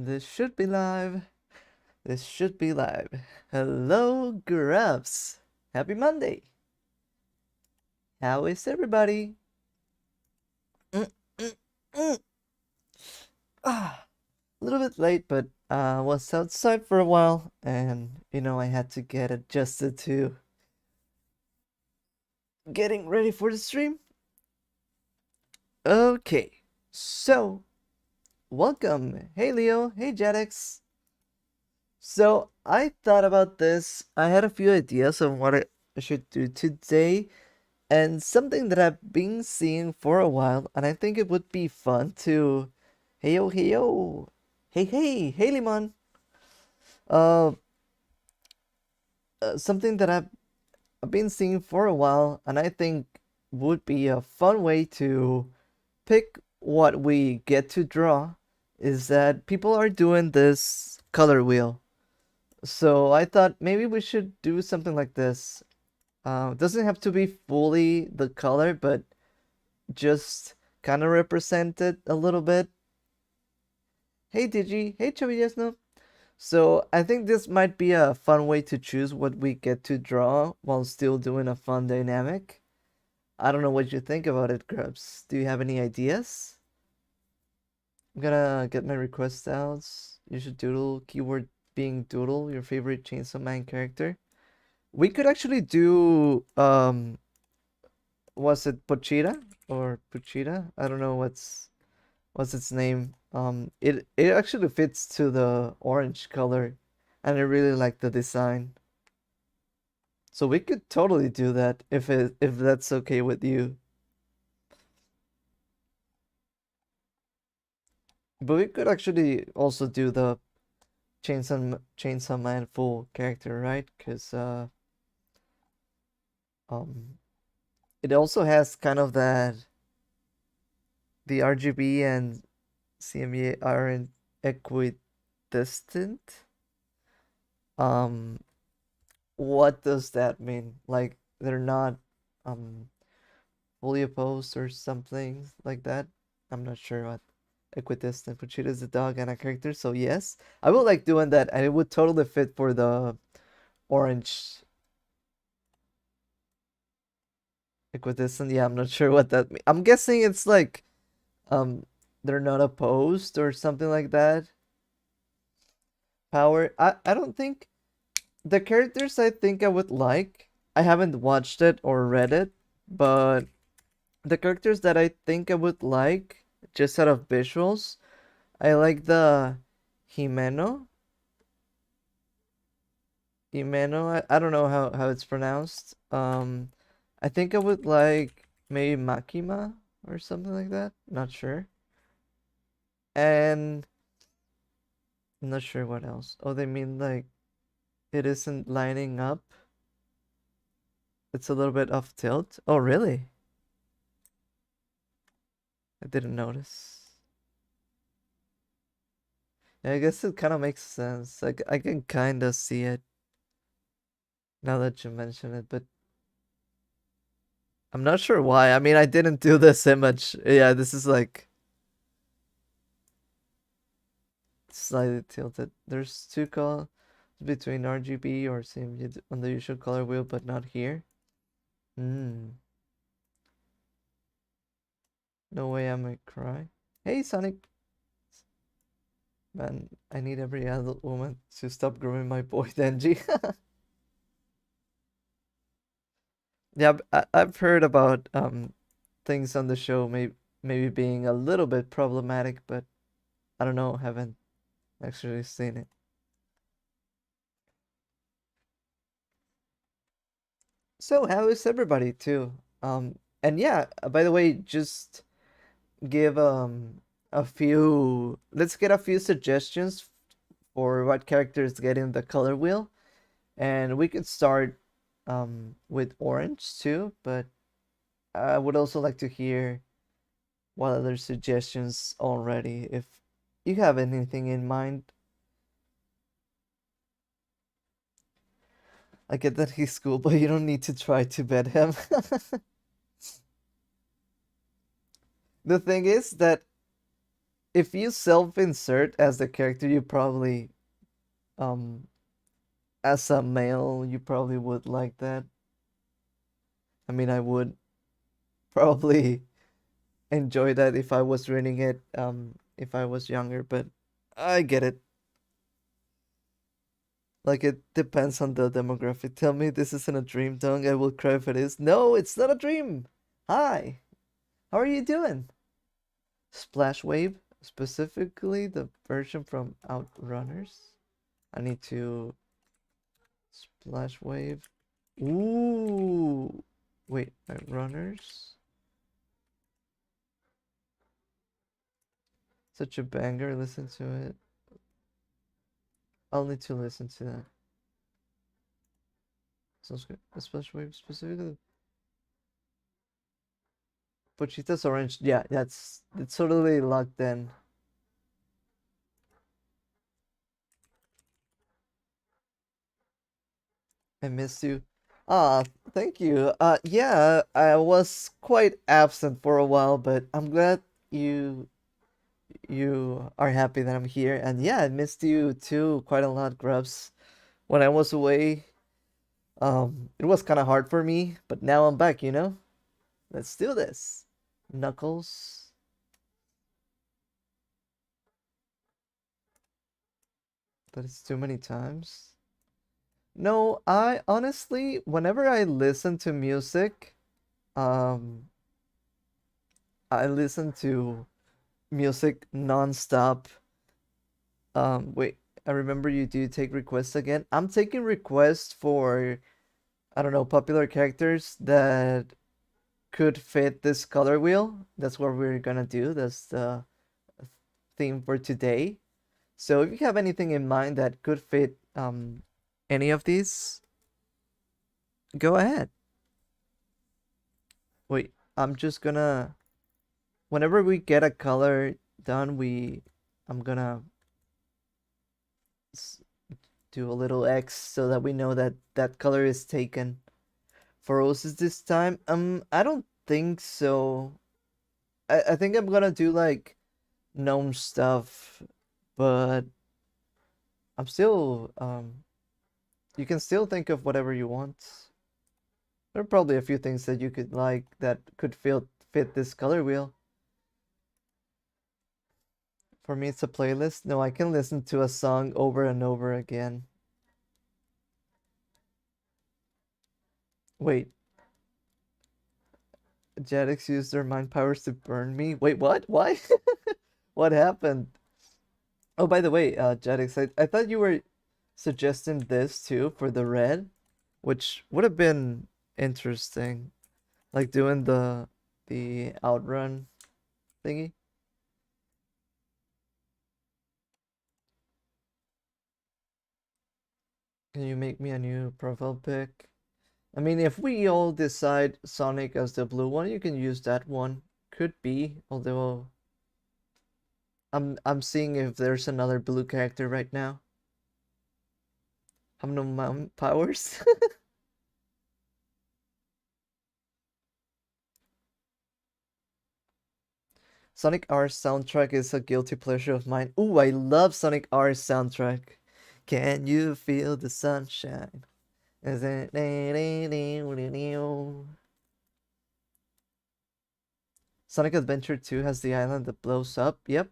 This should be live. This should be live. Hello, Grubs. Happy Monday. How is everybody? Mm, mm, mm. A little bit late, but was outside for a while, and I had to get adjusted to getting ready for the stream. Okay, so welcome. Hey, Leo. Hey, Jetix. So I thought about this. I had a few ideas of what I should do today. And something that I've been seeing for a while, and I think it would be fun to, hey yo, hey Limon. Uh, Something that I've been seeing for a while, and I think would be a fun way to pick what we get to draw, is that people are doing this color wheel. So I thought maybe we should do something like this. It doesn't have to be fully the color, but just kind of represent it a little bit. Hey Digi, hey Chavillasno. So I think this might be a fun way to choose what we get to draw while still doing a fun dynamic. I don't know what you think about it, Grubs. Do you have any ideas? I'm gonna get my request out. You should doodle, keyword being doodle, your favorite Chainsaw Man character. We could actually do was it Pochita or Puchita? I don't know what's its name. It actually fits to the orange color, and I really like the design. So we could totally do that if that's okay with you. But we could actually also do the Chainsaw Man full character, right? Because um it also has kind of that the RGB and CME aren't equidistant. Um what does that mean? Like they're not um fully opposed or something like that. I'm not sure what equidistant. Puchita is a dog and a character, so yes, I would like doing that, and it would totally fit for the orange equidistant. Yeah, I'm not sure what that means. I'm guessing it's like um they're not opposed or something like that. Power. I don't think the characters I think I would like. I haven't watched it or read it, but the characters that I think I would like just out of visuals, I like the Himeno. Himeno, I don't know how it's pronounced. I think I would like maybe Makima or something like that. Not sure. And I'm not sure what else. Oh, they mean like it isn't lining up. It's a little bit off tilt. Oh, really? I didn't notice. Yeah, I guess it kind of makes sense. Like I can kind of see it now that you mention it, but I'm not sure why. I mean, I didn't do this image. Yeah, this is like slightly tilted. There's two colors between RGB or CMU on the usual color wheel, but not here. Hmm. No way I might cry. Hey, Sonic. Man, I need every adult woman to stop grooming my boy Denji. Yeah, I've heard about things on the show maybe being a little bit problematic, but I don't know, haven't actually seen it. So how is everybody too? And yeah, by the way, just give a few let's get a few suggestions for what characters get in the color wheel, and we could start with orange too, but I would also like to hear what other suggestions already if you have anything in mind. I get that he's cool, but you don't need to try to bet him. The thing is that if you self-insert as the character, you probably um as a male, you probably would like that. I mean, I would probably enjoy that if I was reading it if I was younger, but I get it. Like it depends on the demographic. Tell me this isn't a dream, dong. I will cry if it is. No, it's not a dream. Hi. How are you doing? Splash Wave, specifically the version from Outrunners. I need to Splash Wave. Ooh. Wait, Outrunners? Such a banger. Listen to it. I'll need to listen to that. Sounds good. Splash Wave specifically. Pochita's orange. Yeah, that's it's totally locked in. I miss you. Ah, thank you. Yeah, I was quite absent for a while, but I'm glad you you are happy that I'm here. And yeah, I missed you too quite a lot, Grubs. When I was away, it was kind of hard for me, but now I'm back, you know? Let's do this. Knuckles. That is too many times. No, I honestly, whenever I listen to music, um, I listen to music non-stop. Wait, I remember you do take requests again. I'm taking requests for, I don't know, popular characters that could fit this color wheel. That's what we're gonna do. That's the theme for today. So if you have anything in mind that could fit any of these, go ahead. Wait, I'm just gonna whenever we get a color done, I'm gonna do a little X so that we know that that color is taken. For roses this time, I don't think so. I think I'm gonna do like gnome stuff, but I'm still you can still think of whatever you want. There are probably a few things that you could like that could fit this color wheel. For me, it's a playlist. No, I can listen to a song over and over again. Wait, Jetix used their mind powers to burn me? Wait, what? Why? What happened? Oh, by the way, Jetix, I thought you were suggesting this too for the red, which would have been interesting. Like doing the outrun thingy. Can you make me a new profile pic? I mean, if we all decide Sonic as the blue one, you can use that one. Could be, although I'm seeing if there's another blue character right now. Have no mount powers. Sonic R soundtrack is a guilty pleasure of mine. Ooh, I love Sonic R soundtrack. Can you feel the sunshine? Is it Sonic Adventure 2 has the island that blows up? Yep.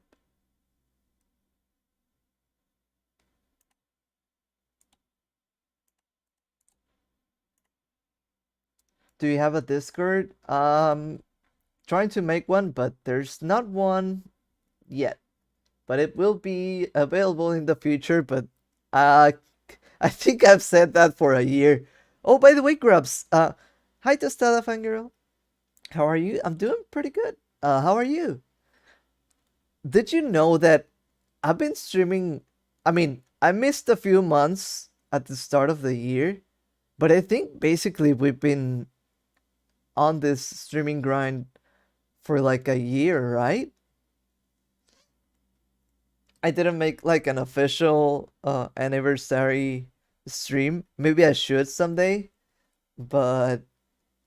Do you have a Discord? Trying to make one, but there's not one yet. But it will be available in the future, but uh I think I've said that for a year. Oh, by the way, Grubs. Hi to Stella Fangirl. How are you? I'm doing pretty good. How are you? Did you know that I've been streaming? I mean, I missed a few months at the start of the year, but I think basically we've been on this streaming grind for like a year, right? I didn't make like an official anniversary stream. Maybe I should someday, but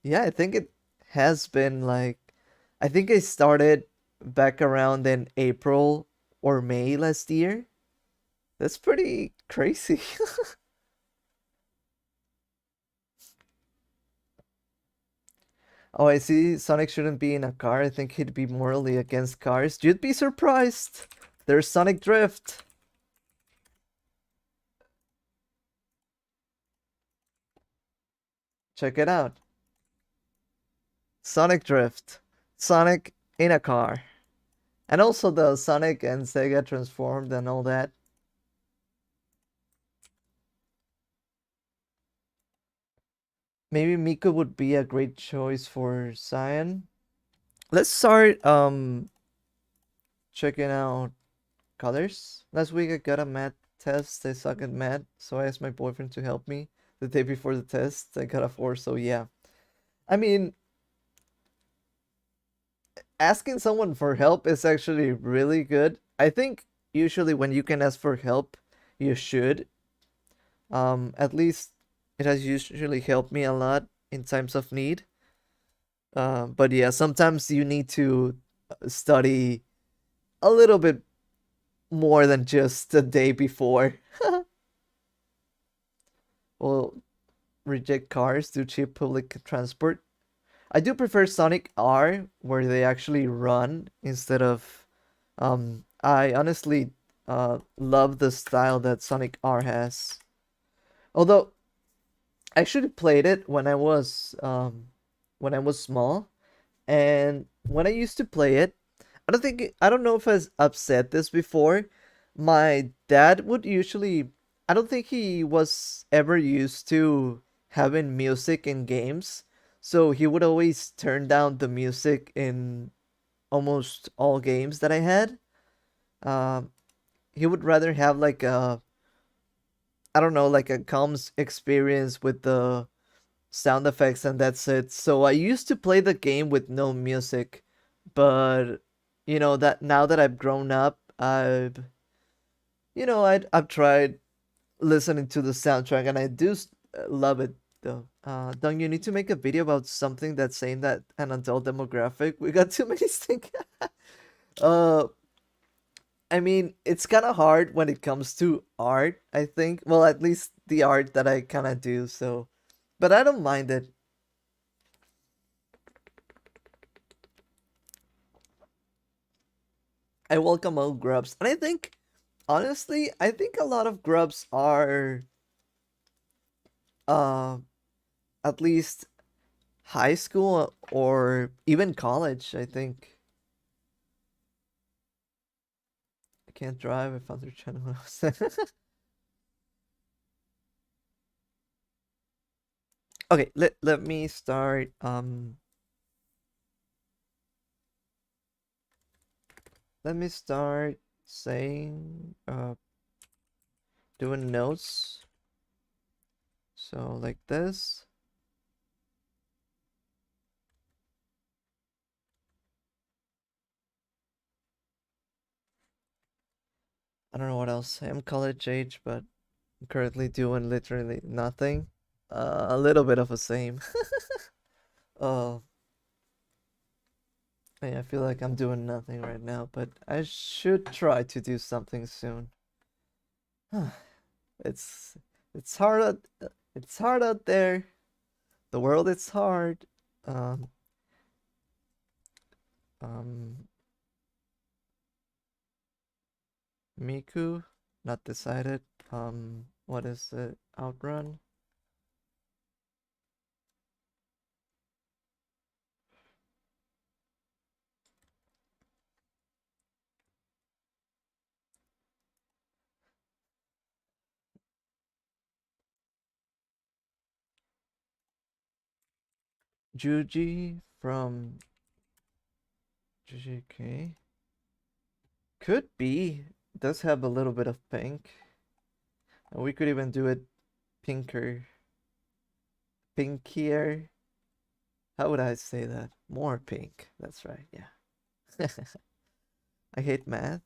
yeah, I think it has been like I think I started back around in April or May last year. That's pretty crazy. Oh, I see. Sonic shouldn't be in a car. I think he'd be morally against cars. You'd be surprised. There's Sonic Drift. Check it out. Sonic Drift. Sonic in a car. And also the Sonic and Sega transformed and all that. Maybe Miko would be a great choice for Cyan. Let's start checking out colors. Last week I got a math test. I suck at math, so I asked my boyfriend to help me. The day before the test, I got a 4, so yeah. I mean, asking someone for help is actually really good. I think usually when you can ask for help, you should. At least it has usually helped me a lot in times of need. But yeah, sometimes you need to study a little bit more than just the day before. Well, reject cars to cheap public transport. I do prefer Sonic R, where they actually run instead of. I honestly love the style that Sonic R has. Although I actually played it when I was small, and when I used to play it, I don't know if I've said this before. My dad would usually, I don't think he was ever used to having music in games, so he would always turn down the music in almost all games that I had. Um, he would rather have like a, I don't know, like a calm experience with the sound effects and that's it. So I used to play the game with no music, but that now that I've grown up, I've tried listening to the soundtrack and I do love it though. Don't you need to make a video about something that's saying that an adult demographic? We got too many things. uh, I mean, it's kind of hard when it comes to art, I think. Well, at least the art that I kind of do, so. But I don't mind it. I welcome all grubs. And I think, honestly, I think a lot of grubs are, uh, at least high school or even college, I think. I can't drive. I found their channel when I was. Okay, let me start. Let me start saying, doing notes. So like this. I don't know what else. I'm college age, but I'm currently doing literally nothing. A little bit of the same. Oh, yeah, I feel like I'm doing nothing right now, but I should try to do something soon. It's it's hard it's hard out there. The world is hard. Um um Miku, not decided. What is it? Outrun? Juji from JJK? Could be. It does have a little bit of pink. And we could even do it pinker. Pinkier. How would I say that? More pink. That's right, yeah. I hate math,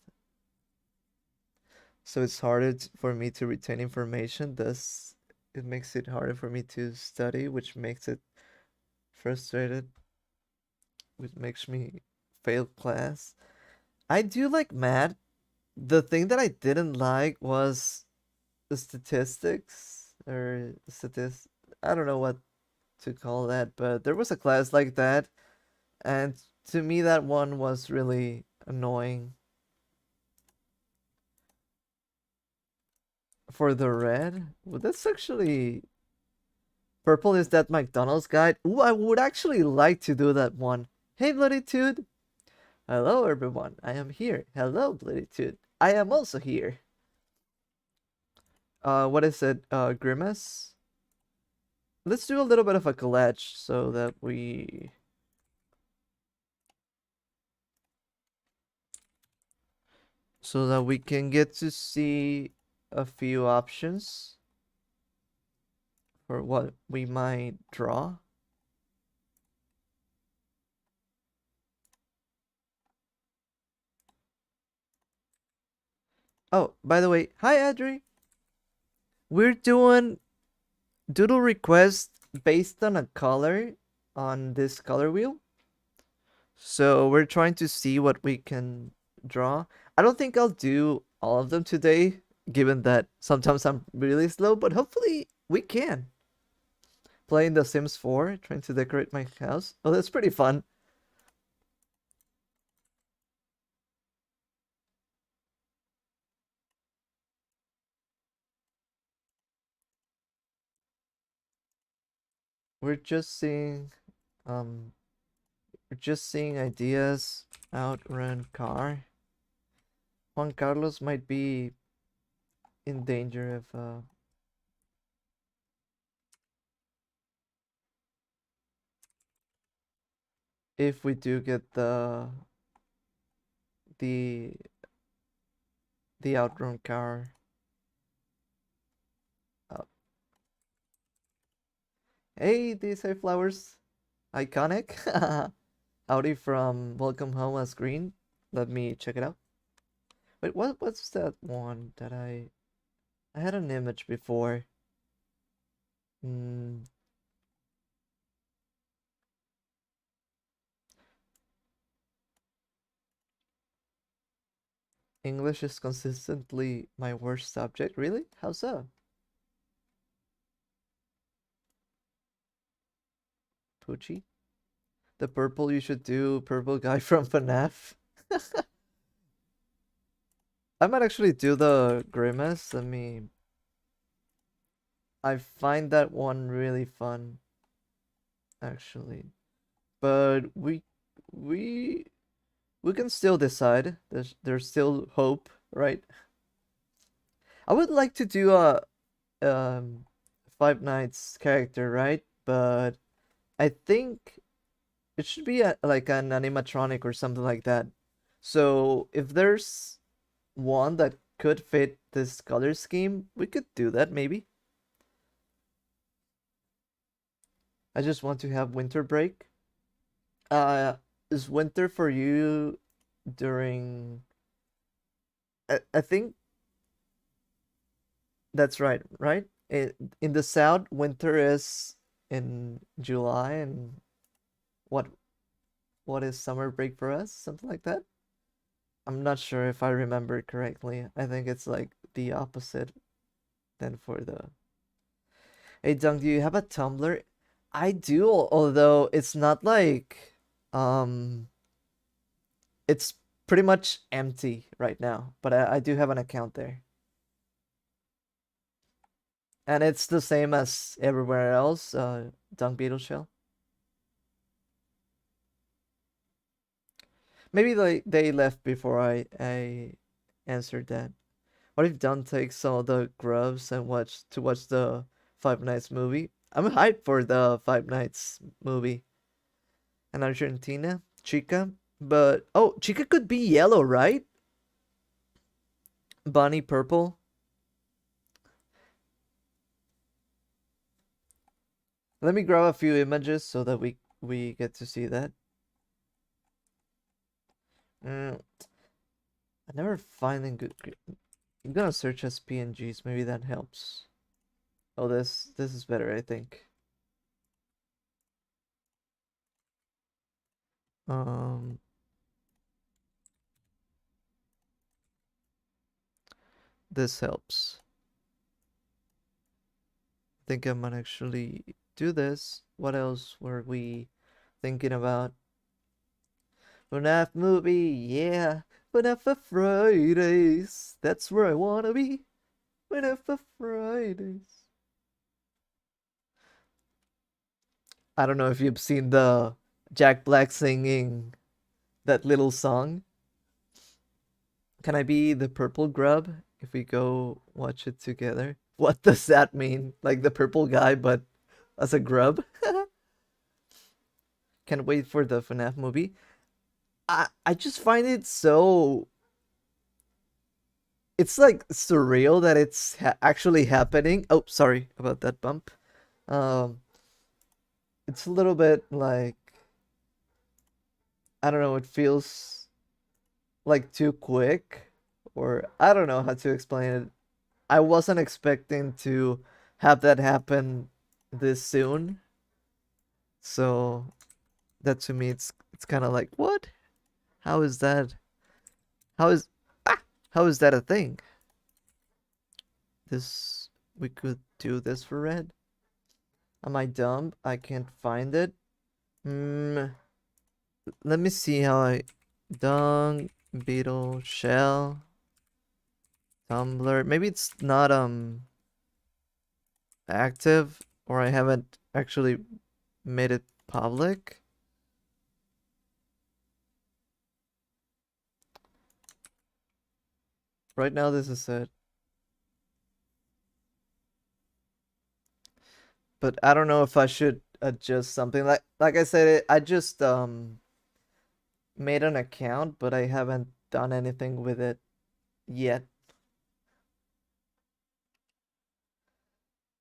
so it's harder for me to retain information. Thus, it makes it harder for me to study, which makes it frustrated, which makes me fail class. I do like math. The thing that I didn't like was the statistics or I don't know what to call that, but there was a class like that, and to me that one was really annoying. For the red, well, that's actually purple is that McDonald's guide. Ooh, I would actually like to do that one. Hey, Blooditude. Hello, everyone. I am here. Hello, Blooditude. I am also here. What is it? Grimace? Let's do a little bit of a collage so that we can get to see a few options for what we might draw. Oh, by the way, hi Adri. We're doing Doodle Requests based on a color on this color wheel. So we're trying to see what we can draw. I don't think I'll do all of them today, given that sometimes I'm really slow, but hopefully we can. Playing The Sims 4, trying to decorate my house. Oh, that's pretty fun. We're just seeing um we're just seeing ideas. Outrun car. Juan Carlos might be in danger if we do get the the outrun car. Uh, hey, these are flowers. Iconic. Audi from Welcome Home as green. Let me check it out. Wait, what's that one that I had an image before. Mm, English is consistently my worst subject. Really? How so? Poochie? The purple you should do, purple guy from FNAF. I might actually do the grimace. I find that one really fun, actually. But we we can still decide. There's still hope, right? I would like to do a um Five Nights character, right? But I think it should be like an animatronic or something like that. So if there's one that could fit this color scheme, we could do that maybe. I just want to have winter break. Uh, is winter for you during? I think that's right, right? In the south, winter is in July, and what what is summer break for us? Something like that. I'm not sure if I remember correctly. I think it's like the opposite than for the. Hey, Dung, do you have a Tumblr? I do, although it's not like it's pretty much empty right now, but I do have an account there. And it's the same as everywhere else, Dung Beetle Shell. Maybe they left before I answered that. What if Don takes some of the grubs and watch the Five Nights movie? I'm hyped for the Five Nights movie. And Argentina, Chica, but oh, Chica could be yellow, right? Bunny purple. Let me grab a few images so that we get to see that. Mm, I never find them good. I'm gonna search as PNGs. Maybe that helps. Oh, this is better, I think. Um, this helps. I think I might actually do this. What else were we thinking about? FNAF movie, yeah. FNAF for Fridays. That's where I wanna be. FNAF for Fridays. I don't know if you've seen the Jack Black singing that little song. Can I be the purple grub if we go watch it together? What does that mean? Like the purple guy, but as a grub? Can't wait for the FNAF movie. I just find it so. It's like surreal that it's actually happening. Oh, sorry about that bump. Um, it's a little bit like, I don't know, it feels like too quick, or I don't know how to explain it. I wasn't expecting to have that happen this soon. So that to me it's kind of like, what? How is that? How is how is that a thing? This we could do this for red. Am I dumb? I can't find it. Hmm. Let me see how I dung beetle shell Tumblr. Maybe it's not active, or I haven't actually made it public. Right now this is it. But I don't know if I should adjust something. Like I said, I just made an account, but I haven't done anything with it yet.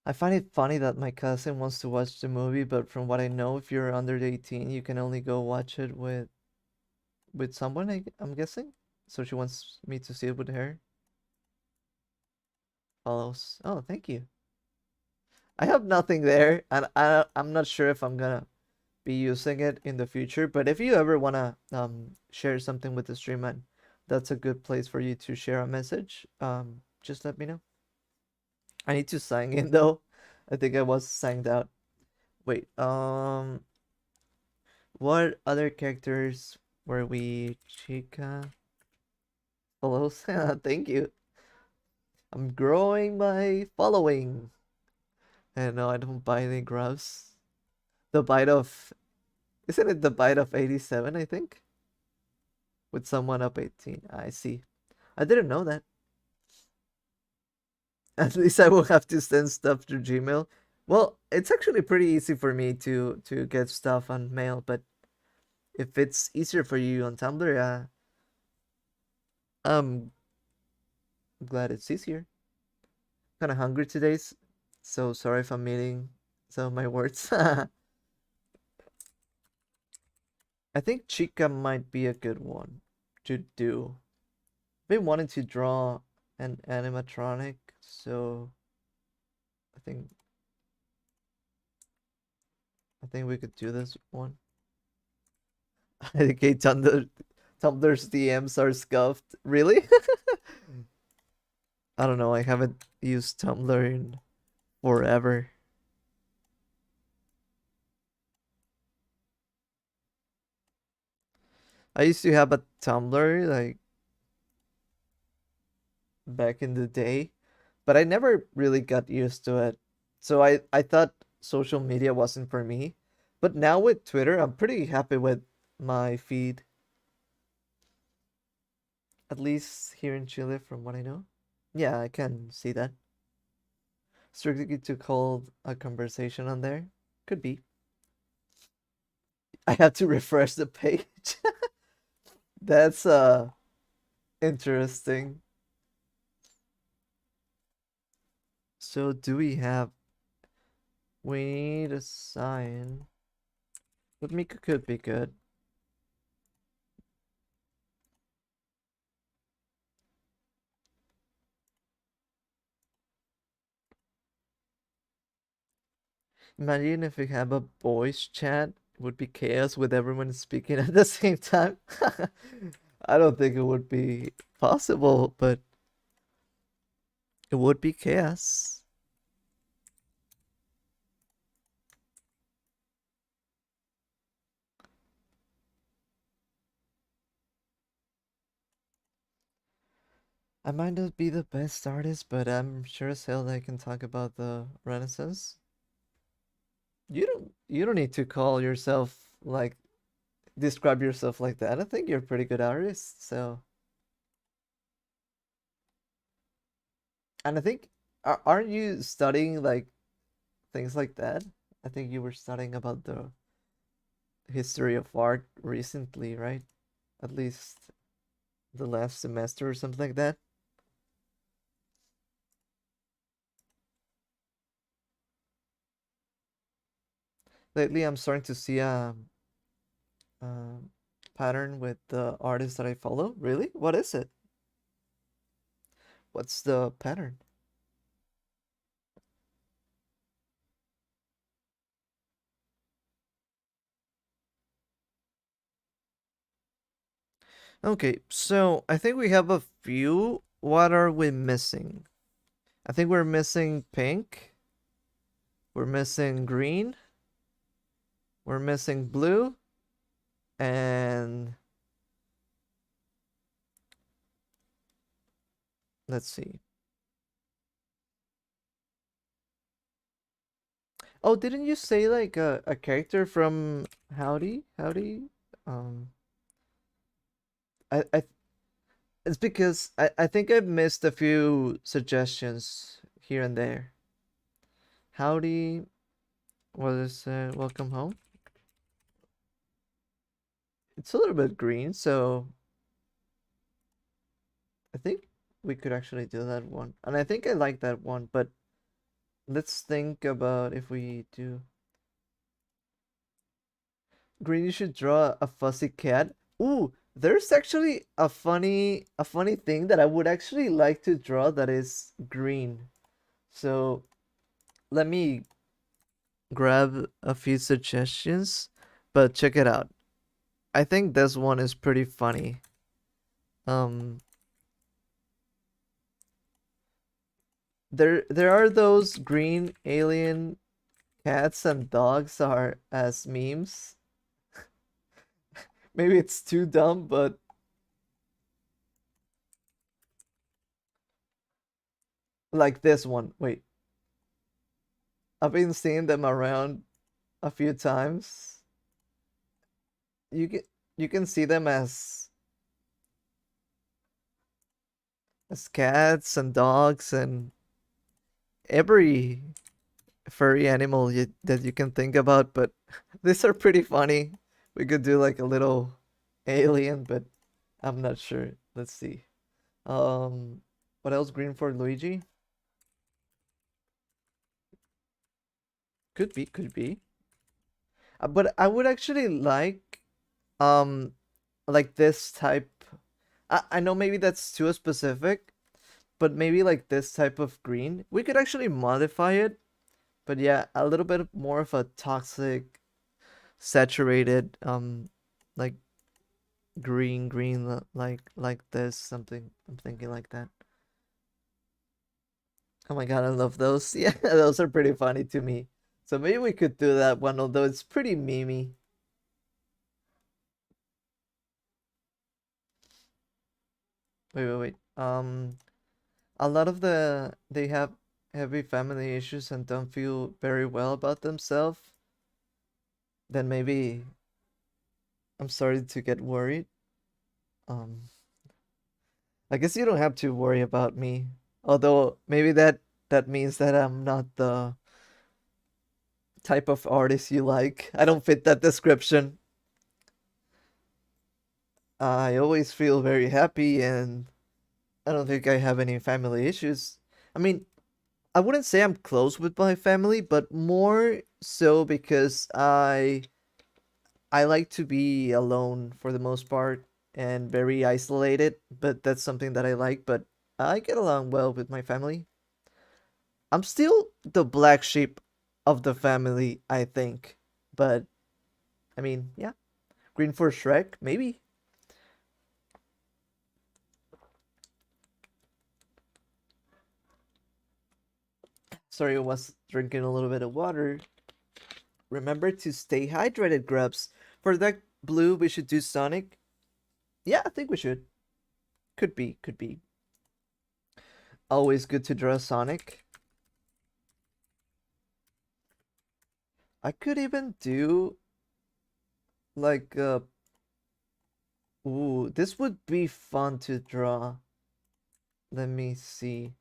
I find it funny that my cousin wants to watch the movie, but from what I know, if you're under 18, you can only go watch it with someone, I'm guessing. So she wants me to see it with her. Follows. Oh, thank you. I have nothing there, and I'm not sure if I'm gonna be using it in the future. But if you ever wanna share something with the stream, and that's a good place for you to share a message. Just let me know. I need to sign in though. I think I was signed out. Wait, what other characters were we? Chica follows. Thank you. I'm growing my following. And no, I don't buy any grubs. The bite of, isn't it the bite of 87, I think? With someone up 18. I see. I didn't know that. At least I will have to send stuff through Gmail. Well, it's actually pretty easy for me to get stuff on mail, but if it's easier for you on Tumblr, I'm glad it's easier. Kind of hungry today, so sorry if I'm eating some of my words. I think Chica might be a good one to do. I've been wanting to draw an animatronic, so I think we could do this one. Okay, Tumblr's DMs are scuffed. Really? I don't know. I haven't used Tumblr in forever. I used to have a Tumblr like back in the day, but I never really got used to it. So I thought social media wasn't for me. But now with Twitter, I'm pretty happy with my feed. At least here in Chile, from what I know. Yeah, I can see that. Strictly to hold a conversation on there. Could be. I have to refresh the page. That's interesting. So do we have, we need a sign. But Mika could be good. Imagine if we have a voice chat, it would be chaos with everyone speaking at the same time. I don't think it would be possible, but It would be chaos. I might not be the best artist, but I'm sure as hell that I can talk about the Renaissance. You don't need to call yourself like describe yourself like that. I think you're a pretty good artist. So, and I think aren't you studying like things like that? I think you were studying about the history of art recently, right? At least the last semester or something like that. Lately, I'm starting to see a pattern with the artists that I follow. Really? What is it? What's the pattern? Okay, so I think we have a few. What are we missing? I think we're missing pink. We're missing green. We're missing blue. And let's see. Oh, didn't you say like a character from Howdy? Howdy? Um, I it's because I think I've missed a few suggestions here and there. Howdy, what is welcome home? It's a little bit green, so I think we could actually do that one. And I think I like that one, but let's think about if we do green, you should draw a fuzzy cat. Ooh, there's actually a funny thing that I would actually like to draw that is green. So let me grab a few suggestions, but check it out. I think this one is pretty funny. Um, there are those green alien cats and dogs are as memes. Maybe it's too dumb, but like this one. Wait, I've been seeing them around a few times. You can you can see them as cats and dogs and every furry animal that you can think about, but these are pretty funny. We could do like a little alien, but I'm not sure. Let's see. Um, what else? Green for Luigi? Could be, could be. But I would actually um like this type. I know maybe that's too specific, but maybe like this type of green. We could actually modify it, but yeah, a little bit more of a toxic, saturated, like green, like this something. I'm thinking like that. Oh my god, I love those. Yeah, those are pretty funny to me. So maybe we could do that one, although it's pretty memey. Wait. A lot of they have heavy family issues and don't feel very well about themselves. Then maybe I'm starting to get worried. Um, I guess you don't have to worry about me. Although maybe that means that I'm not the type of artist you like. I don't fit that description. I always feel very happy and I don't think I have any family issues. I mean, I wouldn't say I'm close with my family, but more so because I like to be alone for the most part and very isolated, but that's something that I like, but I get along well with my family. I'm still the black sheep of the family, I think. But I mean, yeah, green for Shrek, maybe. Sorry, I was drinking a little bit of water. Remember to stay hydrated, Grubs. For that blue, we should do Sonic. Yeah, I think we should. Could be, could be. Always good to draw Sonic. I could even do like ooh, this would be fun to draw. Let me see.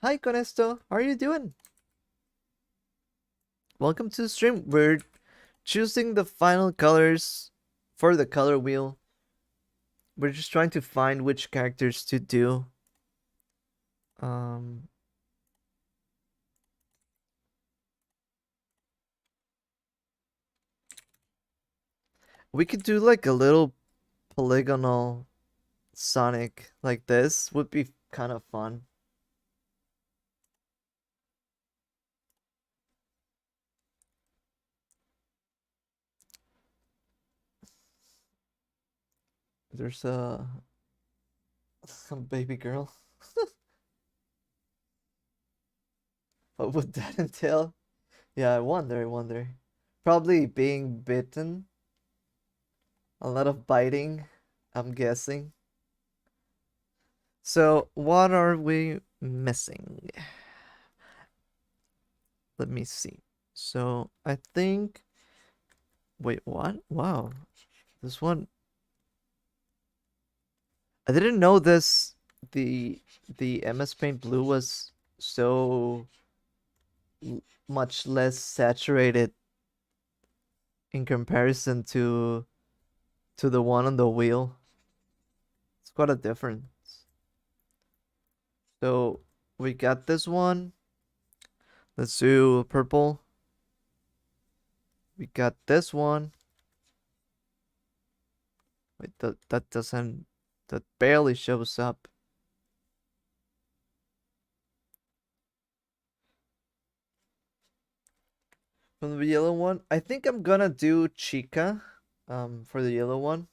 Hi Conesto, how are you doing? Welcome to the stream. We're choosing the final colors for the color wheel. We're just trying to find which characters to do. Um we could do like a little polygonal Sonic like this would be kind of fun. There's a some baby girl. What would that entail? Yeah, I wonder, I wonder. Probably being bitten. A lot of biting, I'm guessing. So, what are we missing? Let me see. So, I think. Wait, what? Wow. This one. I didn't know this. The MS Paint Blue was so much less saturated in comparison to the one on the wheel. It's quite a difference. So we got this one. Let's do purple. We got this one. Wait, that doesn't, that barely shows up. From the yellow one, I think I'm gonna do Chica, for the yellow one.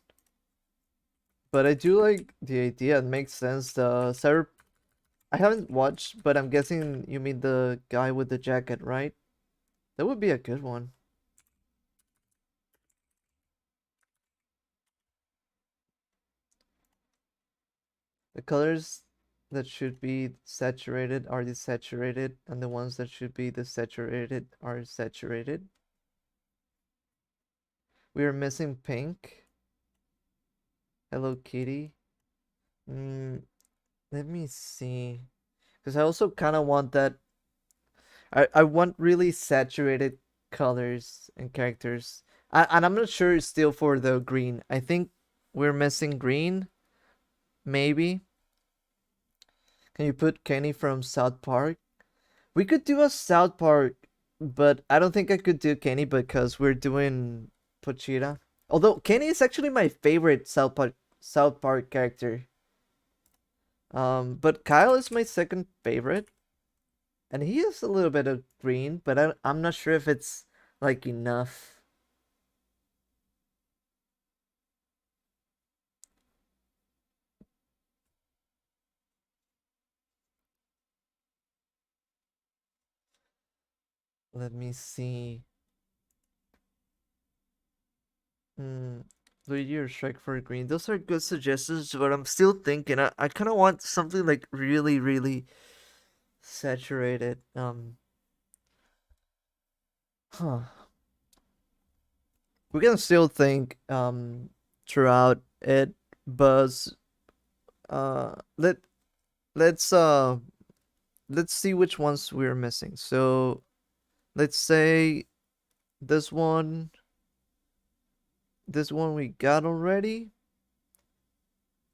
But I do like the idea. It makes sense. The Cyber, I haven't watched, but I'm guessing you mean the guy with the jacket, right? That would be a good one. The colors that should be saturated are desaturated, and the ones that should be desaturated are saturated. We are missing pink. Hello Kitty. Mm, let me see. Because I also kind of want that. I want really saturated colors and characters. And I'm not sure it's still for the green. I think we're missing green. Maybe. Can you put Kenny from South Park? We could do a South Park, but I don't think I could do Kenny because we're doing Pochita. Although Kenny is actually my favorite South Park character. But Kyle is my second favorite, and he is a little bit of green, but I'm not sure if it's like enough. Let me see. Hmm. Luigi or Shrek for green. Those are good suggestions, but I'm still thinking. I kind of want something like really, really saturated. Huh. We can still think throughout it, but uh let let's uh let's see which ones we're missing. So let's say this one, we got already.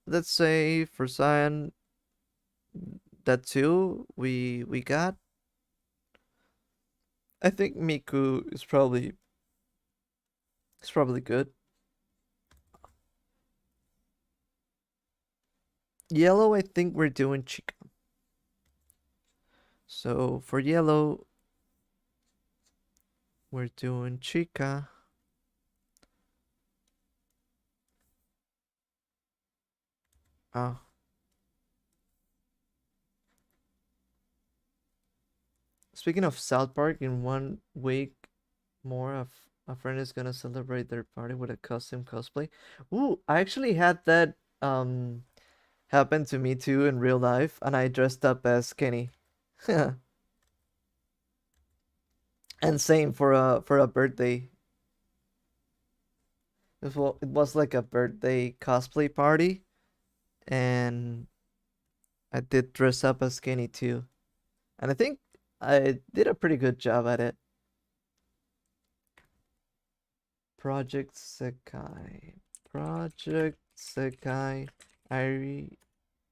Let's say for Cyan, that too we got. I think Miku is probably good. Yellow, I think we're doing Chica. So for yellow, we're doing Chica. Oh, Speaking of South Park, in 1 week more, a friend is gonna celebrate their party with a custom cosplay. Ooh, I actually had that happen to me too in real life, and I dressed up as Kenny. And same for a birthday. It was like a birthday cosplay party, and I did dress up as Kenny too. And I think I did a pretty good job at it. Project Sekai. Project Sekai. Airi.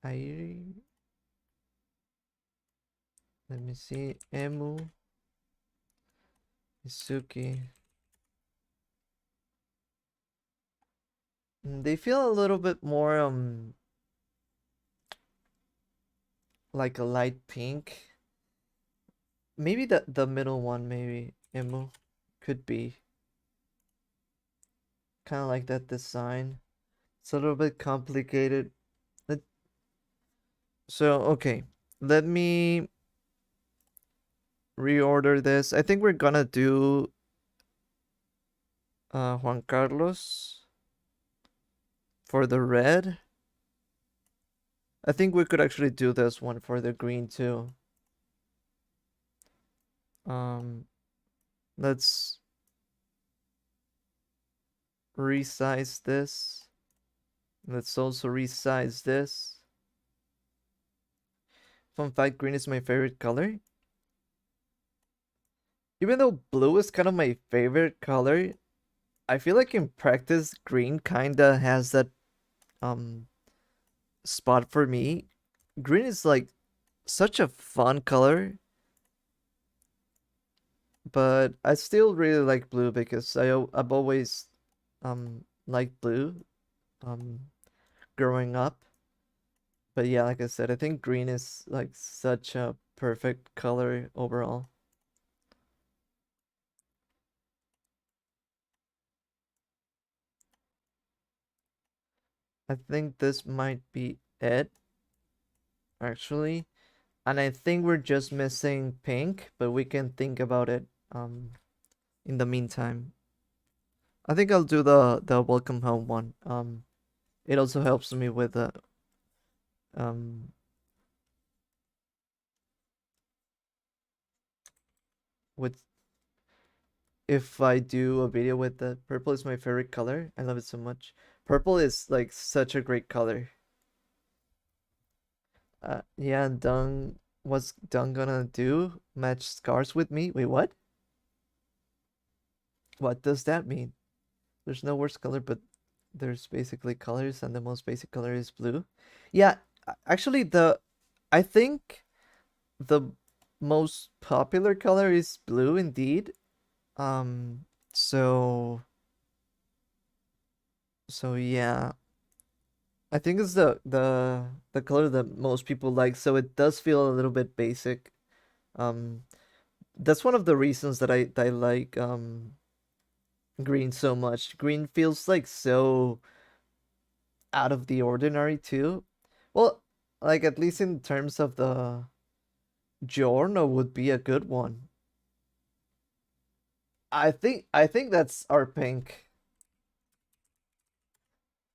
Airi. Let me see. Emu. Misuki. They feel a little bit more like a light pink. Maybe the middle one, maybe Emu could be kind of like that design. It's a little bit complicated. Let, so okay, let me reorder this. I think we're gonna do Juan Carlos for the red. I think we could actually do this one for the green too. Um, let's resize this. Let's also resize this. Fun fact, green is my favorite color. Even though blue is kind of my favorite color, I feel like in practice, green kinda has that um spot for me. Green is like such a fun color, but I still really like blue because I've always liked blue um growing up. But yeah, like I said, I think green is like such a perfect color overall. I think this might be it, actually. And I think we're just missing pink, but we can think about it in the meantime. I think I'll do the welcome home one. It also helps me with the um with if I do a video with the purple is my favorite color. I love it so much. Purple is like such a great color. Yeah, Dung, what's Dung gonna do? Match scars with me? Wait, what? What does that mean? There's no worse color, but there's basically colors, and the most basic color is blue. Yeah, actually, I think the most popular color is blue indeed. Um, so yeah, I think it's the color that most people like. So it does feel a little bit basic. Um, that's one of the reasons that I like green so much. Green feels like so out of the ordinary too. Well, like at least in terms of the Giorno would be a good one. I think that's our pink.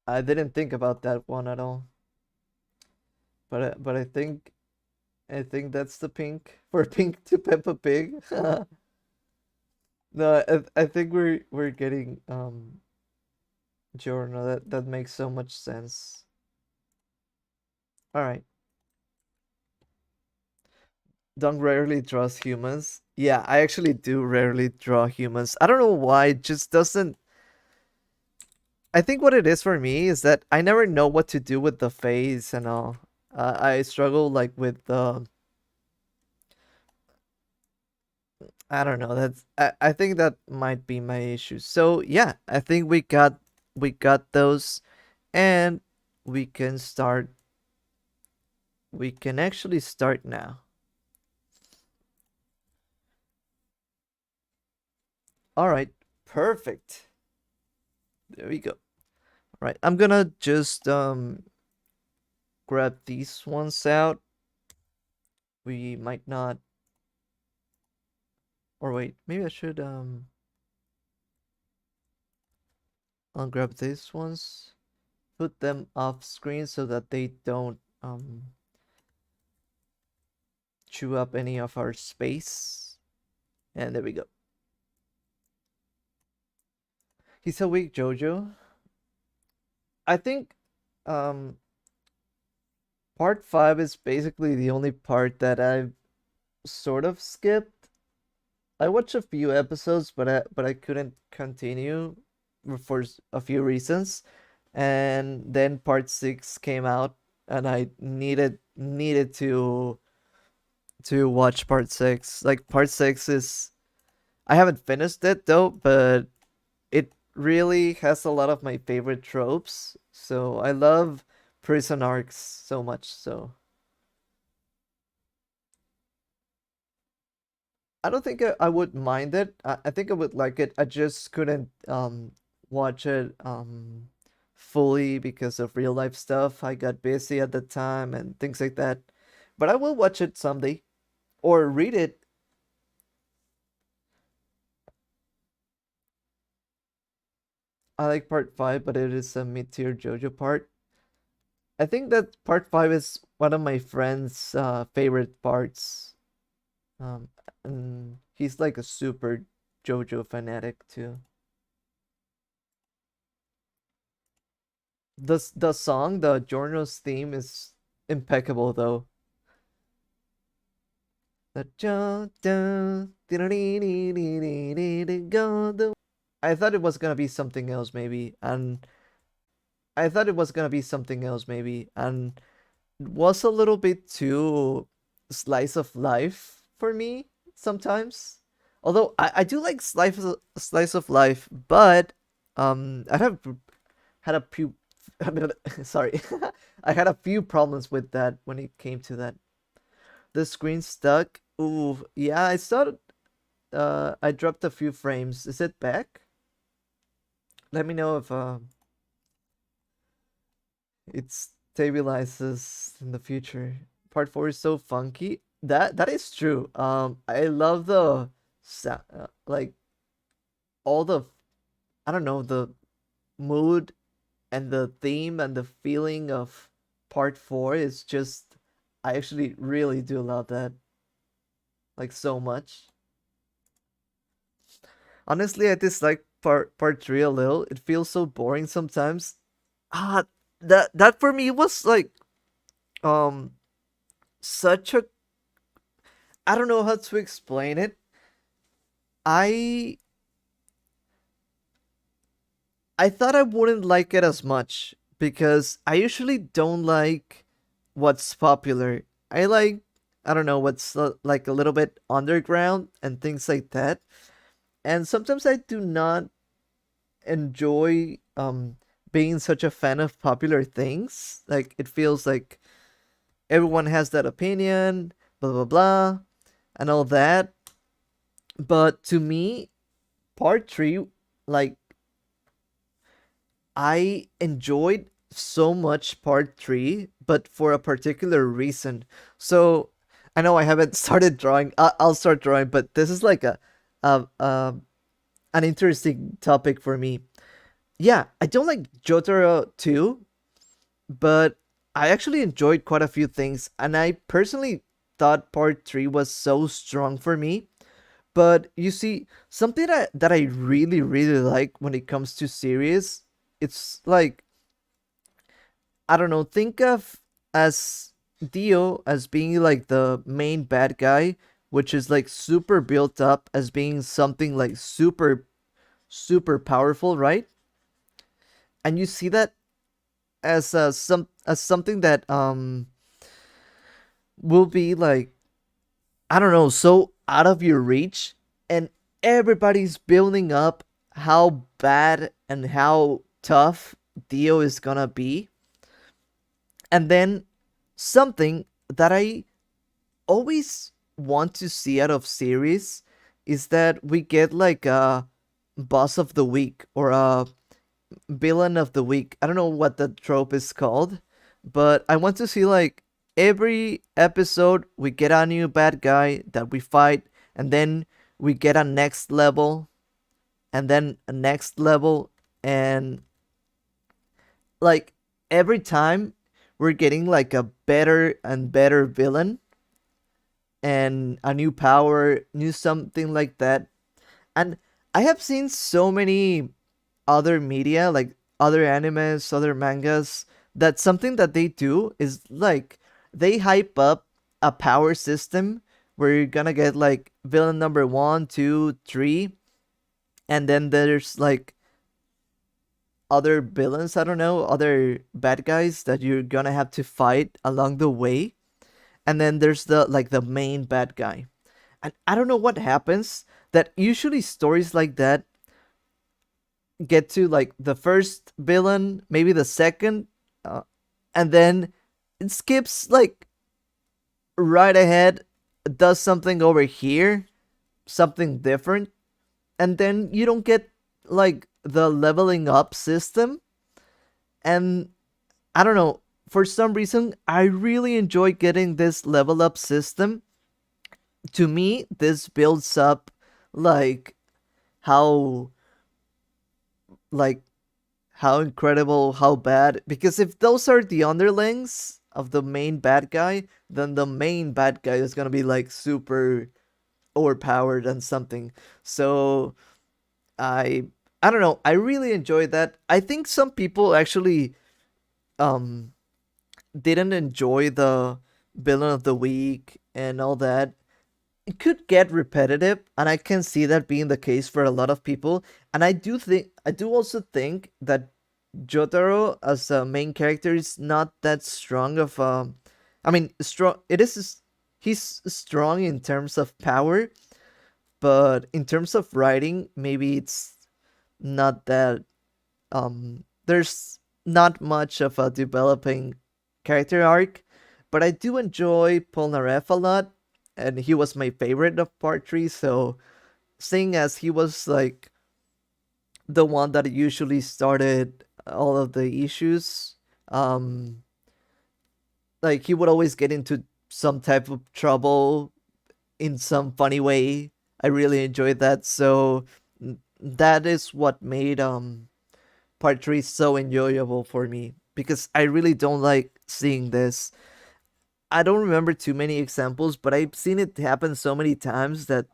I didn't think about that one at all. But I think that's the pink for Pink to Peppa Pig. No, I think we're getting Giorno. That makes so much sense. All right. Don't rarely draws humans. Yeah, I actually do rarely draw humans. I don't know why. It just doesn't. I think what it is for me is that I never know what to do with the face and all. I struggle like with the. I don't know. I think that might be my issue. So yeah, I think we got those, and we can start. We can actually start now. All right, perfect. There we go. All right, I'm gonna just grab these ones out. We might not Or wait, maybe I should I'll grab these ones, put them off screen so that they don't chew up any of our space. And there we go. He's a weak JoJo. I think um part 5 is basically the only part that I've sort of skipped. I watched a few episodes, but I couldn't continue for a few reasons. And then part 6 came out, and I needed to watch part 6. Like part 6 is, I haven't finished it though, but it really has a lot of my favorite tropes. So I love prison arcs so much. So I don't think I would mind it. I think I would like it. I just couldn't watch it fully because of real life stuff. I got busy at the time and things like that. But I will watch it someday or read it. I like part 5, but it is a mid-tier JoJo part. I think that part 5 is one of my friend's favorite parts. Um, and he's like a super JoJo fanatic too. The song, the Giorno's theme is impeccable though. The go. I thought it was gonna be something else maybe, and I thought it was gonna be something else maybe, and was a little bit too slice of life for me sometimes. Although I do like slice of life, but I have had a few sorry. I had a few problems with that when it came to that. The screen stuck. Ooh, yeah, I thought I dropped a few frames. Is it back? Let me know if it stabilizes in the future. Part 4 is so funky. That is true. I love the like all the, I don't know, the mood and the theme and the feeling of part 4 is just, I actually really do love that, like, so much. Honestly, I dislike part 3 a little. It feels so boring sometimes. Ah, that for me was like um such a, I don't know how to explain it. I I thought I wouldn't like it as much because I usually don't like what's popular. I like, I don't know, what's like a little bit underground and things like that. And sometimes I do not enjoy being such a fan of popular things. Like it feels like everyone has that opinion, blah blah blah, and all that. But to me, part 3, like, I enjoyed so much part 3, but for a particular reason. So I know I haven't started drawing. I'll start drawing, but this is like a, a an interesting topic for me. Yeah, I don't like Jotaro 2, but I actually enjoyed quite a few things, and I personally thought part 3 was so strong for me. But you see, something that I really, really like when it comes to series, it's like, I don't know, think of as Dio as being like the main bad guy, which is like super built up as being something like super, super powerful, right? And you see that as as something that will be like, I don't know, so out of your reach, and everybody's building up how bad and how tough Dio is gonna be. And then something that I always want to see out of series is that we get like a boss of the week or a villain of the week. I don't know what the trope is called, but I want to see like every episode we get a new bad guy that we fight, and then we get a next level and then a next level, and like every time we're getting like a better and better villain and a new power, new something like that. And I have seen so many other media, like other animes, other mangas, that something that they do is like they hype up a power system where you're gonna get like villain number one, two, three, and then there's like other villains, I don't know, other bad guys that you're gonna have to fight along the way. And then there's the like the main bad guy. And I don't know what happens that usually stories like that get to like the first villain, maybe the second, uh, and then it skips like right ahead, does something over here, something different, and then you don't get like the leveling up system. And I don't know, for some reason, I really enjoy getting this level up system. To me, this builds up like how like how incredible, how bad. Because if those are the underlings of the main bad guy, then the main bad guy is gonna be like super overpowered and something. So I I don't know. I really enjoyed that. I think some people actually um didn't enjoy the villain of the week and all that. It could get repetitive, and I can see that being the case for a lot of people. And I do also think that Jotaro as a main character is not that strong of a. I mean, strong. It is. He's strong in terms of power, but in terms of writing, maybe it's not that. There's not much of a developing character arc, but I do enjoy Polnareff a lot, and he was my favorite of part three. So, seeing as he was like the one that usually started all of the issues, um, like he would always get into some type of trouble in some funny way. I really enjoyed that. So that is what made part three so enjoyable for me, because I really don't like seeing this. I don't remember too many examples, but I've seen it happen so many times that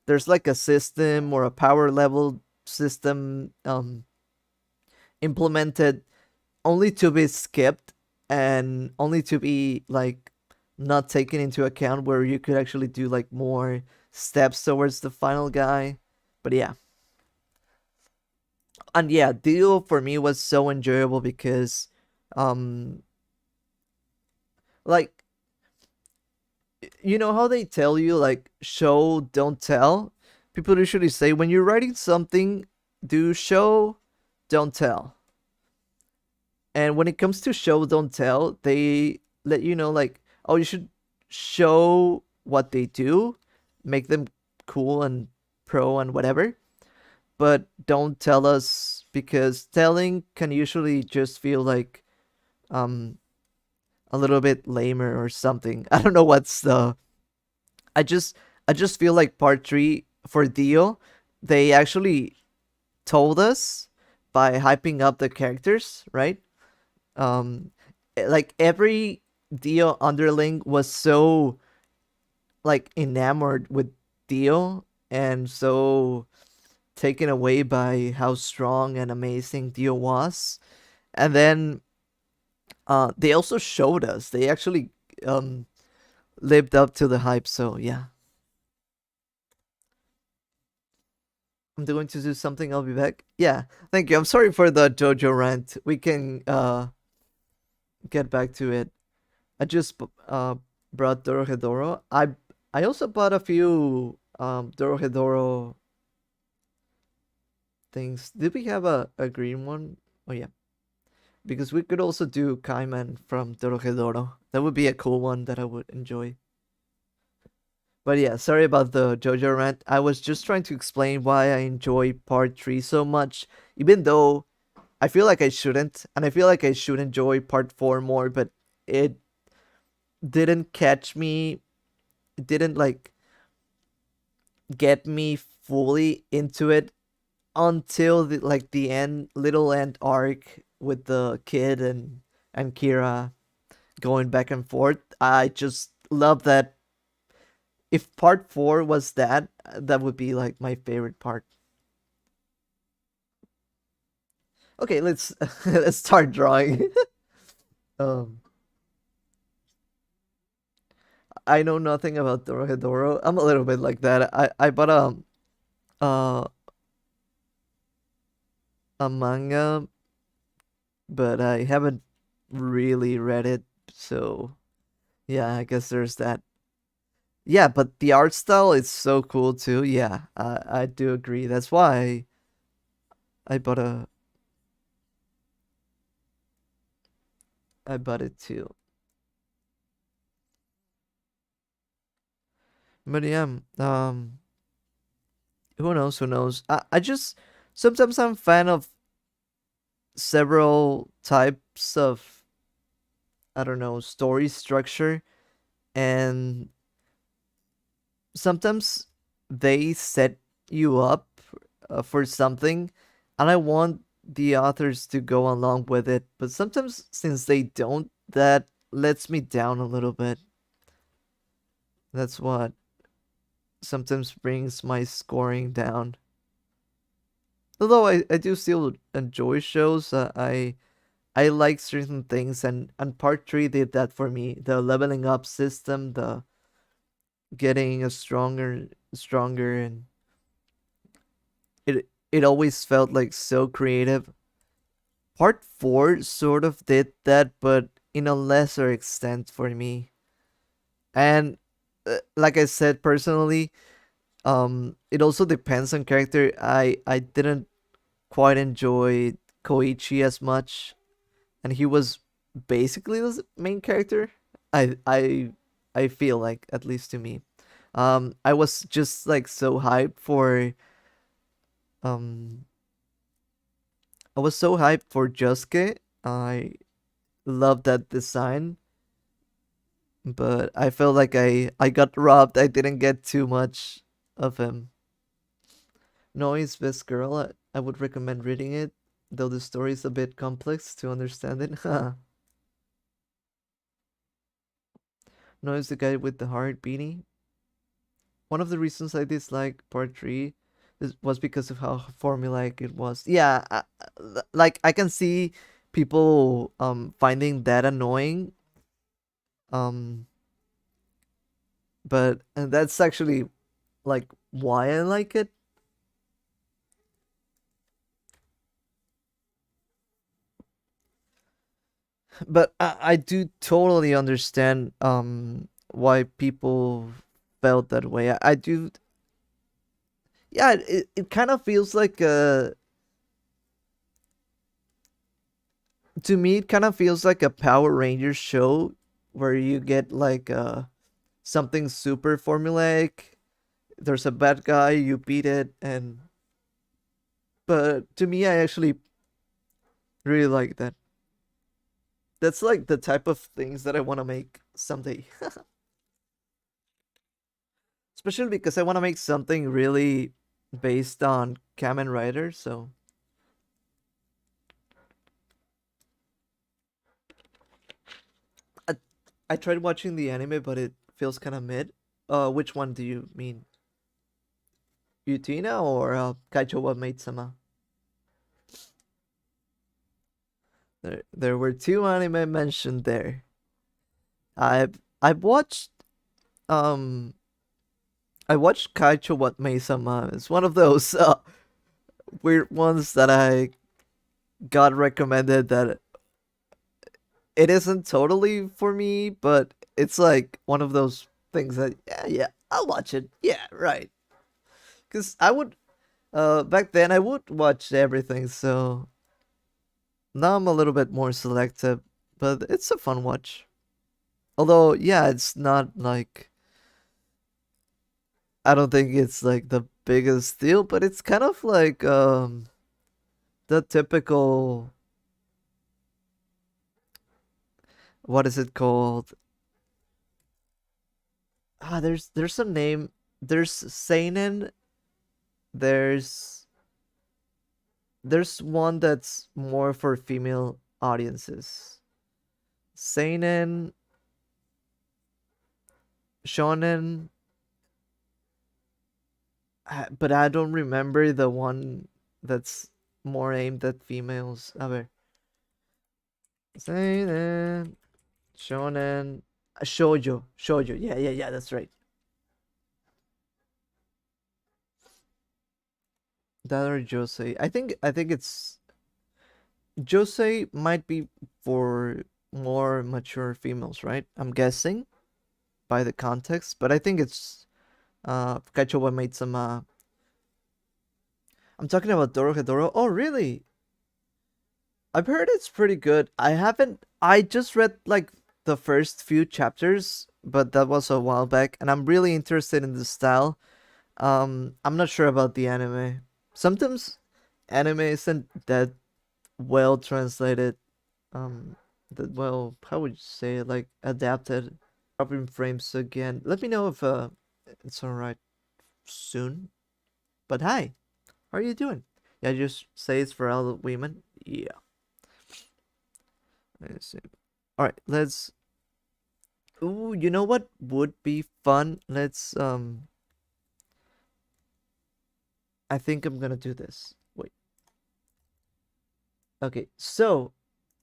there's like a system or a power level system implemented only to be skipped and only to be like not taken into account, where you could actually do like more steps towards the final guy. But yeah. And yeah, Deal for me was so enjoyable because um like you know how they tell you like show don't tell? People usually say when you're writing something, do show don't tell. And when it comes to show don't tell, they let you know like, oh, you should show what they do, make them cool and pro and whatever, but don't tell us, because telling can usually just feel like um a little bit lamer or something. I don't know what's the I just I just feel like part 3 for Dio, they actually told us by hyping up the characters, right? Um like every Dio underling was so like enamored with Dio and so taken away by how strong and amazing Dio was. And then they also showed us. They actually um lived up to the hype, so yeah. I'm going to do something, I'll be back. Yeah, thank you. I'm sorry for the JoJo rant. We can get back to it. I just brought Dorohedoro. I also bought a few Dorohedoro things. Did we have a green one? Oh yeah. Because we could also do Kaiman from Dorohedoro. That would be a cool one that I would enjoy. But yeah, sorry about the JoJo rant. I was just trying to explain why I enjoy part 3 so much, even though I feel like I shouldn't, and I feel like I should enjoy part 4 more, but it didn't catch me. It didn't like get me fully into it until the end, little end arc with the kid and Kira going back and forth. I just love that. If part 4 was that, that would be like my favorite part. Okay, let's let's start drawing. um I know nothing about Dorohedoro. I'm a little bit like that. I bought uh a manga, but I haven't really read it. So yeah, I guess there's that. Yeah, but the art style is so cool too. Yeah, I do agree. That's why I bought a I bought it too. But yeah, who knows? Who knows? I just sometimes I'm fan of several types of, I don't know, story structure, and sometimes they set you up for something, and I want the authors to go along with it. But sometimes, since they don't, that lets me down a little bit. That's what sometimes brings my scoring down. Although I do still enjoy shows, I like certain things, and part 3 did that for me. The leveling up system, the getting a stronger, and it always felt like so creative. Part 4 sort of did that, but in a lesser extent for me. And like I said, personally, it also depends on character. I didn't quite enjoy Koichi as much, and he was basically the main character. I feel like, at least to me. I was just like so hyped for um I was so hyped for Josuke. I love that design, but I felt like I got robbed. I didn't get too much of him. Noi's Best Girl. I would recommend reading it, though the story is a bit complex to understand it. Noi's the guy with the hard beanie. One of the reasons I disliked part 3 was because of how formulaic it was. Yeah, like I can see people finding that annoying. Um, but and that's actually like why I like it. But I do totally understand why people felt that way. I do. Yeah, it kind of feels like to me it kind of feels like a Power Rangers show where you get like something super formulaic. There's a bad guy, you beat it, and but to me I actually really like that. That's like the type of things that I want to make someday. Especially because I want to make something really based on Kamen Rider. So I, I tried watching the anime, but it feels kind of mid. Which one do you mean, Utina or Kaicho wa Maid-sama? There were two anime mentioned there. I've watched um I watched Kaicho wa Maid-sama. It's one of those weird ones that I got recommended that it isn't totally for me, but it's like one of those things that yeah, I'll watch it. Yeah, right. Cuz I would back then I would watch everything, so now I'm a little bit more selective, but it's a fun watch. Although yeah, it's not like, I don't think it's like the biggest deal, but it's kind of like the typical, what is it called? There's a name. there's seinen, there's there's one that's more for female audiences. Seinen, shonen, but I don't remember the one that's more aimed at females. A ver. Seinen, shonen, shoujo, shoujo. Yeah, yeah, yeah. That's right. That or josei. I think it's josei might be for more mature females, right? I'm guessing by the context, but I think it's Kaichowa made some. I'm talking about Dorohedoro. Oh, really? I've heard it's pretty good. I haven't. I just read like the first few chapters, but that was a while back, and I'm really interested in the style. I'm not sure about the anime. Sometimes anime isn't that well translated. Um, that well, how would you say it? Like adapted. Dropping frames again. Let me know if it's alright soon. But hi, how are you doing? Yeah, just say it's for all the women. Yeah. Let's see. All right, let's. Ooh, you know what would be fun? I think I'm gonna do this. Wait. Okay, so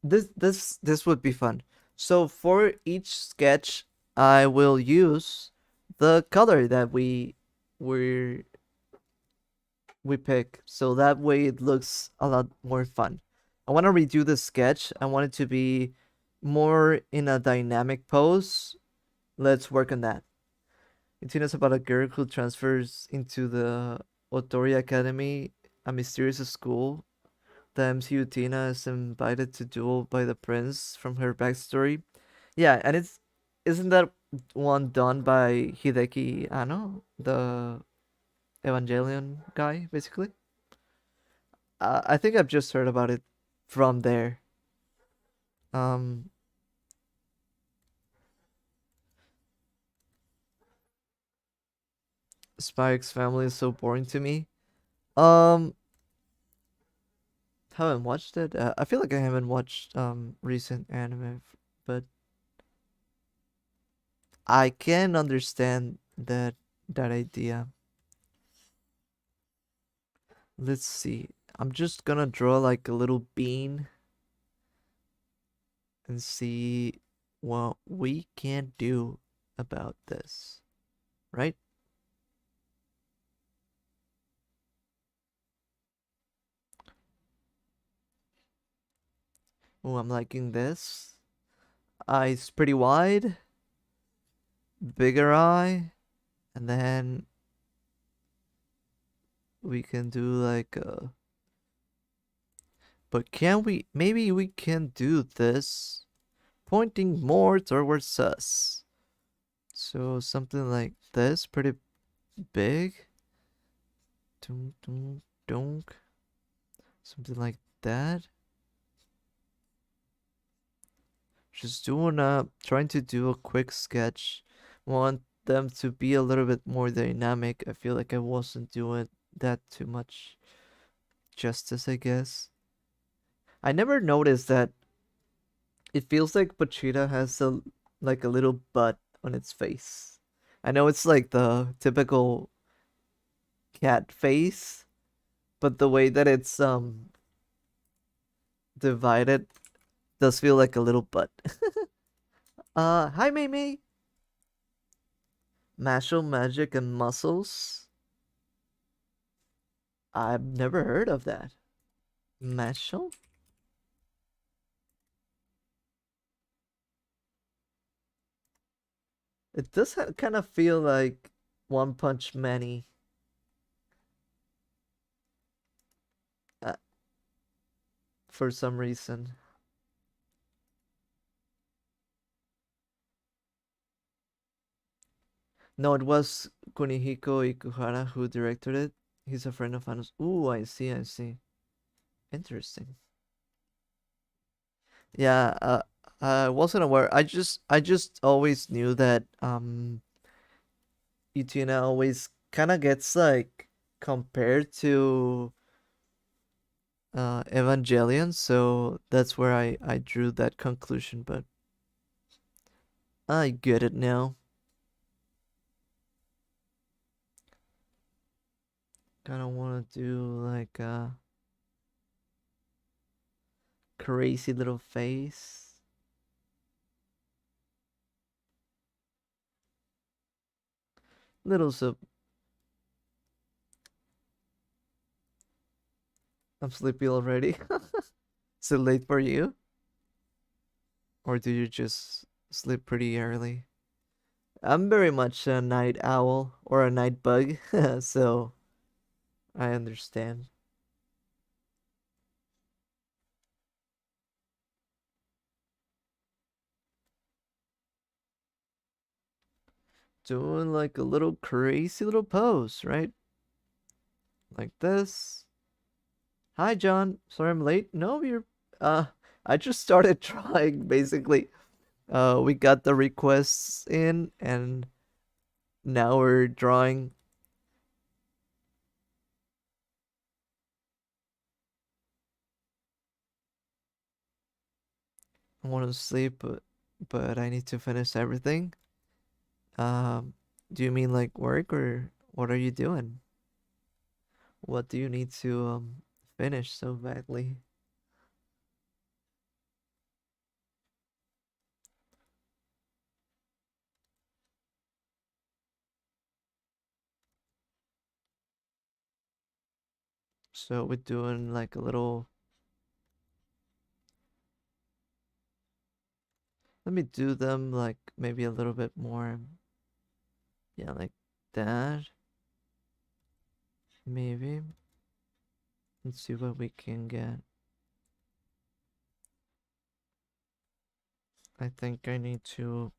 this would be fun. So for each sketch, I will use the color that we we pick, so that way it looks a lot more fun. I want to redo the sketch. I want it to be more in a dynamic pose. Let's work on that. It's about a girl who transfers into the Otori Academy, a mysterious school. The MCU Tina is invited to duel by the prince from her backstory. Yeah, and it's isn't that one done by Hideki Anno, the Evangelion guy, basically? I think I've just heard about it from there. Um, Spike's family is so boring to me. Um, haven't watched it. I feel like I haven't watched recent anime, but I can understand that idea. Let's see. I'm just gonna draw like a little bean and see what we can do about this, right? Oh, I'm liking this. Eyes pretty wide, bigger eye, and then we can do like a. But can we? Maybe we can do this pointing more towards us. So something like this, pretty big. Dunk, dunk, dunk. Something like that. Just trying to do a quick sketch. Want them to be a little bit more dynamic. I feel like I wasn't doing that too much justice, I guess. I never noticed that it feels like Pochita has a little butt on its face. I know it's like the typical cat face, but the way that it's divided does feel like a little butt. Hi Mei. Martial magic and muscles. I've never heard of that. Martial? It does kind of feel like One Punch Man uh, for some reason. No, it was Kunihiko Ikuhara who directed it. He's a friend of Anos. Ooh, I see. Interesting. Yeah, I wasn't aware. I just always knew that Utena always kind of gets like compared to Evangelion, so that's where I drew that conclusion, but I get it now. Kind of want to do like a crazy little face. Little so I'm sleepy already. Is it late for you? Or do you just sleep pretty early? I'm very much a night owl or a night bug, so I understand. Doing like a little crazy little pose, right? Like this. Hi, John. Sorry I'm late. No, you're. Uh, I just started trying. Basically, we got the requests in, and now we're drawing. I want to sleep, but I need to finish everything. Um, do you mean like work or what are you doing? What do you need to finish so badly? So we're doing like a little. Let me do them like maybe a little bit more. Yeah, like that. Maybe. Let's see what we can get. I think I need to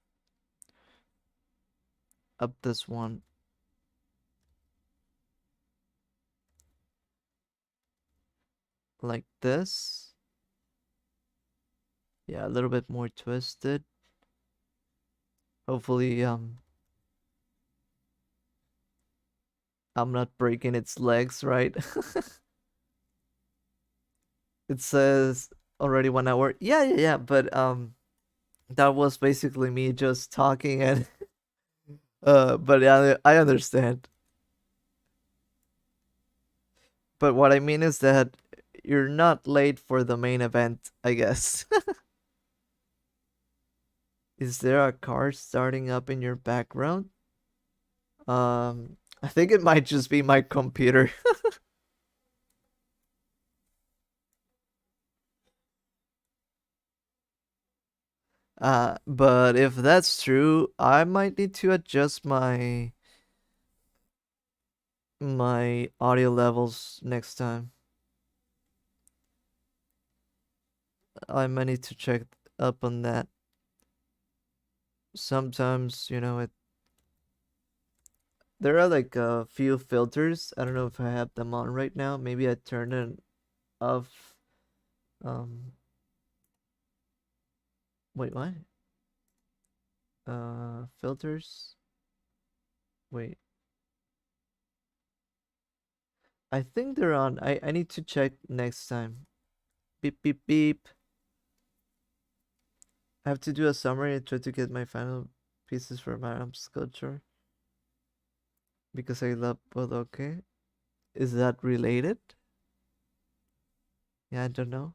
up this one like this. Yeah, a little bit more twisted. Hopefully, I'm not breaking its legs, right? It says already 1 hour. Yeah, yeah, yeah. But that was basically me just talking and but yeah, I understand. But what I mean is that you're not late for the main event, I guess. Is there a car starting up in your background? I think it might just be my computer. But if that's true, I might need to adjust my audio levels next time. I might need to check up on that. Sometimes, there are like a few filters. I don't know if I have them on right now. Maybe I turn it off. Um, wait, what? Filters. Wait, I think they're on. I need to check next time. Beep beep beep. I have to do a summary and try to get my final pieces for my sculpture because I love both. Okay, is that related? Yeah, I don't know.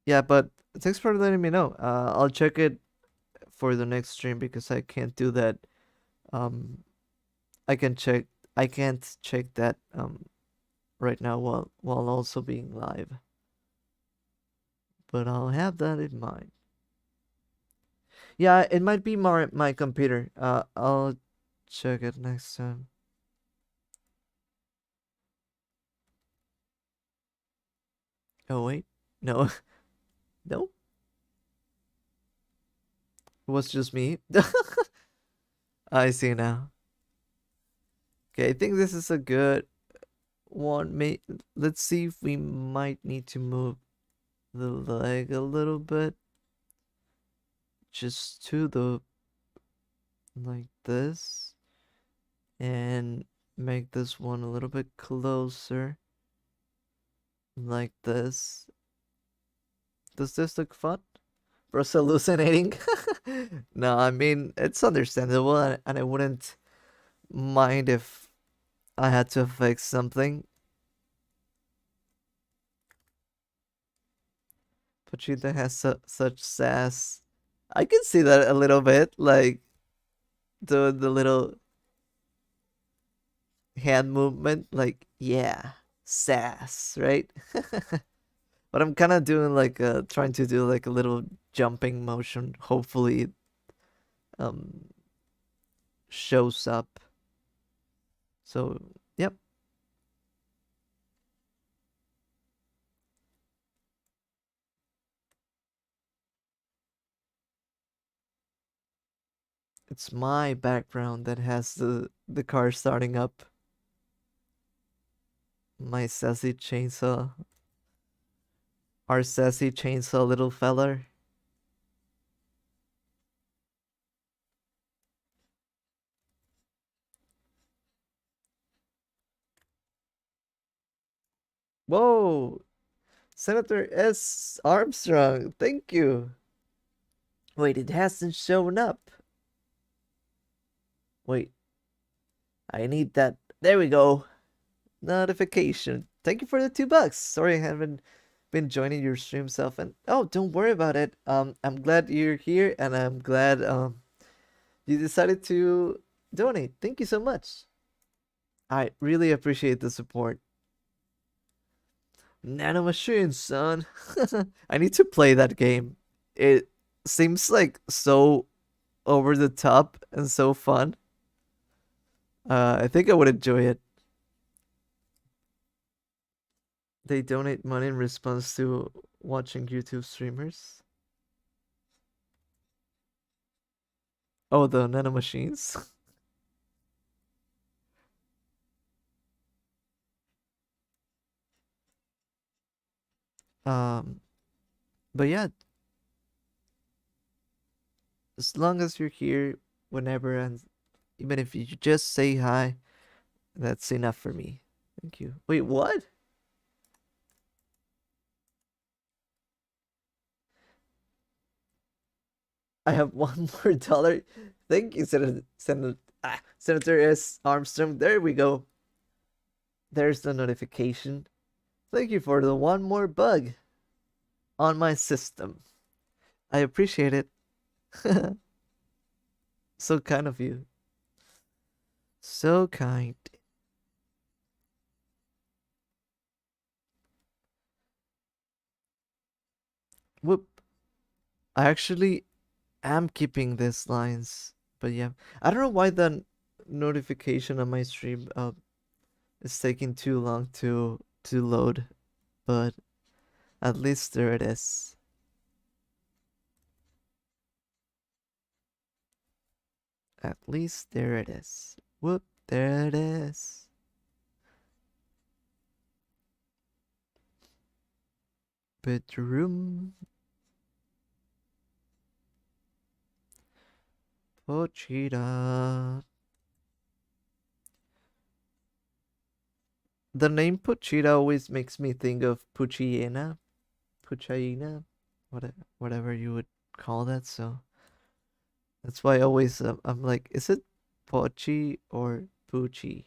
Yeah, but thanks for letting me know. I'll check it for the next stream because I can't do that. Um, I can check. I can't check that right now while also being live. But I'll have that in mind. Yeah, it might be my computer. I'll check it next time. Oh wait, no, no, it was just me. I see now. Okay, I think this is a good one. Let's see if we might need to move the leg a little bit, just to the like this. and make this one a little bit closer, like this. Does this look fun? Bros hallucinating? No, I mean, it's understandable, and I wouldn't mind if I had to fix something. Pochita has such sass. I can see that a little bit, like the little hand movement, like yeah, sass, right? But I'm kind of doing like trying to do like a little jumping motion. Hopefully, it um shows up. So yep, it's my background that has the car starting up. My sassy chainsaw, our sassy chainsaw little feller. Whoa, Senator S. Armstrong, thank you. Wait, it hasn't shown up. Wait, I need that. There we go. Notification. Thank you for the $2. Sorry I haven't been joining your streams often. Oh, don't worry about it. I'm glad you're here, and I'm glad you decided to donate. Thank you so much. I really appreciate the support. Nano Machines, son. I need to play that game. It seems like so over the top and so fun. I think I would enjoy it. They donate money in response to watching YouTube streamers. Oh, the nano machines. um, but yeah, as long as you're here, whenever, and even if you just say hi, that's enough for me. Thank you. Wait, what? I have one more dollar. Thank you, Senator S. Armstrong. There we go. There's the notification. Thank you for the one more bug on my system. I appreciate it. So kind of you. So kind. Whoop. I actually am keeping these lines, but yeah, I don't know why the notification on my stream is taking too long to load, but at least there it is. At least there it is. Whoop, there it is. Bedroom. Pochita. The name Pochita always makes me think of Puchiena. Puchaina. Whatever you would call that, so that's why I always I'm like, is it Pochi or Pucci?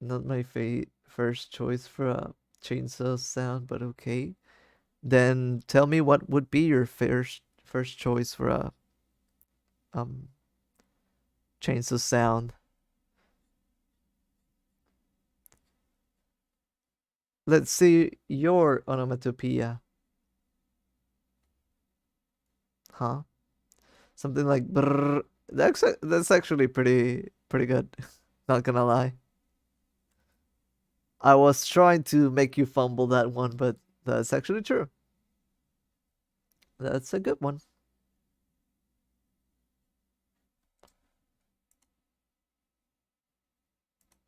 Not my first choice for a chainsaw sound, but okay. Then tell me what would be your first choice for a um chainsaw sound. Let's see your onomatopoeia, huh? Something like brrr. That's actually pretty good. Not gonna lie. I was trying to make you fumble that one, but that's actually true. That's a good one.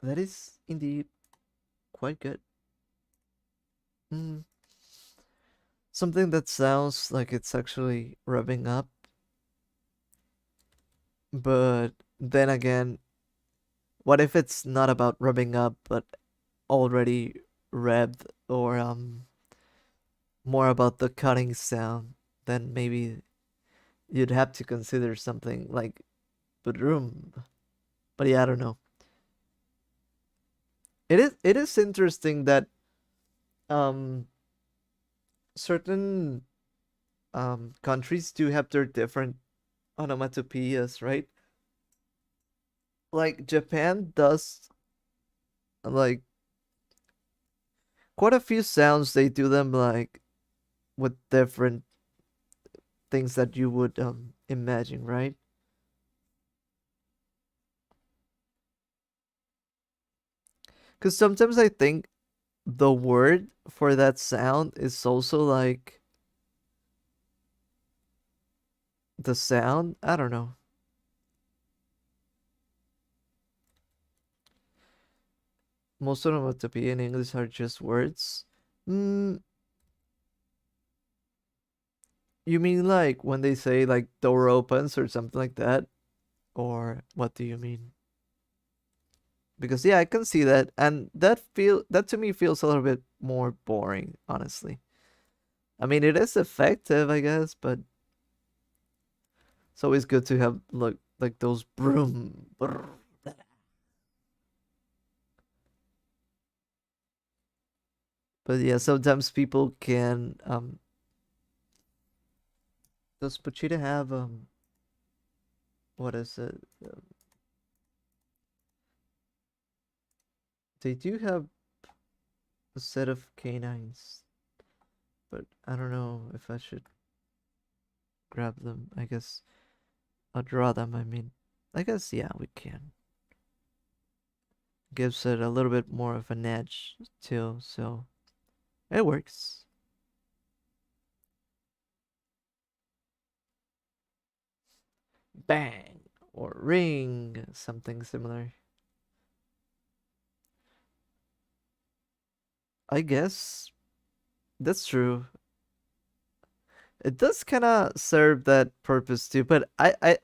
That is indeed quite good. Mm. Something that sounds like it's actually rubbing up. But then again, what if it's not about rubbing up, but already rubbed, or more about the cutting sound? Then maybe you'd have to consider something like bedroom. But yeah, I don't know. It is interesting that um certain countries do have their different onomatopoeias, right? Like Japan does like quite a few sounds. They do them like with different things that you would imagine, right? Because sometimes I think the word for that sound is also like the sound. I don't know. Most onomatopoeia in English are just words. Mm, you mean like when they say like door opens or something like that? Or what do you mean? Because yeah, I can see that, and that to me feels a little bit more boring, honestly. I mean, it is effective, I guess, but it's always good to have like those broom. Brr. But yeah, sometimes people can does Pochita have what is it? They do have a set of canines, but I don't know if I should grab them. I guess I'll draw them. I mean, I guess yeah, we can. Gives it a little bit more of an edge too, so it works. Bang or ring, something similar. I guess that's true. It does kind of serve that purpose too, but I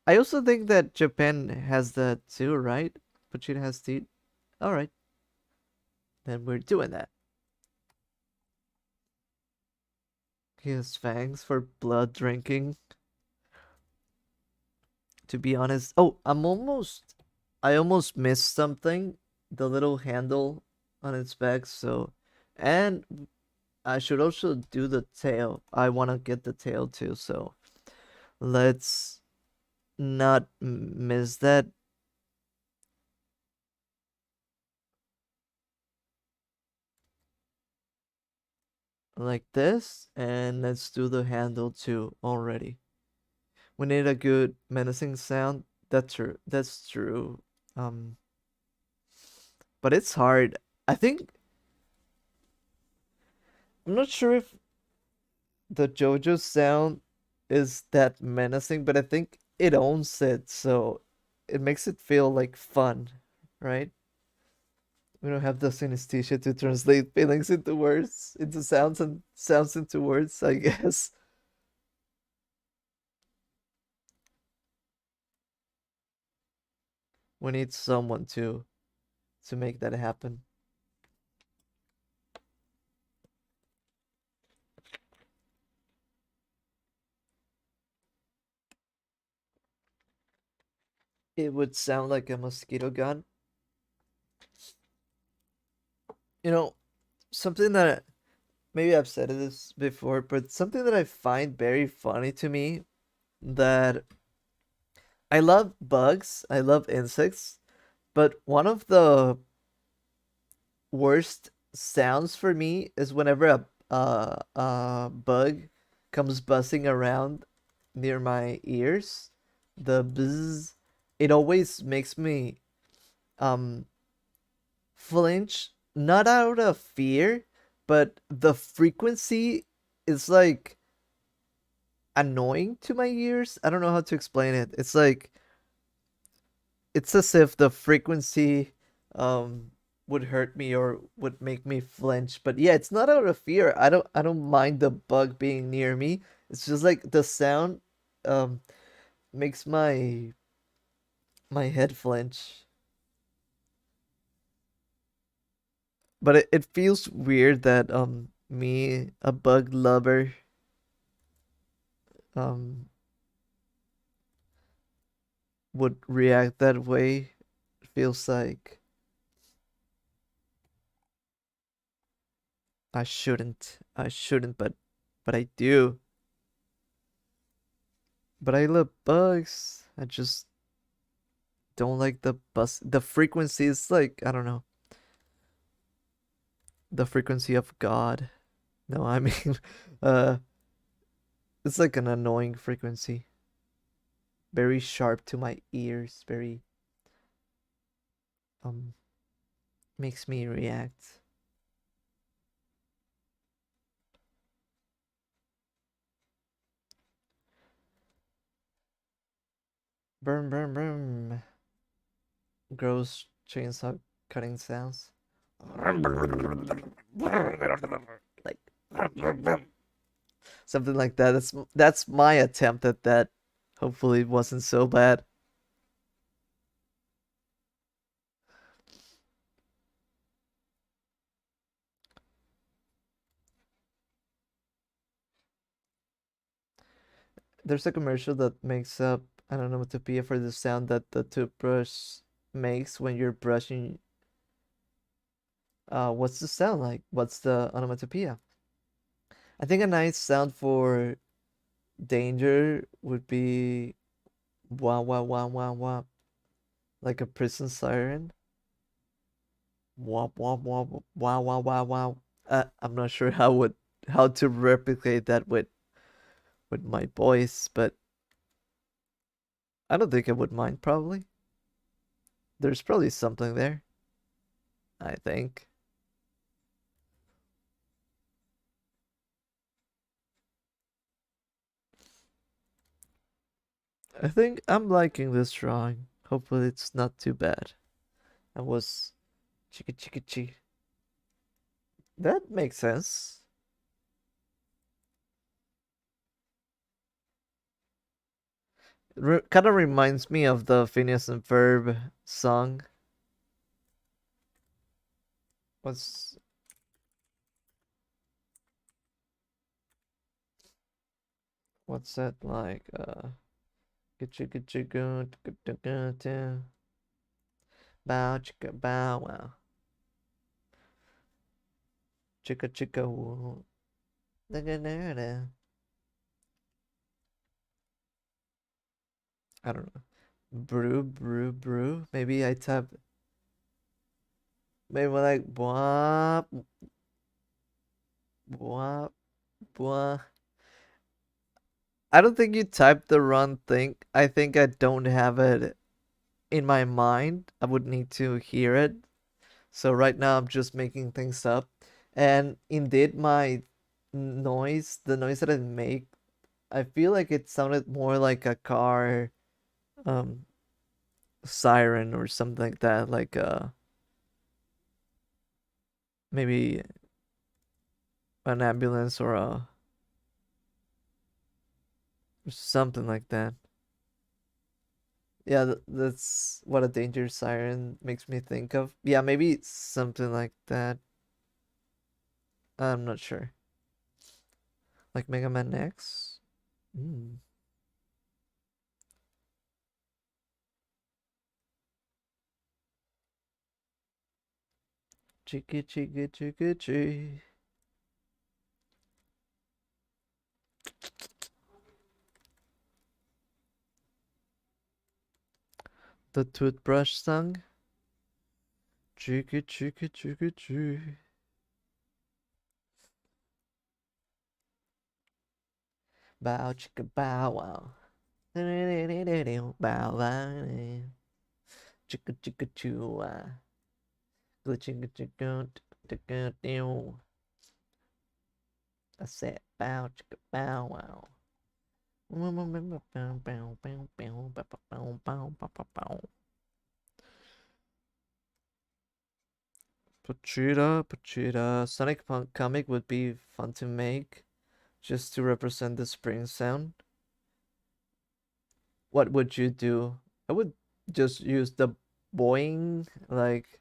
also think that Japan has that too, right? Pochita has teeth. All right, then we're doing that. He has fangs for blood drinking. To be honest, oh, I almost missed something. The little handle on its back. So, and I should also do the tail. I want to get the tail too. So let's not miss that. Like this, and let's do the handle too already. We need a good menacing sound. That's true. That's true. Um, but it's hard. I think I'm not sure if the JoJo sound is that menacing, but I think it owns it, so it makes it feel like fun, right? We don't have the synesthesia to translate feelings into words, into sounds, and sounds into words, I guess. We need someone to make that happen. It would sound like a mosquito gun. You know, something that maybe I've said this before, but something that I find very funny to me, that I love bugs, I love insects, but one of the worst sounds for me is whenever a bug comes buzzing around near my ears. The buzz, it always makes me um flinch, not out of fear, but the frequency is like annoying to my ears. I don't know how to explain it. It's like it's as if the frequency um would hurt me or would make me flinch. But yeah, it's not out of fear. I don't mind the bug being near me. It's just like the sound um makes my head flinch. But it feels weird that me, a bug lover, um would react that way. It feels like I shouldn't, but I do. But I love bugs. I just don't like the frequency is like, I don't know, the frequency of God. No, I mean uh it's like an annoying frequency. Very sharp to my ears, very um makes me react. Burn, burn, burn. Gross chainsaw cutting sounds. Like something like that. That's my attempt at that. Hopefully it wasn't so bad. There's a commercial that makes up an onomatopoeia for the sound that the toothbrush makes when you're brushing. What's the sound like? What's the onomatopoeia? I think a nice sound for danger would be wah wah wah wah wah, like a prison siren. Wah wah wah wah wah wah wah. I'm not sure how to replicate that with my voice, but I don't think I would mind. Probably there's probably something there. I think. I think I'm liking this drawing. Hopefully it's not too bad. I was chicka chicka chi. That makes sense. Kind of reminds me of the Phineas and Ferb song. What's what's that like? Chicka chicka chicka bow chicka bow wow. Chicka chicka woo. I don't know. Brew brew brew. Maybe I type. Maybe like blah blah blah. I don't think you typed the wrong thing. I think I don't have it in my mind. I would need to hear it. So right now I'm just making things up. And indeed my the noise that I make, I feel like it sounded more like a car um siren or something like that, like maybe an ambulance or a or something like that. Yeah, that's what a danger siren makes me think of. Yeah, maybe something like that. I'm not sure. Like Mega Man X? Mm. Chicka chicka chicka chee. The toothbrush song. Chicka chicka chicka chee. Bow chicka bow wow. Bow wow. Chicka chicka choo. Chicka chicka chicka chicka. I said bow chicka bow wow. Pochita, Pochita. Sonic Punk comic would be fun to make just to represent the spring sound. what would you do? I would just use the boing, like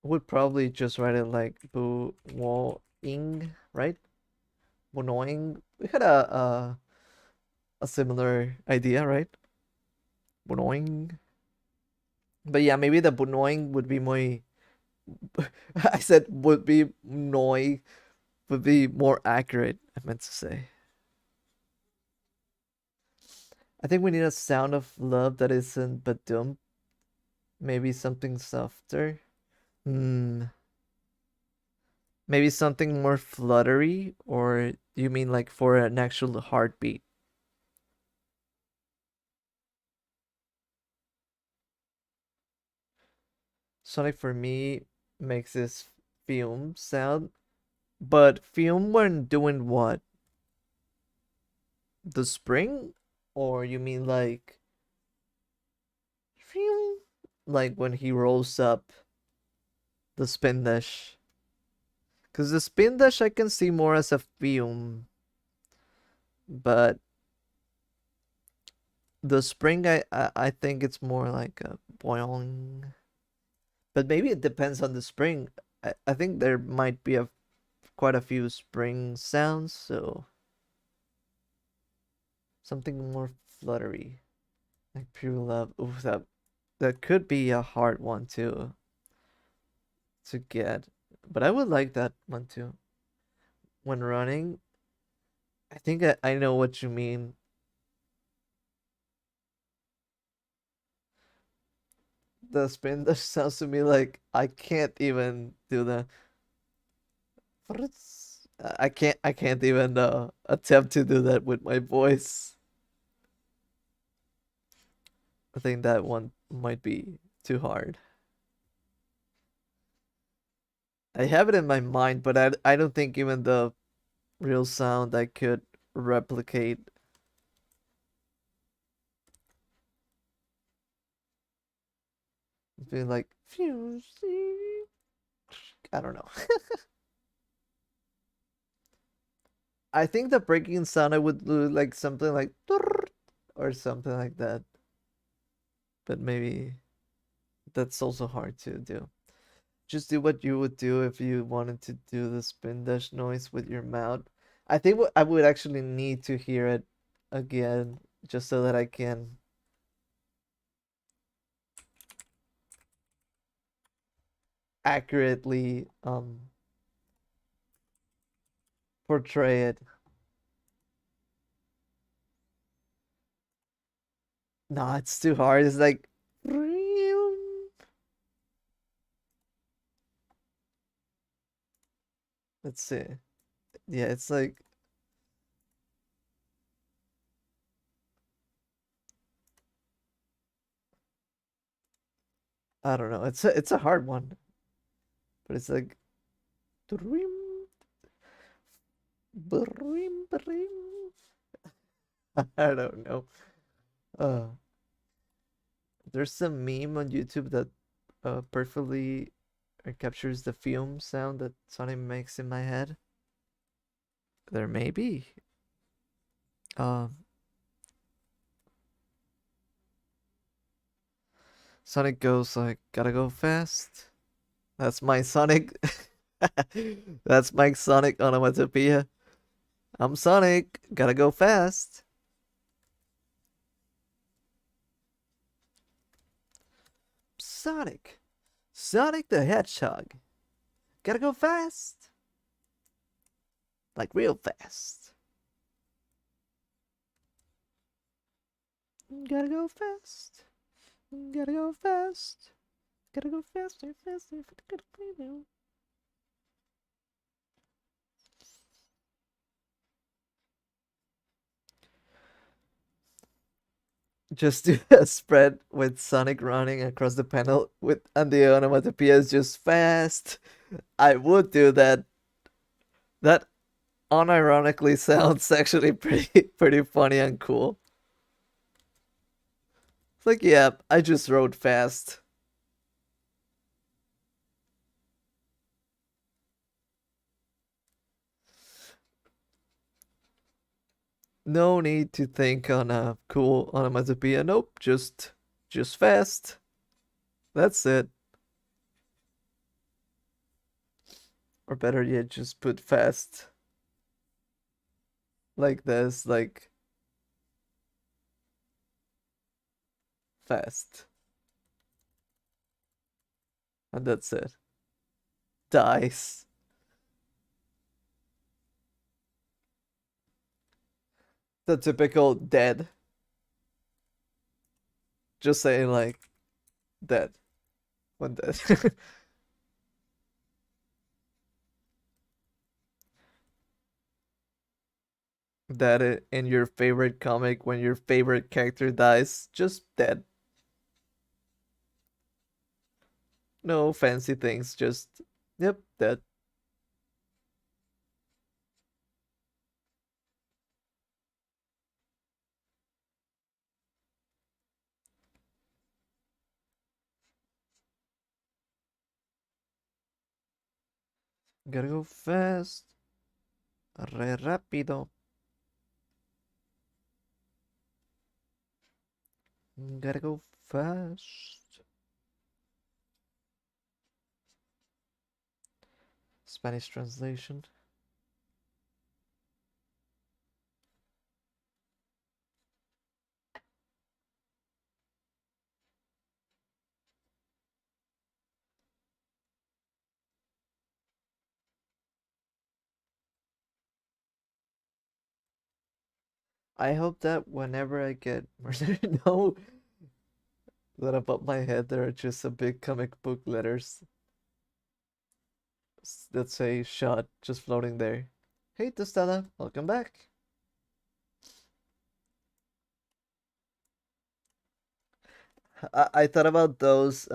would probably just write it like boing, right? Boing. We had a similar idea, right? Boing. But yeah, maybe the boing would be more. I said would be noi would be more accurate. I meant to say. I think we need a sound of love that isn't badum. Maybe something softer. Hmm. Maybe something more fluttery, or you mean like for an actual heartbeat? Sonic for me makes this film sound, but film when doing what? The spring? Or you mean like film? Like when he rolls up the spin dash? Because the spin dash I can see more as a film, but the spring I think it's more like a boing. But maybe it depends on the spring. I think there might be quite a few spring sounds, so something more fluttery, like pure love. Ooh, that could be a hard one to get, but I would like that one too. When running, I think I know what you mean. The spin that sounds to me like I can't even do the. I can't even attempt to do that with my voice. I think that one might be too hard. I have it in my mind, but I don't think even the real sound I could replicate. Being like, phew, I don't know. I think the breaking sound I would do like something like or something like that, but maybe that's also hard to do. Just do what you would do if you wanted to do the spin dash noise with your mouth. I think I would actually need to hear it again just so that I can accurately portray it. No, it's too hard. It's like let's see. Yeah, it's like I don't know. It's a hard one, but it's like I don't know. Uh, there's some meme on YouTube that perfectly captures the film sound that Sonic makes in my head. There may be. Um, Sonic goes like, gotta go fast. That's my Sonic. That's my Sonic onomatopoeia. I'm Sonic, gotta go fast. Sonic. Sonic the Hedgehog. Gotta go fast. Like real fast. Gotta go fast. Gotta go fast. Gotta go faster, faster. Just do a spread with Sonic running across the panel with and the onomatopoeia is just fast. I would do that. That unironically sounds actually pretty funny and cool. It's like, yeah, I just rode fast. No need to think on a cool onomatopoeia. Nope, just fast. That's it. Or better yet, just put fast like this, like fast. And that's it. Dice. The typical dead. Just saying like dead. When dead. That in your favorite comic when your favorite character dies, just dead. No fancy things, just yep, dead. Gotta go fast. Re rápido. Gotta go fast. Spanish translation. I hope that whenever I get murdered, no, that above my head there are just some big comic book letters that say shot just floating there. Hey, Tostada, welcome back. I thought about those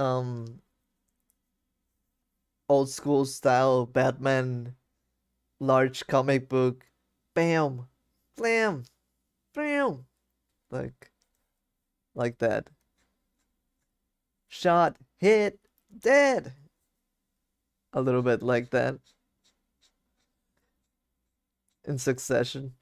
old school style Batman large comic book. Bam, blam, bam, like like that. Shot, hit, dead. A little bit like that in succession.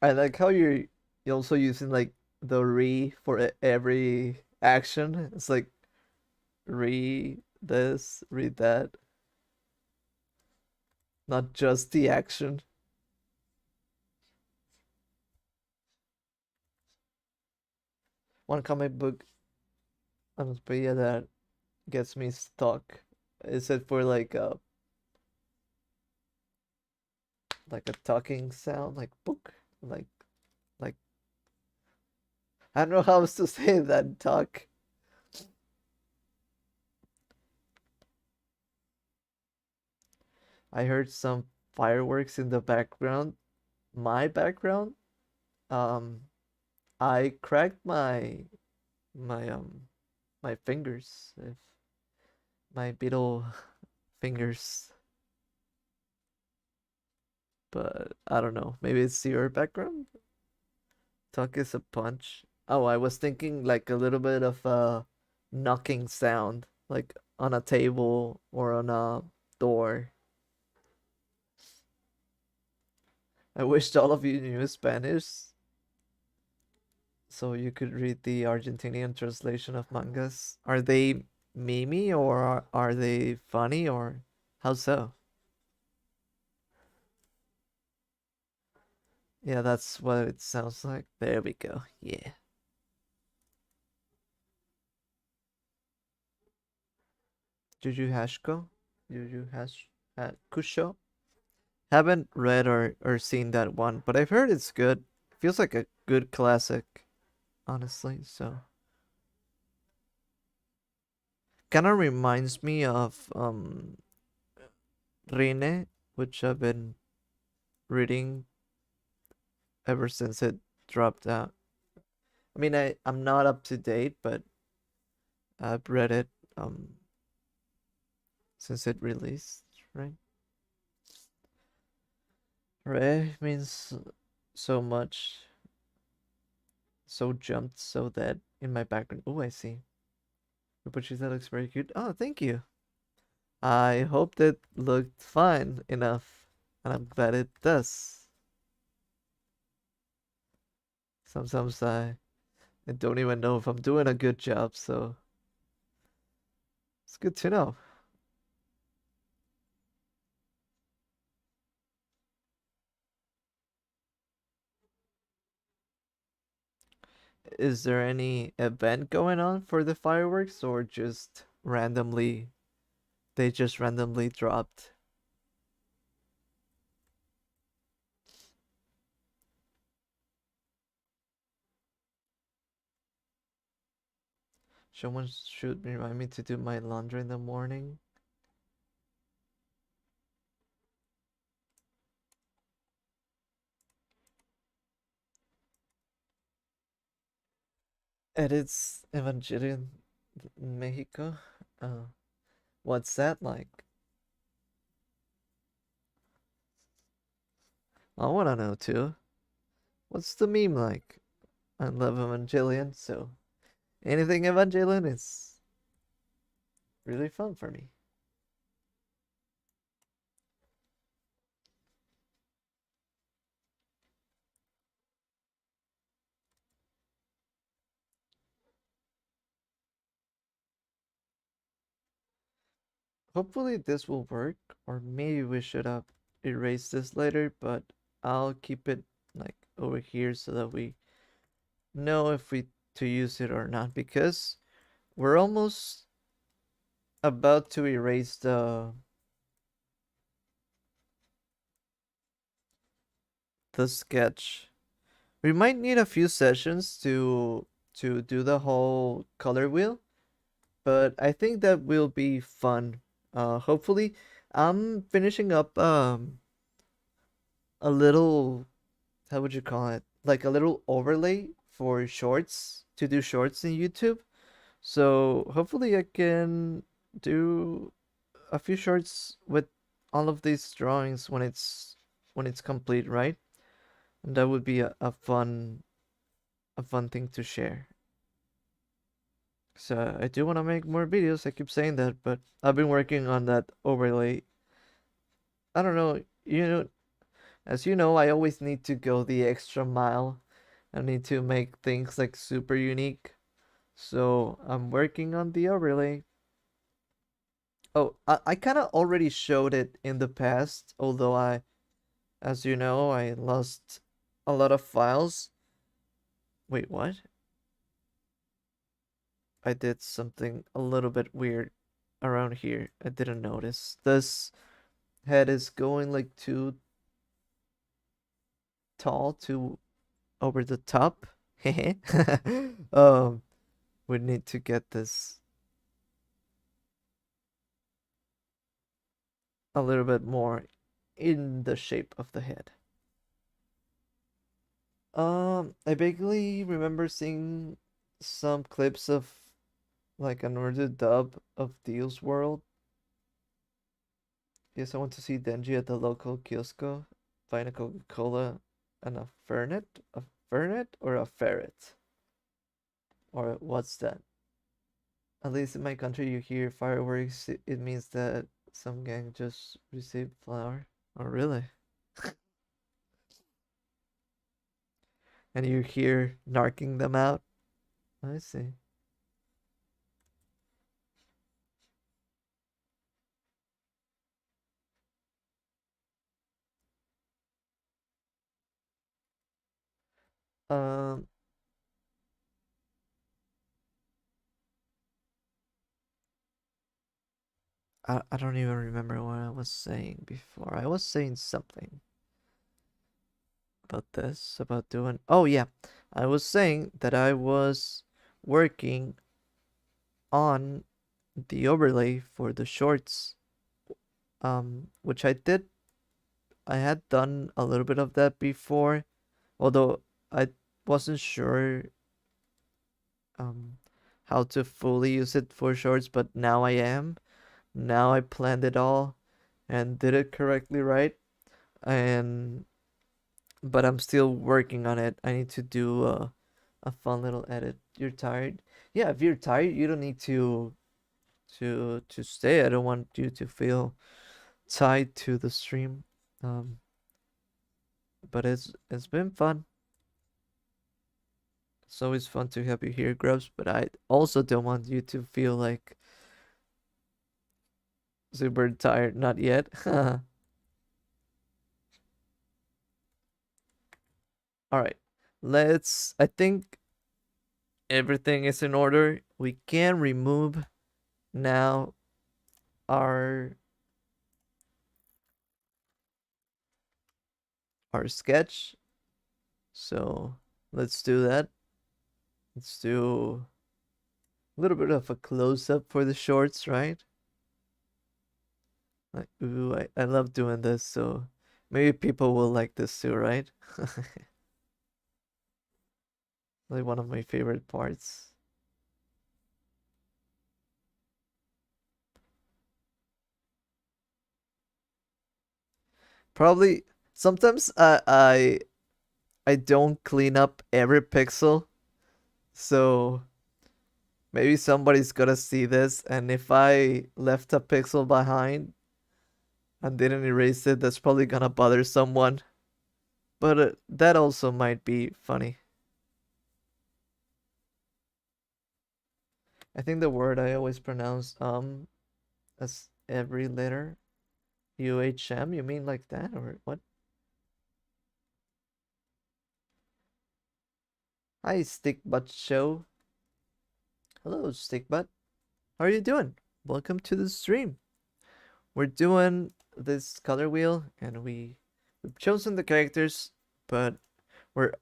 I like how you're also using like the re for every action. It's like re this, read that, not just the action. One comic book on Wikipedia that gets me stuck. Is it for like a talking sound, like book, like I don't know how else to say that talk. I heard some fireworks in the background. My background. Um, I cracked my my fingers. If my beetle fingers, but I don't know. Maybe it's your background. Talk is a punch. Oh, I was thinking like a little bit of a knocking sound, like on a table or on a door. I wished all of you knew Spanish so you could read the Argentinian translation of mangas. Are they memey or are they funny or how so? Yeah, that's what it sounds like. There we go. Yeah. Juju Hashko? Juju Hash Kusho? Haven't read or seen that one, but I've heard it's good. Feels like a good classic, honestly. So kind of reminds me of Rine, which I've been reading ever since it dropped out. I mean, I'm not up to date, but I've read it since it released, right? Re means so much, so jumped, so dead. in my background. Oh, I see. But she said looks very cute. Oh, thank you. I hope that looked fine enough, and I'm glad it does. Sometimes I don't even know if I'm doing a good job, so it's good to know. Is there any event going on for the fireworks, or just randomly they just randomly dropped? Someone should remind me to do my laundry in the morning. Edits Evangelion Mexico. Uh, what's that like? I wanna know too. What's the meme like? I love Evangelion, so anything Evangelion is really fun for me. Hopefully this will work, or maybe we should have erased this later, but I'll keep it like over here so that we know if we to use it or not, because we're almost about to erase the sketch. We might need a few sessions to do the whole color wheel, but I think that will be fun. Hopefully I'm finishing up a little, how would you call it? Like a little overlay for shorts, to do shorts in YouTube. So hopefully I can do a few shorts with all of these drawings when it's complete, right? And that would be a fun thing to share. So I do want to make more videos. I keep saying that, but I've been working on that overlay. I don't know, as you know, I always need to go the extra mile. I need to make things like super unique. So I'm working on the overlay. Oh, I kind of already showed it in the past, although as you know, I lost a lot of files. Wait, what? I did something a little bit weird around here. I didn't notice. This head is going like too tall, too over the top. um, we need to get this a little bit more in the shape of the head. I vaguely remember seeing some clips of like an order dub of Deal's World. Yes, I want to see Denji at the local kiosco, find a Coca-Cola and a fernet? A fernet or a ferret? Or what's that? At least in my country, you hear fireworks, it means that some gang just received flour. Oh, really? And you hear narking them out? I see. Um, I don't even remember what I was saying before. I was saying something about this, about doing. Oh, yeah. I was saying that I was working on the overlay for the shorts, which I had done a little bit of that before, although I wasn't sure um how to fully use it for shorts, but now I am. Now I planned it all and did it correctly, right? And but I'm still working on it. I need to do a fun little edit. You're tired? Yeah, if you're tired, you don't need to stay. I don't want you to feel tied to the stream. Um, but it's been fun. It's always fun to have you here, Grubs, but I also don't want you to feel like super tired. Not yet. All right. I think everything is in order. We can remove now our sketch. So let's do that. Let's do a little bit of a close up for the shorts, right? Like, ooh, I love doing this, so maybe people will like this too, right? Like one of my favorite parts. Probably sometimes I don't clean up every pixel, so maybe somebody's gonna see this, and if I left a pixel behind and didn't erase it, that's probably gonna bother someone. But that also might be funny. I think the word I always pronounce as every letter. UHM, you mean like that or what? Hi, Stick Butt Show. Hello, Stick Butt. How are you doing? Welcome to the stream. We're doing this color wheel and we've chosen the characters, but we're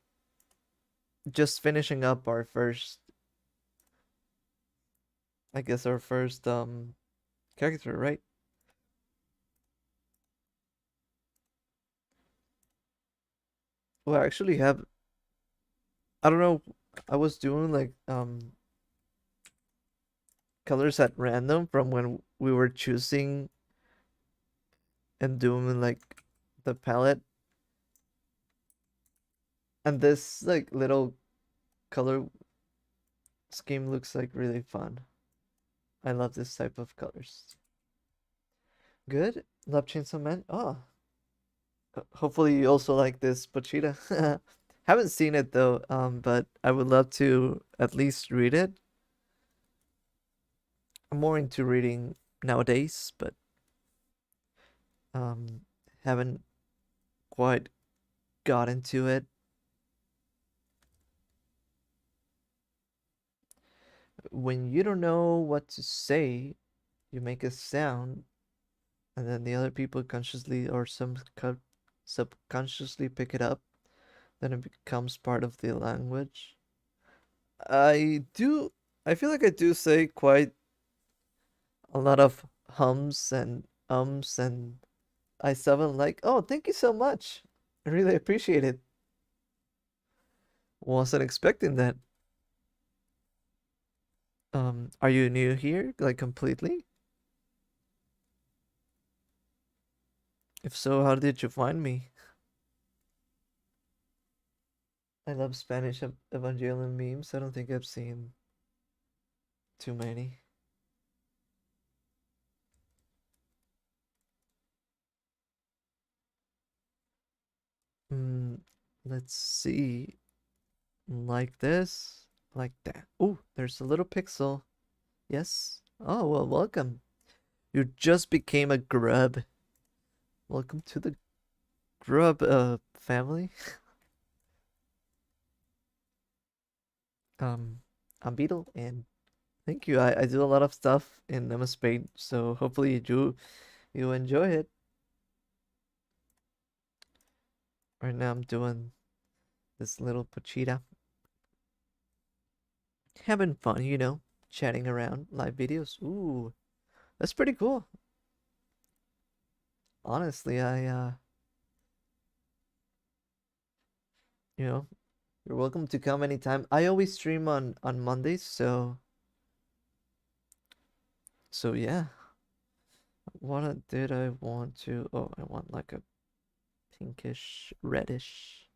just finishing up our first, I guess our first character, right? Well, I actually have, I don't know, I was doing like colors at random from when we were choosing and doing like the palette, and this like little color scheme looks like really fun. I love this type of colors. Good. Love Chainsaw Man. Oh, hopefully you also like this Pochita. Haven't seen it though, but I would love to at least read it. I'm more into reading nowadays, but um, haven't quite got into it. When you don't know what to say, you make a sound, and then the other people consciously or subconsciously pick it up. Then it becomes part of the language. I do. I feel like I do say quite a lot of hums and ums, and I seven like, oh, thank you so much. I really appreciate it. Wasn't expecting that. Are you new here, like completely? If so, how did you find me? I love Spanish Evangelion memes. I don't think I've seen too many. Mm, let's see. Like this, like that. Oh, there's a little pixel. Yes. Oh, well, welcome. You just became a grub. Welcome to the grub family. I'm Beetle and thank you. I do a lot of stuff in MSPAINT, so hopefully you enjoy it. Right now I'm doing this little Pochita. Having fun, chatting around live videos. Ooh, that's pretty cool. Honestly, you know, you're welcome to come anytime. I always stream on Mondays, so yeah. What did I want to? Oh, I want like a pinkish, reddish.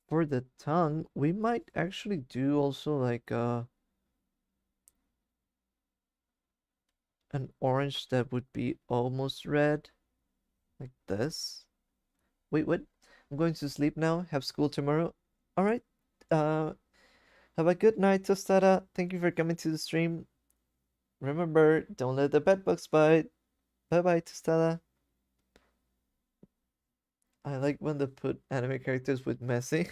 For the tongue, we might actually do also like an orange that would be almost red, like this. Wait, what? I'm going to sleep now. Have school tomorrow. All right. Uh, have a good night, Tostada. Thank you for coming to the stream. Remember, don't let the bed bugs bite. Bye bye, Tostada. I like when they put anime characters with messy.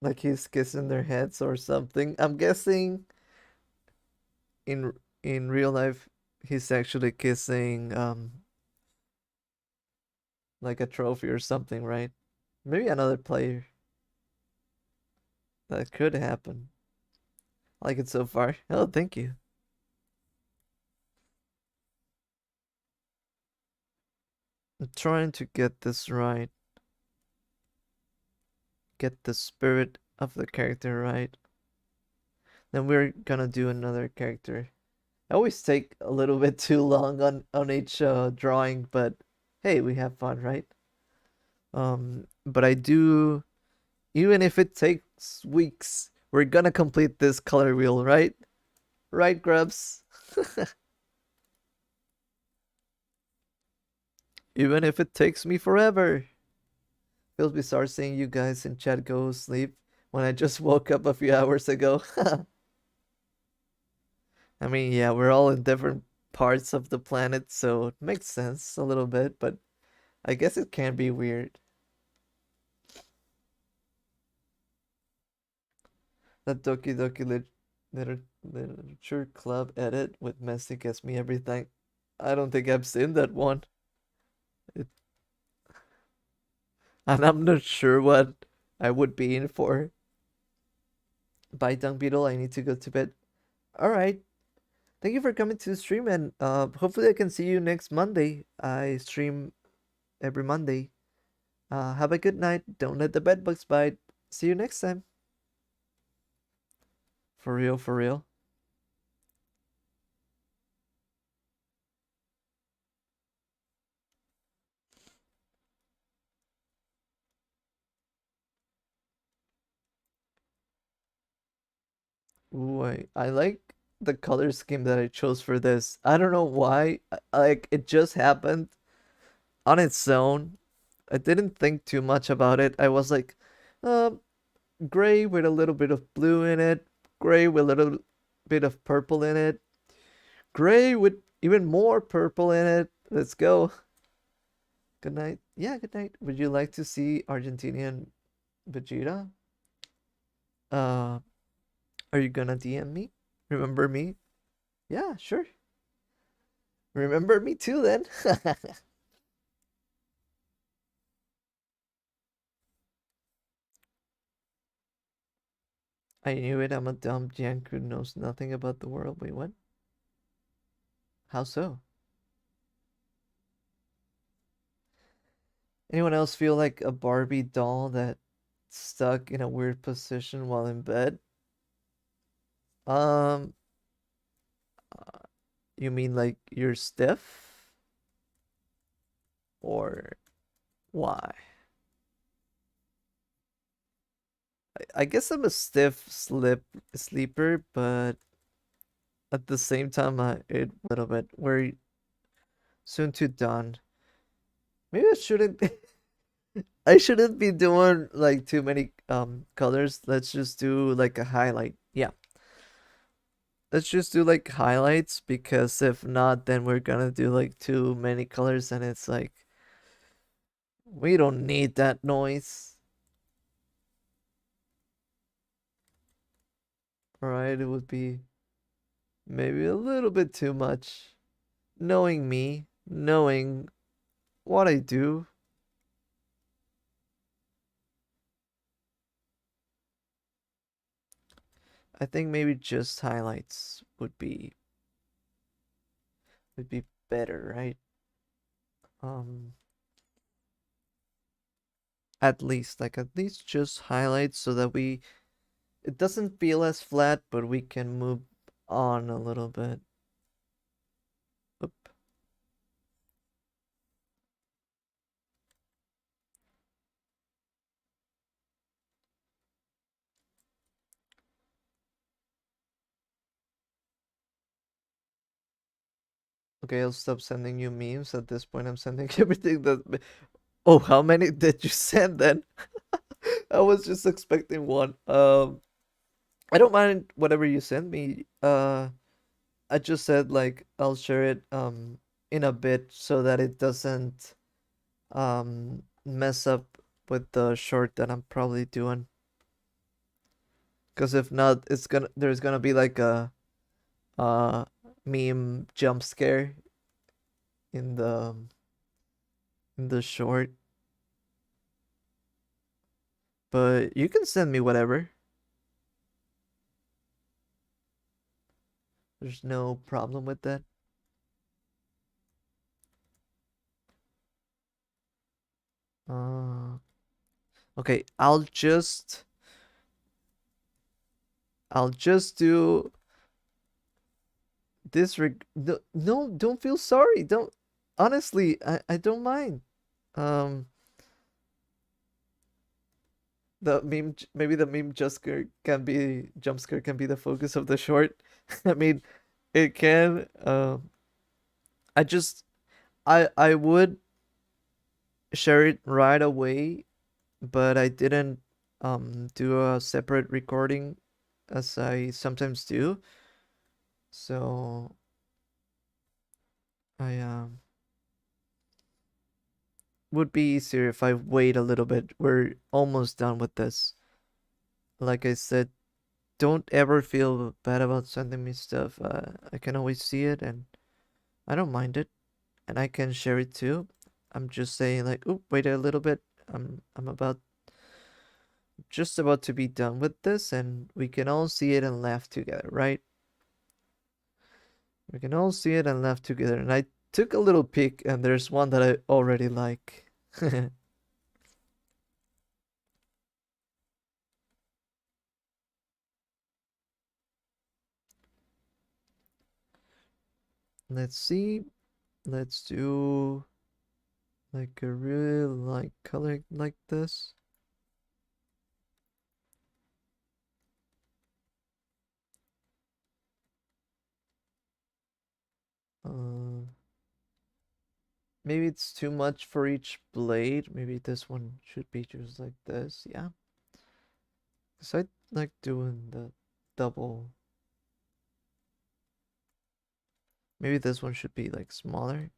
Like he's kissing their heads or something. I'm guessing in in real life he's actually kissing like a trophy or something, right? Maybe another player. That could happen. I like it so far. Oh, thank you. I'm trying to get this right. Get the spirit of the character right. Then we're gonna do another character. I always take a little bit too long on each drawing, but hey, we have fun, right? But I do, even if it takes weeks, we're gonna complete this color wheel, right? Right, Grubs? Even if it takes me forever. Feels bizarre seeing you guys in chat go sleep when I just woke up a few hours ago. I mean, yeah, we're all in different parts of the planet, so it makes sense a little bit, but I guess it can be weird. That Doki Doki Literature Club edit with Messi gets me everything. I don't think I've seen that one. It, and I'm not sure what I would be in for. Bye, Dung Beetle. I need to go to bed. All right. Thank you for coming to the stream, and hopefully I can see you next Monday. I stream every Monday. Have a good night. Don't let the bed bugs bite. See you next time. For real, for real. Ooh, I like the color scheme that I chose for this. I don't know why. Like it just happened on its own. I didn't think too much about it. I was like, uh, gray with a little bit of blue in it, gray with a little bit of purple in it, gray with even more purple in it. Let's go. Good night. Yeah, good night. Would you like to see Argentinian Vegeta? Uh, are you gonna DM me? Remember me? Yeah, sure. Remember me too then. I knew it. I'm a dumb jank who knows nothing about the world. Wait, what? How so? Anyone else feel like a Barbie doll that stuck in a weird position while in bed? Um, uh, you mean like you're stiff? Or why? I guess I'm a stiff sleeper, but at the same time, it a little bit. We're soon to dawn. Maybe I shouldn't. I shouldn't be doing like too many colors. Let's just do like a highlight. Yeah. Let's just do like highlights because if not, then we're gonna do like too many colors and it's like we don't need that noise. Alright, it would be maybe a little bit too much. Knowing me, knowing what I do, I think maybe just highlights would be better, right? Um at least just highlights so that we it doesn't feel as flat, but we can move on a little bit. Oop. Okay, I'll stop sending you memes. At this point, I'm sending everything that. Oh, how many did you send then? I was just expecting one. I don't mind whatever you send me. I just said like I'll share it in a bit so that it doesn't mess up with the short that I'm probably doing. Because if not, there's gonna be like a uh meme jump scare in the short. But you can send me whatever. There's no problem with that. Uh, okay, I'll just do this no, no, don't feel sorry. Don't honestly, I don't mind. Um maybe the meme jump scare can be the focus of the short. I mean, it can I just I would share it right away, but I didn't do a separate recording as I sometimes do. So I would be easier if I wait a little bit. We're almost done with this. Like I said, don't ever feel bad about sending me stuff. I can always see it and I don't mind it, and I can share it too. I'm just saying like, oh, wait a little bit. I'm about just about to be done with this, and we can all see it and laugh together, right? We can all see it and laugh together. And I took a little peek, and there's one that I already like. Let's see. Let's do like a real like color like this. Uh, maybe it's too much for each blade. Maybe this one should be just like this. Yeah. Because I like doing the double. Maybe this one should be like smaller.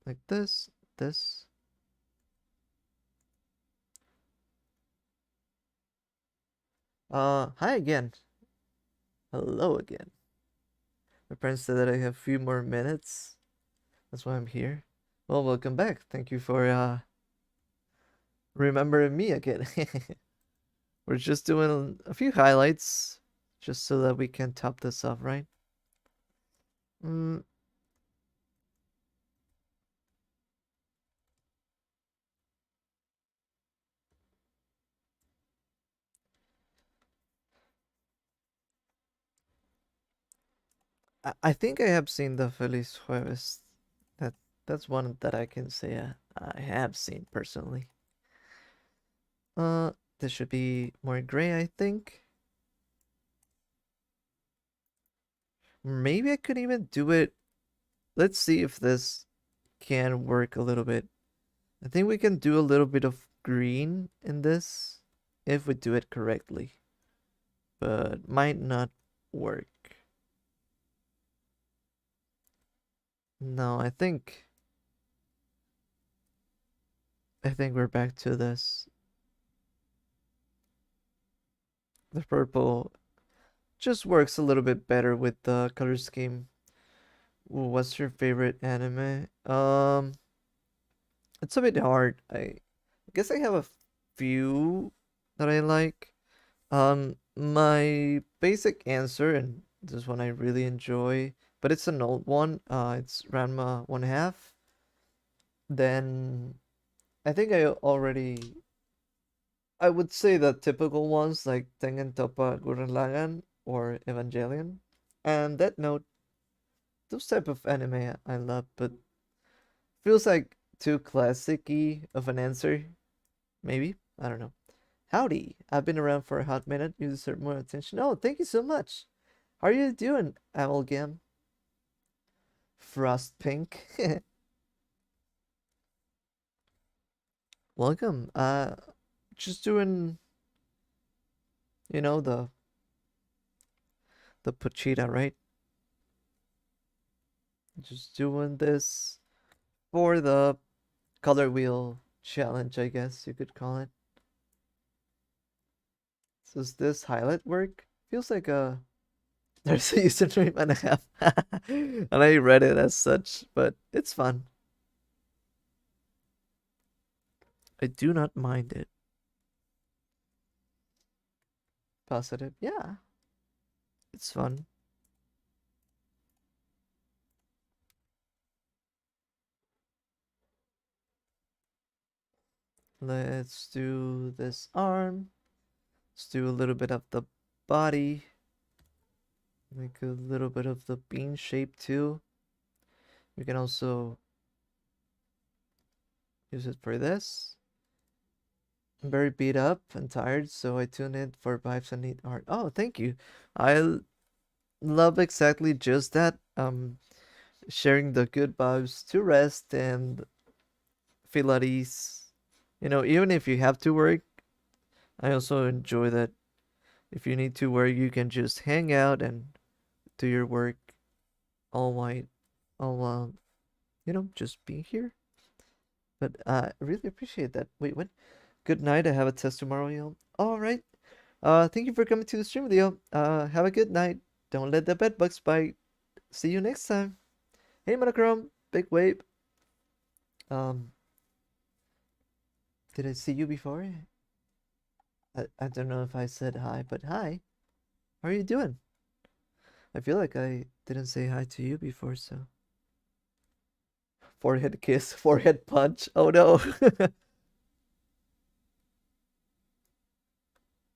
Like this. Hi again. Hello again. My parents said that I have a few more minutes. That's why I'm here. Well, welcome back. Thank you for remembering me again. We're just doing a few highlights just so that we can top this off, right? Mm, I think I have seen the Feliz Jueves. That that's one that I can say I have seen personally. Uh, this should be more gray, I think. Maybe I could even do it. Let's see if this can work a little bit. I think we can do a little bit of green in this if we do it correctly, but might not work. No, I think we're back to this. The purple just works a little bit better with the color scheme. Ooh, what's your favorite anime? It's a bit hard. I guess I have a few that I like. My basic answer, and this one I really enjoy, but it's an old one. It's Ranma 1/2. Then I think I would say the typical ones like Tengen Toppa Gurren Lagann or Evangelion. And that note, those type of anime I love, but feels like too classic-y of an answer. Maybe, I don't know. Howdy, I've been around for a hot minute. You deserve more attention. Oh, thank you so much. How are you doing, Amalgam? Frost Pink. Welcome. Just doing, the Pochita, right? Just doing this for the color wheel challenge, I guess you could call it. So does this highlight work? Feels like there's a username and a half. And I read it as such, but it's fun. I do not mind it. Positive. Yeah, it's fun. Let's do this arm. Let's do a little bit of the body. Make a little bit of the bean shape too. We can also use it for this. I'm very beat up and tired, so I tune in for vibes and need art. Oh, thank you. I love exactly just that. Sharing the good vibes to rest and feel at ease. Even if you have to work, I also enjoy that. If you need to work, you can just hang out and do your work all while, all while, just being here. But I really appreciate that. Wait, what? Good night. I have a test tomorrow, yo. All right. Thank you for coming to the stream, Leo. Have a good night. Don't let the bed bugs bite. See you next time. Hey, Monochrome. Big wave. Um, did I see you before? I don't know if I said hi, but hi. How are you doing? I feel like I didn't say hi to you before, so. Forehead kiss, forehead punch. Oh no.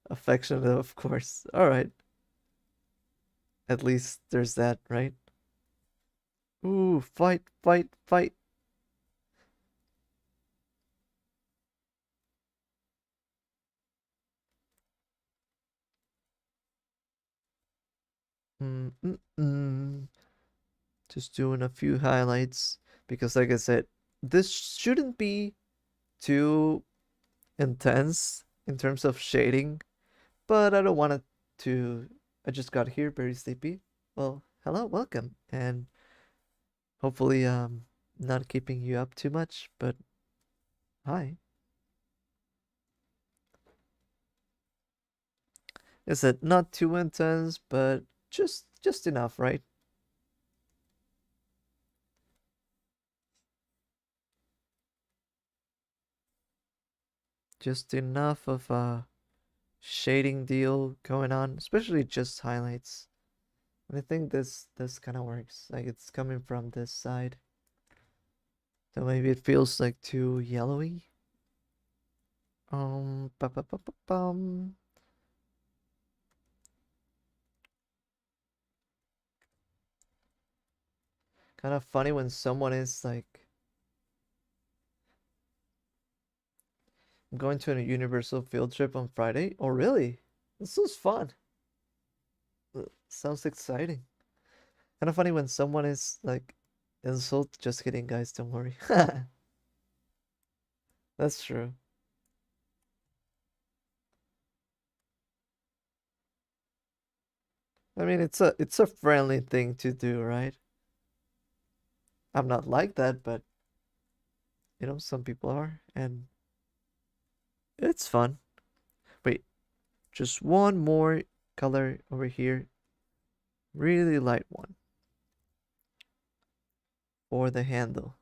Affectionate, of course. All right. At least there's that, right? Ooh, fight, fight, fight. Mm, mm, mm. Just doing a few highlights because, like I said, this shouldn't be too intense in terms of shading, but I don't want it to. I just got here very sleepy. Well, hello, welcome, and hopefully, not keeping you up too much, but hi. Is it not too intense, but just enough, right? Just enough of a shading deal going on, especially just highlights. And I think this kind of works. Like it's coming from this side. So maybe it feels like too yellowy. Ba -ba -ba -ba -bum. Kind of funny when someone is like, I'm going to a Universal field trip on Friday. Oh, really? This was fun. Sounds exciting. Kind of funny when someone is like, insult. Just kidding, guys. Don't worry. That's true. I mean, it's a friendly thing to do, right? I'm not like that, but some people are, and it's fun. Wait, just one more color over here. Really light one for the handle.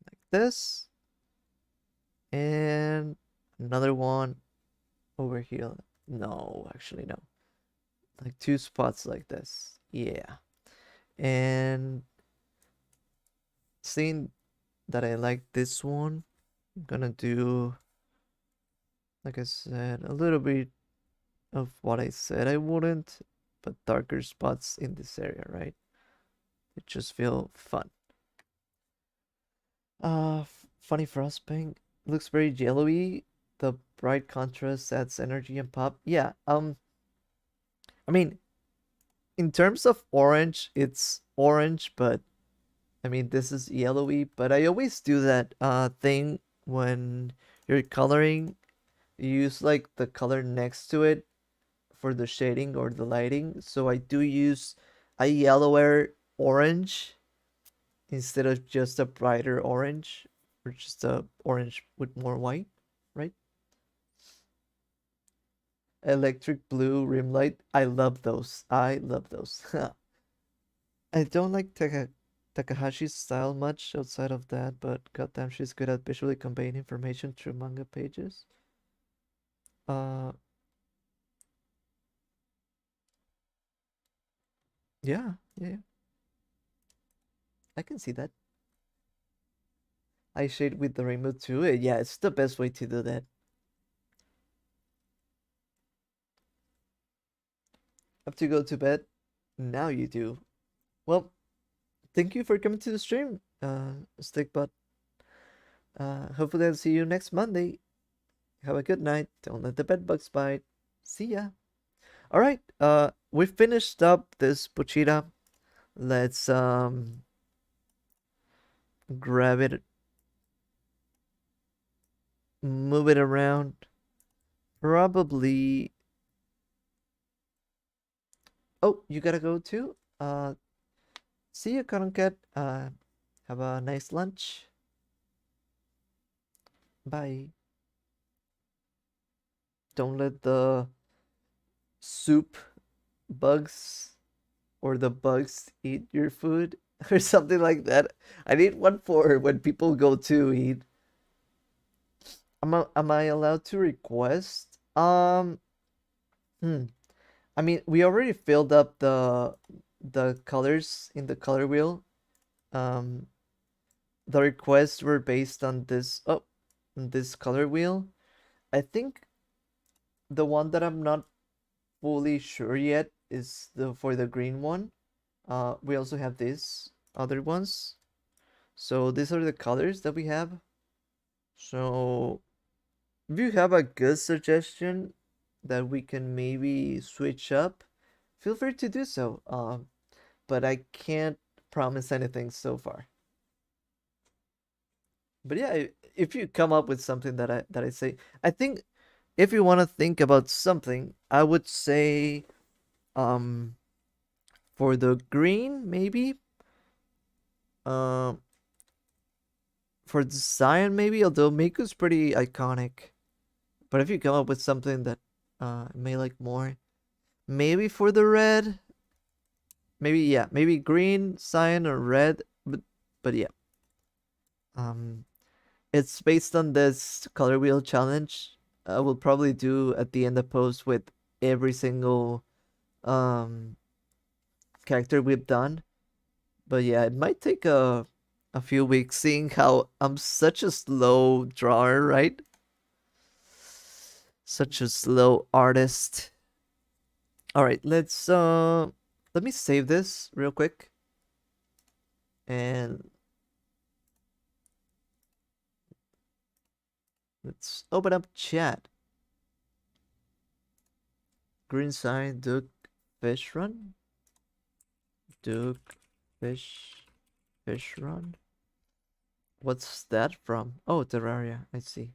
Like this. And another one over here. No, actually no. Like two spots like this. Yeah. And seeing that I like this one, I'm gonna do, like I said, a little bit of what I said I wouldn't. but darker spots in this area, right? It just feel fun. Funny frost pink looks very yellowy. The bright contrast adds energy and pop. Yeah. I mean, in terms of orange, it's orange, but I mean, this is yellowy. But I always do that thing when you're coloring. You use like the color next to it for the shading or the lighting. So I do use a yellower orange instead of just a brighter orange or just a orange with more white, right? Electric blue rim light. I love those. I love those. I don't like Takahashi's style much outside of that, but goddamn, she's good at visually conveying information through manga pages. Uh, yeah, yeah, I can see that. I shade with the rainbow too. Yeah, it's the best way to do that. Have to go to bed? Now you do. Well, thank you for coming to the stream, Stickbot. Hopefully I'll see you next Monday. Have a good night. Don't let the bed bugs bite. See ya. All right. We finished up this pochita. Let's grab it, move it around. Probably. Oh, you gotta go too. See you, Cotton Cat. Have a nice lunch. Bye. Don't let the soup bugs or the bugs eat your food or something like that. I need one for when people go to eat. Am I allowed to request? Hmm. I mean, we already filled up the colors in the color wheel. Um, the requests were based on this color wheel. I think the one that I'm not fully sure yet is the for the green one. We also have these other ones. So these are the colors that we have. So if you have a good suggestion that we can maybe switch up, feel free to do so. But I can't promise anything so far. But yeah, if you come up with something that I say, I think if you want to think about something, I would say um for the green maybe um for the cyan maybe, although Miku's pretty iconic. But if you come up with something that may like more, maybe for the red, maybe yeah, maybe green, cyan, or red. But yeah, um, it's based on this color wheel challenge. I will probably do at the end a post with every single um character we've done. But yeah, it might take a few weeks, seeing how I'm such a slow drawer, right? Such a slow artist. All right, let me save this real quick and let's open up chat. Green sign, Duke Fish Run. Duke Fish Run. What's that from? Oh, Terraria. I see.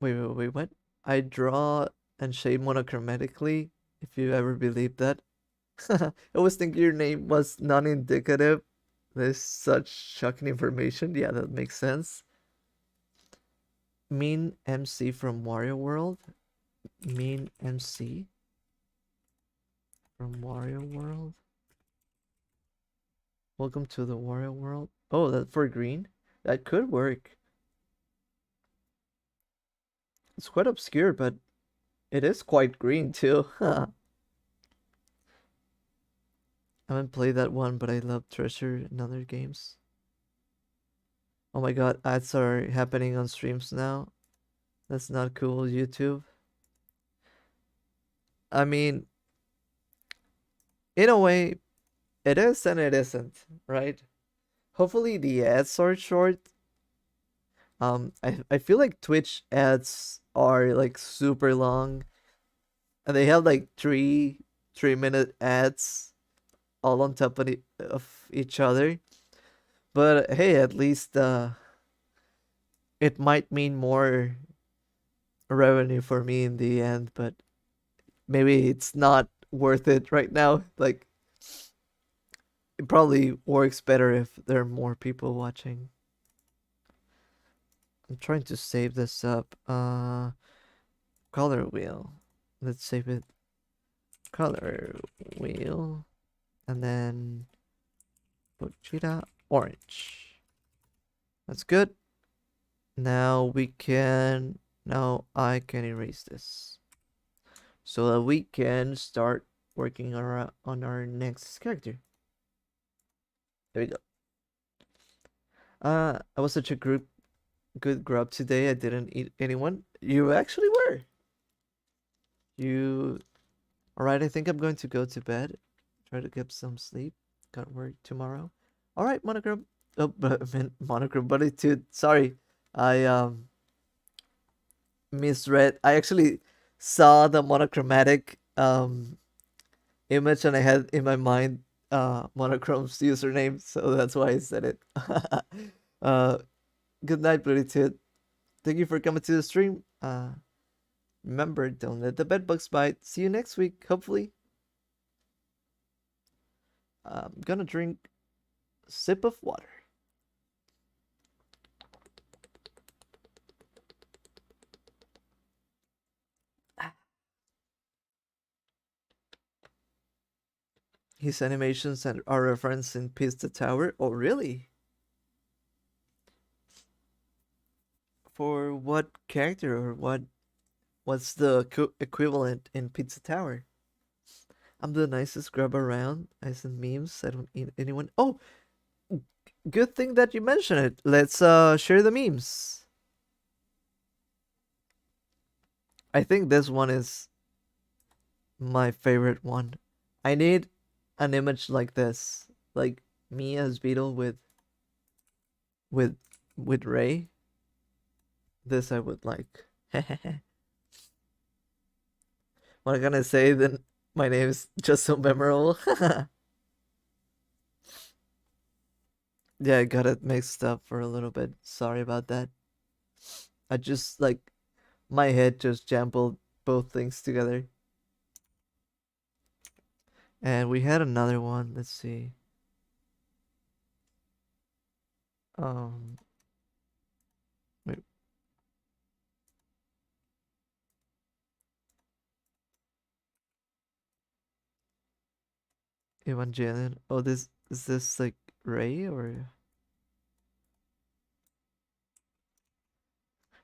Wait. What? I draw and shade monochromatically. If you ever believe that. I always think your name was non-indicative. There's such shocking information. Yeah, that makes sense. Mean MC from Wario World. Mean MC from Wario World. Welcome to the Wario World. Oh, that's for green? That could work. It's quite obscure, but it is quite green too. I haven't played that one, but I love Treasure in other games. Oh my god, ads are happening on streams now. That's not cool, YouTube. I mean, in a way, it is and it isn't, right? Hopefully the ads are short. I feel like Twitch ads are like super long, and they have like 3 minute ads all on top of each other. But hey, at least it might mean more revenue for me in the end. But maybe it's not worth it right now. Like it probably works better if there are more people watching. I'm trying to save this up. Color wheel. Let's save it. Color wheel, and then Pochita orange. That's good. Now we can. Now I can erase this so that we can start working on our next character. There we go. I was such a good grub today. I didn't eat anyone. You actually were. You. All right. I think I'm going to go to bed. Try to get some sleep. Got work tomorrow. All right, Monochrome. Oh, but I meant Monochrome Buddy too. Sorry, I misread. I actually saw the monochromatic image and I had in my mind Monochrome's username, so that's why I said it. uh, good night, Bloody Toot. Thank you for coming to the stream. Remember, don't let the bedbugs bite. See you next week, hopefully. I'm gonna drink a sip of water. His animations are referenced in Pizza Tower. Oh, really? For what character or what's the equivalent in Pizza Tower? I'm the nicest grub around. I send memes. I don't eat anyone. Oh, good thing that you mentioned it. Let's share the memes. I think this one is my favorite one. I need an image like this, like me as Beetle with with Ray. This I would like. What can I say? Then my name is just so memorable. Yeah, I got it mixed up for a little bit. Sorry about that. I just like my head just jumbled both things together. And we had another one. Let's see. Um, wait, Evangelion. Oh, this is this like Ray or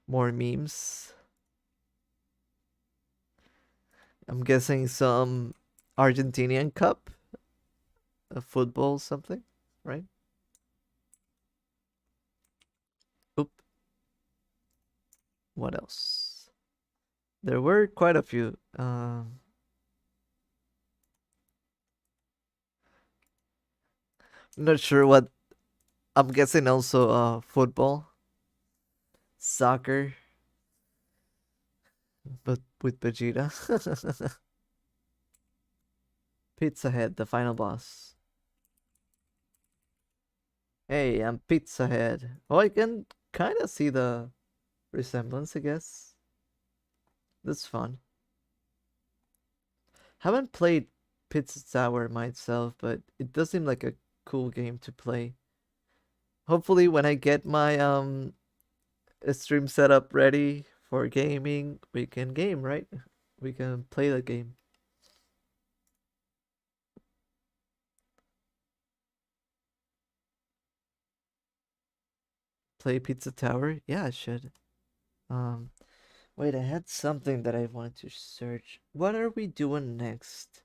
more memes? I'm guessing some Argentinian cup, a football something, right? Oop. What else? There were quite a few. Not sure what. I'm guessing also football, soccer, but with Vegeta. Pizza Head, the final boss. Hey, I'm Pizza Head. Oh, I can kind of see the resemblance, I guess. That's fun. Haven't played Pizza Tower myself, but it does seem like a cool game to play. Hopefully, when I get my stream setup ready for gaming, we can game, right? We can play the game. Play Pizza Tower? Yeah, I should. Um, Wait, I had something that I wanted to search. What are we doing next?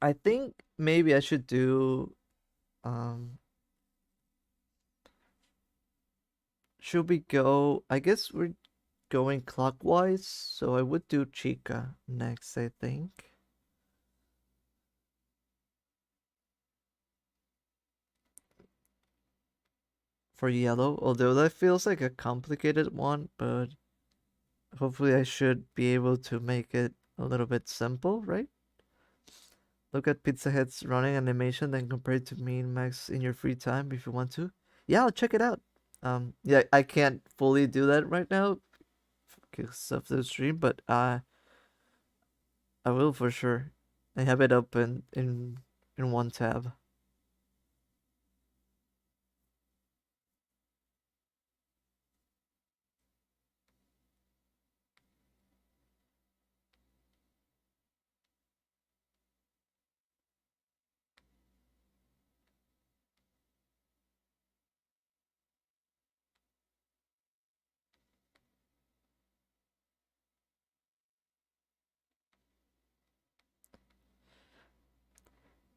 I think maybe I should do um should we go? I guess we're going clockwise, so I would do Chica next, I think. For yellow, although that feels like a complicated one, but hopefully I should be able to make it a little bit simple, right? Look at Pizza Hut's running animation, then compare it to Mean Max in your free time if you want to. Yeah, I'll check it out. Yeah, I can't fully do that right now because of the stream, but I will for sure. I have it open in one tab.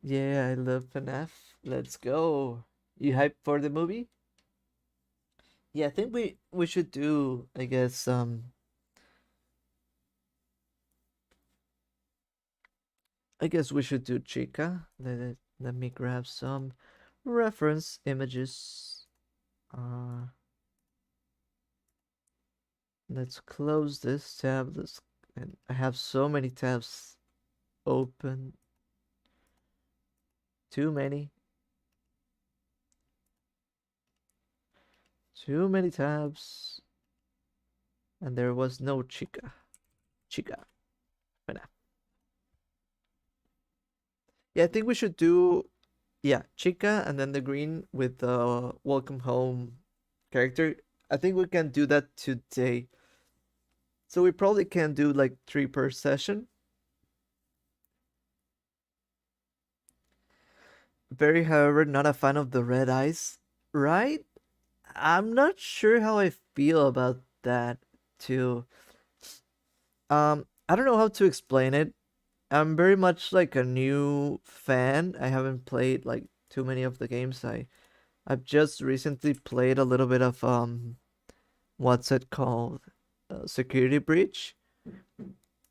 Yeah, I love FNAF. Let's go. You hyped for the movie? Yeah, I think we should do, I guess we should do Chica. Let me grab some reference images. Uh let's close this tab. And I have so many tabs open. Too many. Too many tabs. And there was no Chica. Chica. FNAF. Yeah, I think we should do, yeah, Chica and then the green with the welcome home character. I think we can do that today. So we probably can do like 3 per session. Very, however, not a fan of the red eyes, right? I'm not sure how I feel about that too. I don't know how to explain it. I'm very much like a new fan. I haven't played like too many of the games. I've just recently played a little bit of what's it called? Security Breach.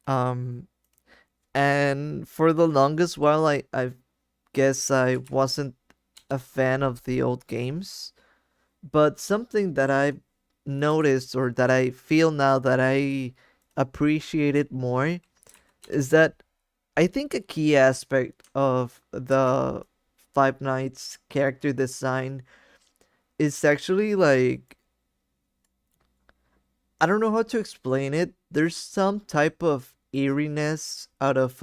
Um and for the longest while I guess I wasn't a fan of the old games. But something that I've noticed or that I feel now that I appreciate it more is that I think a key aspect of the Five Nights character design is actually like, I don't know how to explain it. There's some type of eeriness out of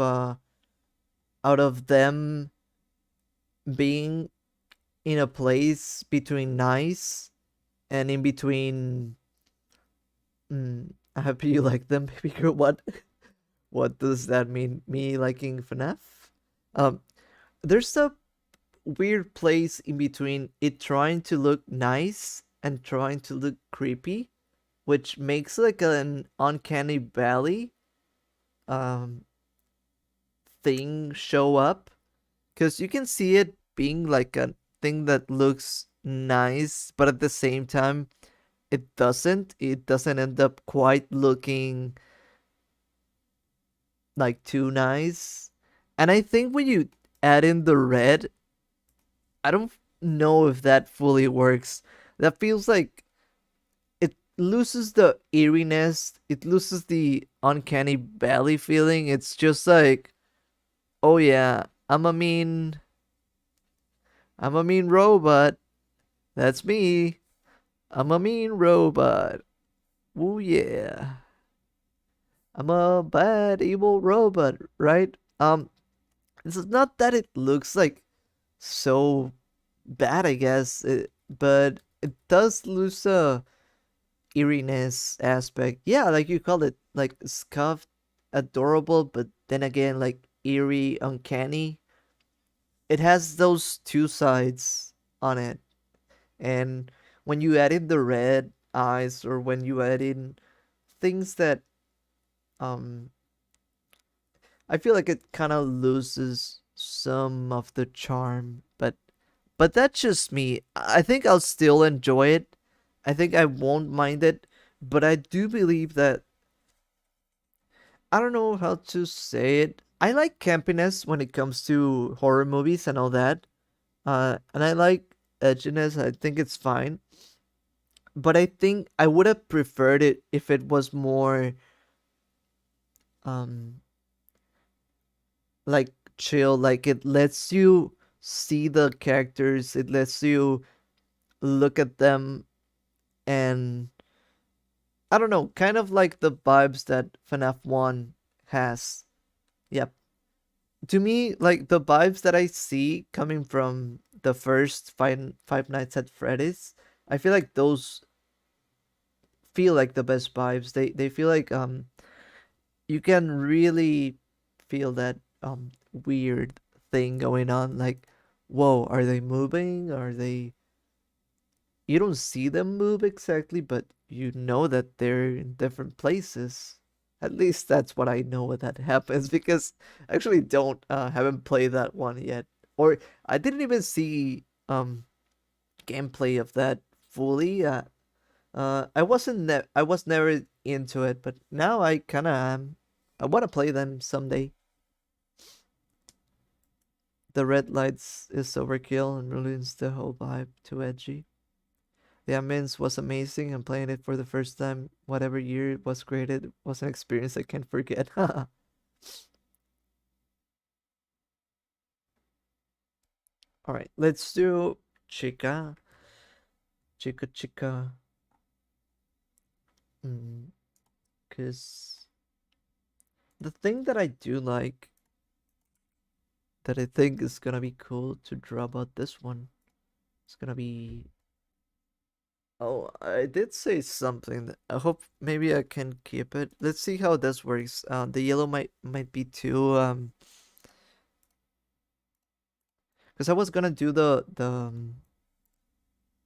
them being in a place between nice and in between. I hope you like them, baby girl. What does that mean? Me liking FNAF? Um, there's a weird place in between it trying to look nice and trying to look creepy, which makes like an uncanny valley um thing show up. Because you can see it being like a thing that looks nice, but at the same time, it doesn't. It doesn't end up quite looking like too nice. And I think when you add in the red, I don't know if that fully works. That feels like it loses the eeriness, it loses the uncanny valley feeling. It's just like, oh yeah, I'm a mean robot. That's me. I'm a mean robot. Ooh yeah. I'm a bad evil robot, right? It's not that it looks like so bad, I guess, but it does lose a eeriness aspect. Yeah, like you call it, like scuffed, adorable, but then again, like eerie, uncanny. It has those two sides on it. And when you add in the red eyes, or when you add in things that, um, I feel like it kind of loses some of the charm. But that's just me. I think I'll still enjoy it. I think I won't mind it. But I do believe that I don't know how to say it. I like campiness when it comes to horror movies and all that. And I like edginess. I think it's fine. But I think I would have preferred it if it was more um like chill. Like it lets you see the characters. It lets you look at them and I don't know, kind of like the vibes that FNAF 1 has. Yep. To me, like the vibes that I see coming from the first Five Nights at Freddy's, I feel like those feel like the best vibes. They feel like you can really feel that weird thing going on. Like, whoa, are they moving? Are they? You don't see them move exactly, but you know that they're in different places. At least that's what I know when that happens because I actually don't haven't played that one yet. Or I didn't even see gameplay of that fully. I was never into it, but now I kind of am. I want to play them someday. The red lights is overkill and ruins the whole vibe. Too edgy. The ambience was amazing, and playing it for the first time, whatever year it was created, was an experience I can't forget. All right, let's do Chica. Chica Chica. Because the thing that I do like, that I think is gonna be cool to draw about this one, is gonna be. Oh, I did say something. I hope maybe I can keep it. Let's see how this works. The yellow might be too because I was gonna do the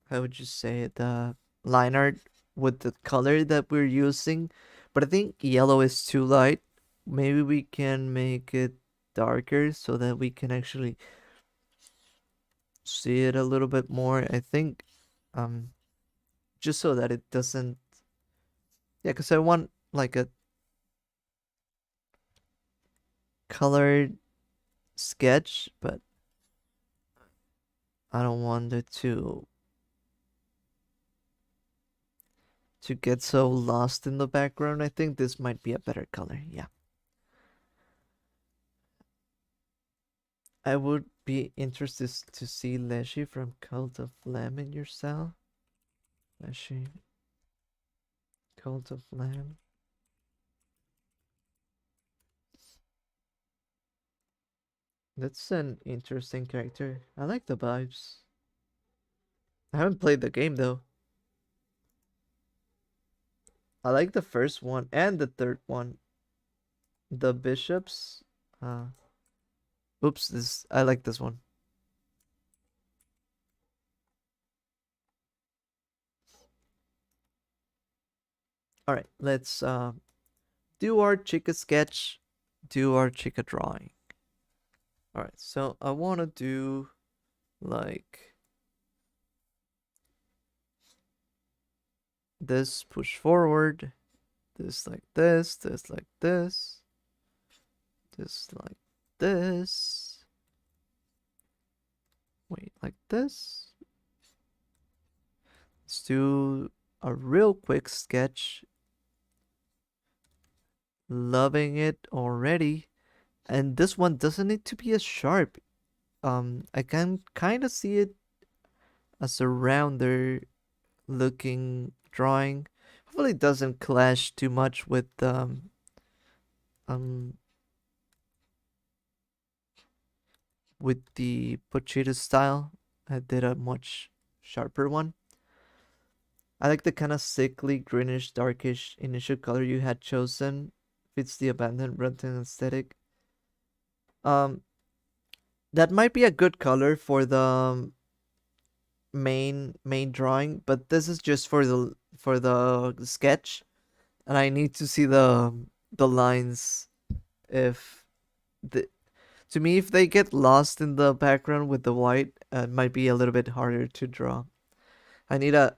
how would you say it, the line art with the color that we're using, but I think yellow is too light. Maybe we can make it darker so that we can actually see it a little bit more. I think um just so that it doesn't, yeah, because I want like a colored sketch, but I don't want it to get so lost in the background. I think this might be a better color. Yeah. I would be interested to see Leshy from Cult of Lamb in your cell. Leshy, Cult of Lamb. That's an interesting character. I like the vibes. I haven't played the game though. I like the first one and the third one. The bishops. Uh, oops. This I like this one. All right, let's do our chica sketch. Do our chica drawing. All right, so I want to do like this push forward, this like this like this like this, wait, like this. Let's do a real quick sketch. Loving it already. And this one doesn't need to be as sharp. I can kind of see it as a rounder looking drawing. Hopefully it doesn't clash too much um with the Pochita style. I did a much sharper one. I like the kind of sickly, greenish, darkish initial color you had chosen. Fits the abandoned Brunton aesthetic. Um, that might be a good color for the main drawing, but this is just for the sketch, and I need to see the lines. If the To me, if they get lost in the background with the white, it might be a little bit harder to draw. I need a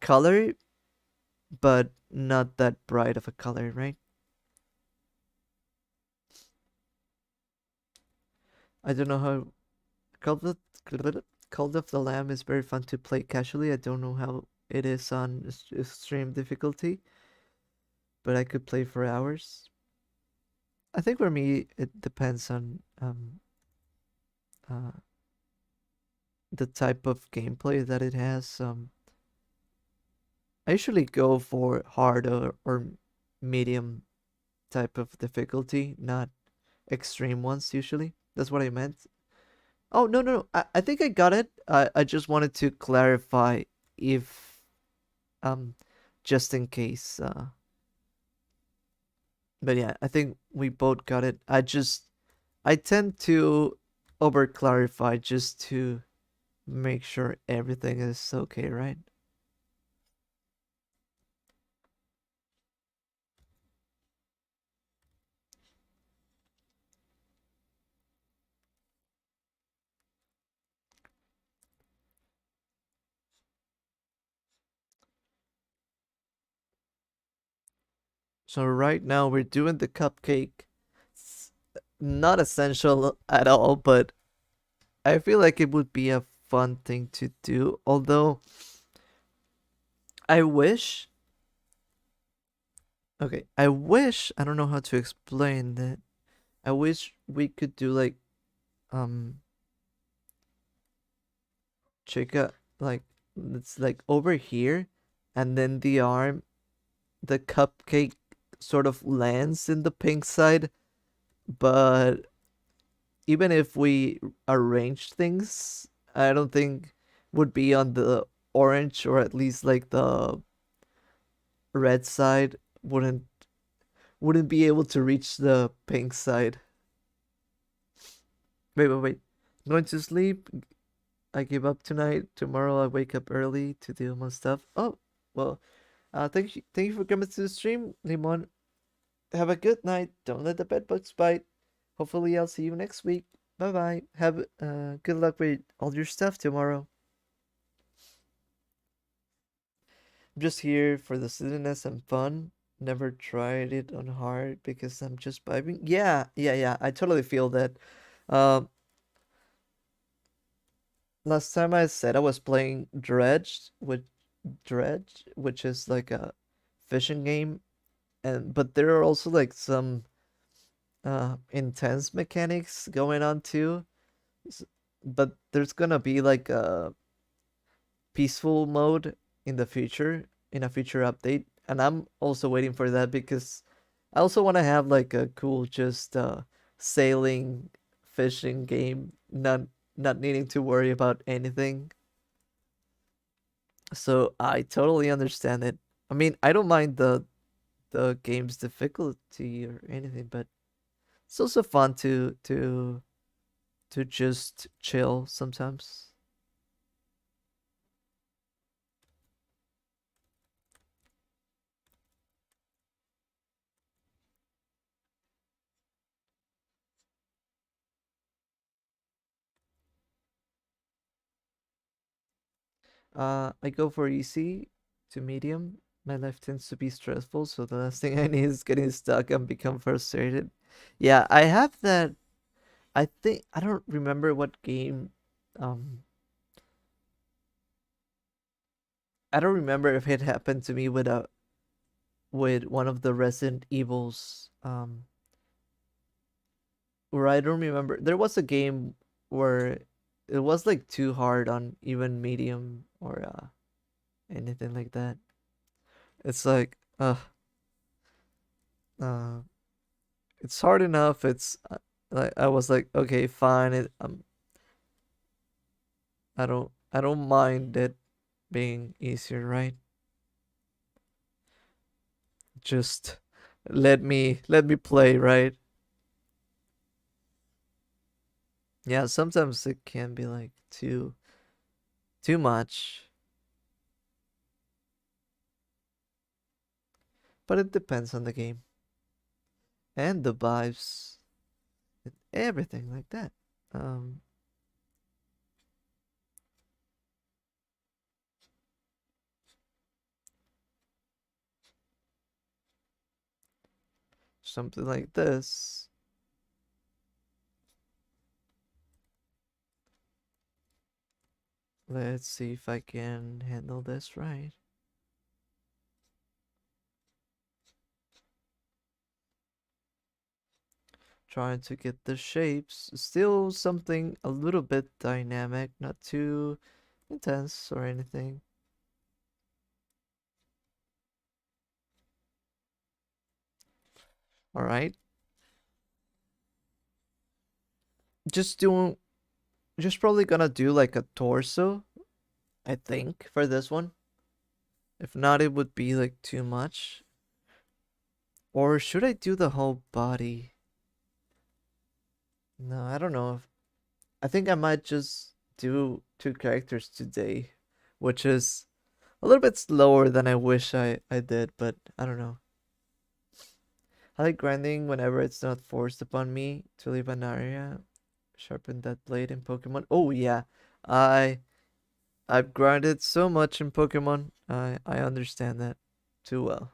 color but not that bright of a color, right? I don't know how Cult of, Cult of the Lamb is very fun to play casually. I don't know how it is on extreme difficulty, but I could play for hours. I think for me it depends on uh, the type of gameplay that it has. I usually go for hard or medium type of difficulty, not extreme ones usually. That's what I meant. Oh, no, no, no. I think I got it. I just wanted to clarify if um just in case but yeah, I think we both got it. I tend to over clarify just to make sure everything is okay, right? So right now we're doing the cupcake. It's not essential at all, but I feel like it would be a fun thing to do. Although I wish, okay, I don't know how to explain that. I wish we could do like um check out like it's like over here, and then the cupcake sort of lands in the pink side, but even if we arrange things, I don't think would be on the orange, or at least like the red side wouldn't be able to reach the pink side. Wait, wait, wait. I'm going to sleep. I give up tonight. Tomorrow I wake up early to do my stuff. Oh, well, thank you for coming to the stream, Limon. Have a good night. Don't let the bed bugs bite. Hopefully, I'll see you next week. Bye bye. Have good luck with all your stuff tomorrow. I'm just here for the silliness and fun. Never tried it on hard because I'm just vibing. Yeah, yeah, yeah. I totally feel that. Um, Last time I said I was playing Dredge, which is like a fishing game, and but there are also like some intense mechanics going on too. S- But there's gonna be like a peaceful mode in the future, in a future update, and I'm also waiting for that because I also want to have like a cool just sailing fishing game, not needing to worry about anything. So I totally understand it. I mean, I don't mind the game's difficulty or anything, but it's also fun to just chill sometimes. I go for easy to medium. My life tends to be stressful, so the last thing I need is getting stuck and become frustrated. Yeah, I have that. I think I don't remember what game. Um, I don't remember if it happened to me with one of the Resident Evils. Where I don't remember. There was a game where it was like too hard on even medium or anything like that. It's like uh it's hard enough. It's like I was like, okay, fine. I don't mind it being easier, right? Just let me play, right? Yeah, sometimes it can be like too much, but it depends on the game and the vibes, and everything like that. Um, something like this. Let's see if I can handle this right. Trying to get the shapes. Still something a little bit dynamic, not too intense or anything. Alright. Just doing, just probably gonna do like a torso, I think, for this one. If not, it would be like too much. Or should I do the whole body? No, I don't know. I think I might just do two characters today, which is a little bit slower than I wish I did, but I don't know. I like grinding whenever it's not forced upon me to leave an area. Sharpen that blade in Pokemon. Oh yeah, I I've grinded so much in Pokemon. I understand that too well.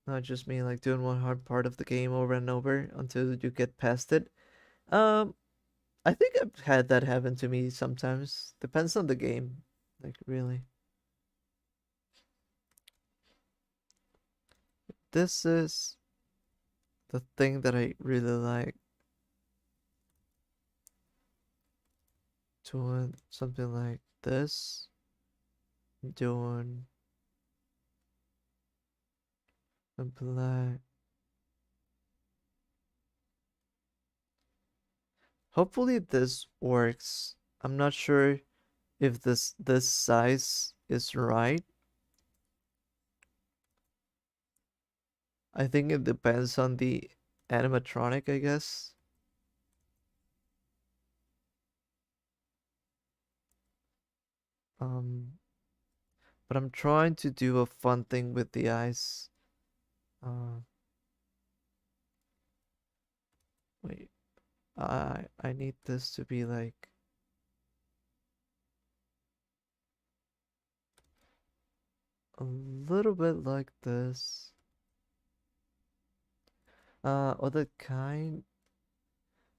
Not just me like doing one hard part of the game over and over until you get past it. Um, I think I've had that happen to me sometimes. Depends on the game, like really. This is the thing that I really like. Doing something like this. Doing something like. Hopefully this works. I'm not sure if this size is right. I think it depends on the animatronic, I guess. Um, but I'm trying to do a fun thing with the eyes. Uh, wait, I need this to be like a little bit like this. Other kind,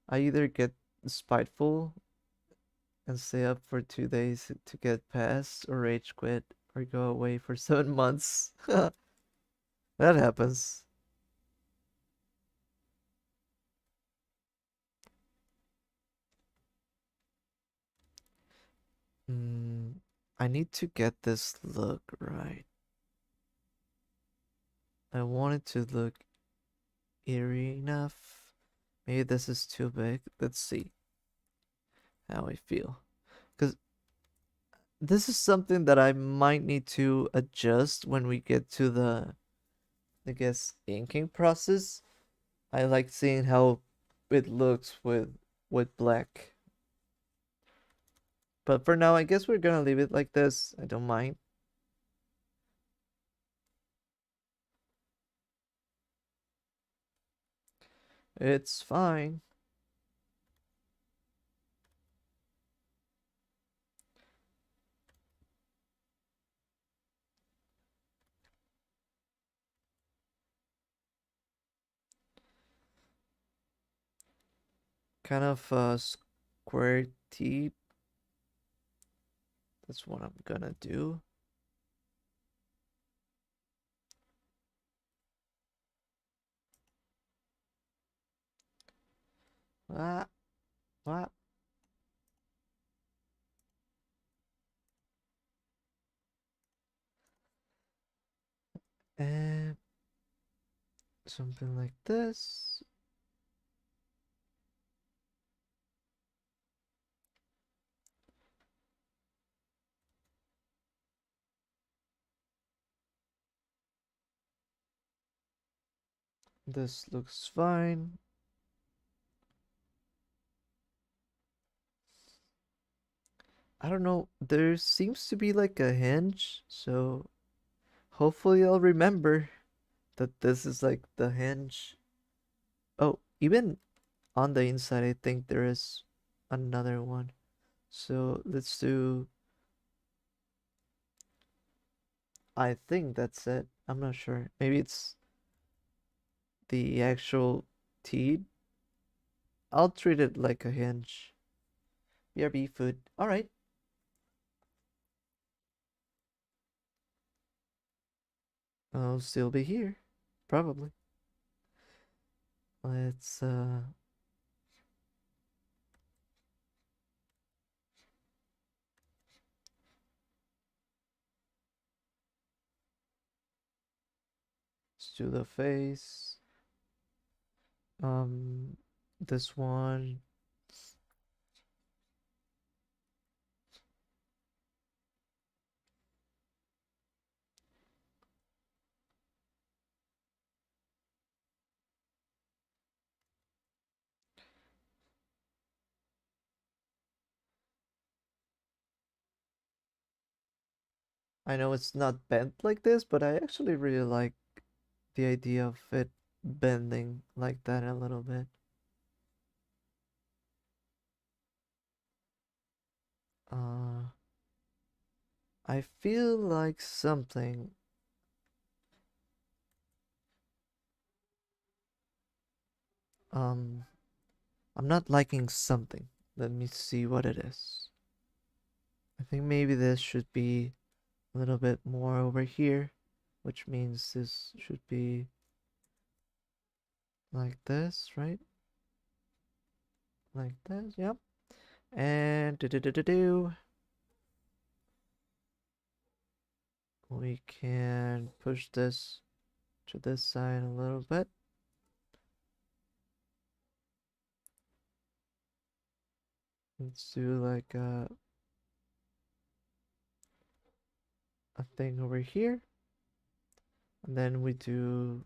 I either get spiteful and stay up for 2 days to get past, or rage quit, or go away for 7 months. That happens. Mm, I need to get this look right. I want it to look eerie enough. Maybe this is too big. Let's see how I feel. Because this is something that I might need to adjust when we get to the, I guess, inking process. I like seeing how it looks with black. But for now, I guess we're gonna leave it like this. I don't mind. It's fine. Kind of square teeth. That's what I'm gonna do. Ah, ah. And something like this. This looks fine. I don't know. There seems to be like a hinge, so hopefully I'll remember that this is like the hinge. Oh, even on the inside, I think there is another one. So let's do. I think that's it. I'm not sure. Maybe it's the actual teeth. I'll treat it like a hinge. BRB food. Alright. I'll still be here. Probably. Let's do the face. Um this one. I know it's not bent like this, but I actually really like the idea of it bending like that a little bit. Uh, I feel like something. Um, I'm not liking something. Let me see what it is. I think maybe this should be a little bit more over here, which means this should be like this, right? Like this, yep. And do do do do do. We can push this to this side a little bit. Let's do like a thing over here. And then we do,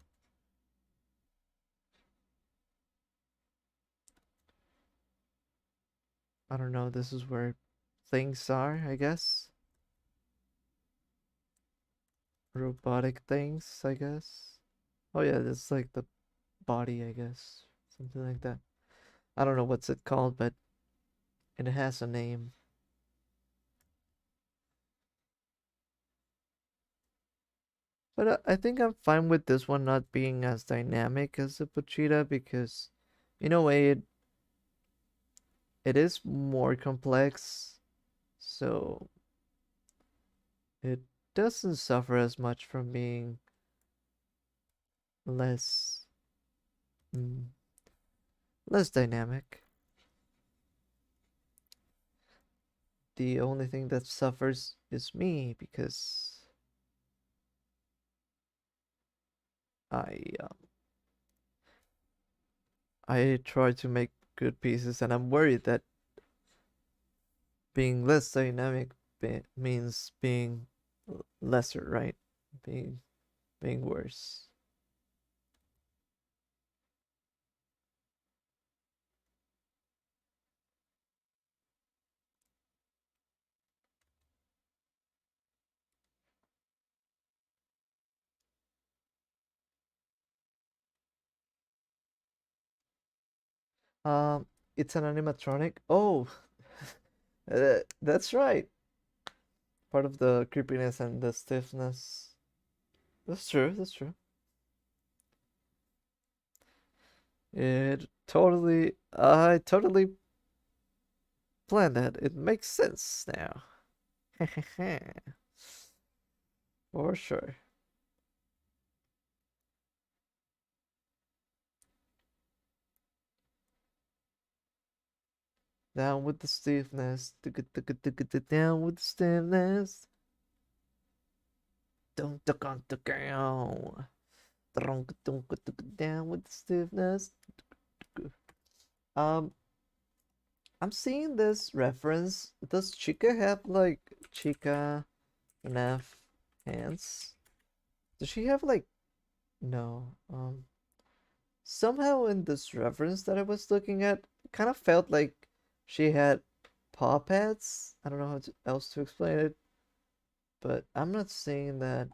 I don't know, this is where things are, I guess. Robotic things, I guess. Oh yeah, it's like the body, I guess. Something like that. I don't know what's it called, but it has a name. But I think I'm fine with this one not being as dynamic as the Pochita because in a way it is more complex, so it doesn't suffer as much from being less mm, less dynamic. The only thing that suffers is me because I uh, I try to make good pieces, and I'm worried that being less dynamic means being lesser, right? Being being worse. Um, it's an animatronic. Oh, that's right. Part of the creepiness and the stiffness. That's true. That's true. I totally planned that. It makes sense now. For sure. Down with the stiffness. Down with the stiffness. Don't down. Down with the stiffness. Um, I'm seeing this reference. Does Chica have like Chica enough hands? Does she have like no? Somehow in this reference that I was looking at, it kind of felt like she had paw pads. I don't know how else to explain it, but I'm not seeing that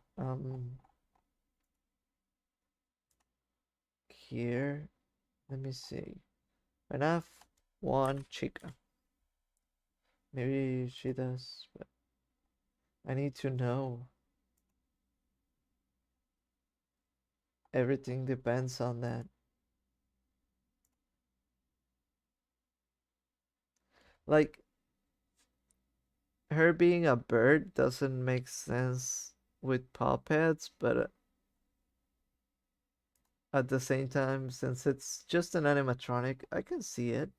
here. Let me see. Enough one Chica. Maybe she does, but I need to know. Everything depends on that. Like, her being a bird doesn't make sense with paw pads, but at the same time, since it's just an animatronic, I can see it.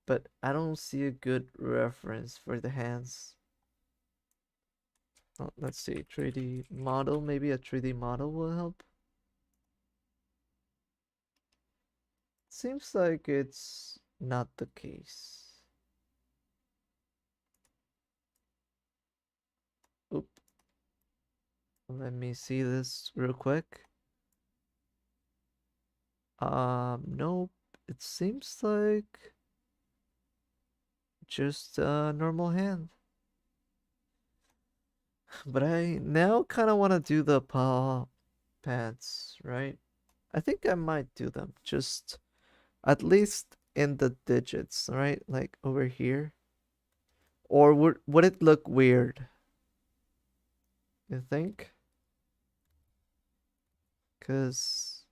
But I don't see a good reference for the hands. Oh, let's see, 3D model. Maybe a 3D model will help. Seems like it's not the case. Oop. Let me see this real quick. Nope. It seems like just a normal hand. But I now kind of want to do the paw pads, right? I think I might do them just at least in the digits, right? Like over here. Or would it look weird? You think? Cause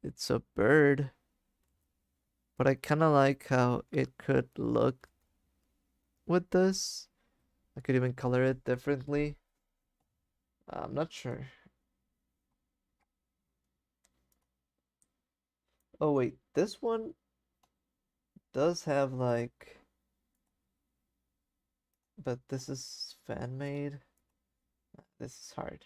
it's a bird, but I kind of like how it could look with this. I could even color it differently. I'm not sure. Oh wait, this one does have like, but this is fan made. This is hard.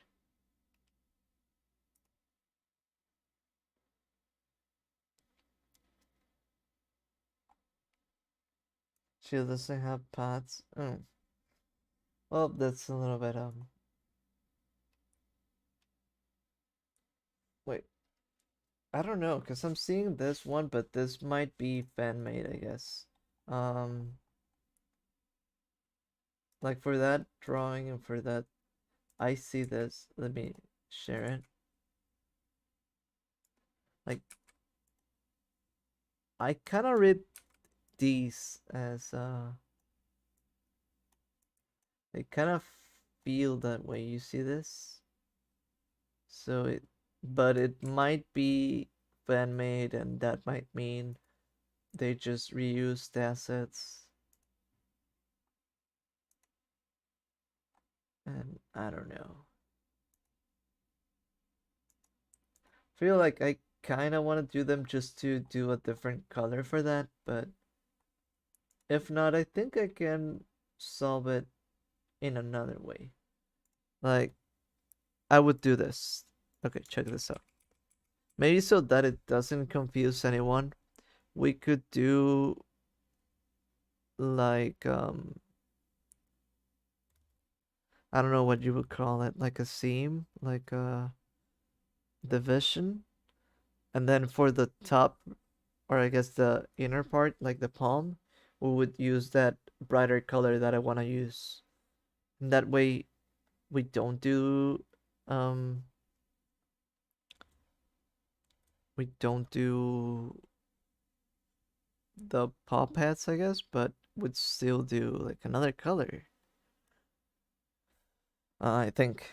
She doesn't have pads. Mm. Well, that's a little bit wait. I don't know, cause I'm seeing this one, but this might be fan made, I guess. Um, like for that drawing and for that, I see this. Let me share it. Like, I kind of read these as they kind of feel that way. You see this? So but it might be fan made, and that might mean they just reused assets. And I don't know. Feel like I kind of want to do them just to do a different color for that, but if not, I think I can solve it in another way. Like, I would do this. Okay, check this out. Maybe so that it doesn't confuse anyone, we could do like I don't know what you would call it, like a seam, like a division, and then for the top, or I guess the inner part, like the palm, we would use that brighter color that I want to use. And that way we don't do um we don't do the paw pads, I guess, but would still do like another color. I think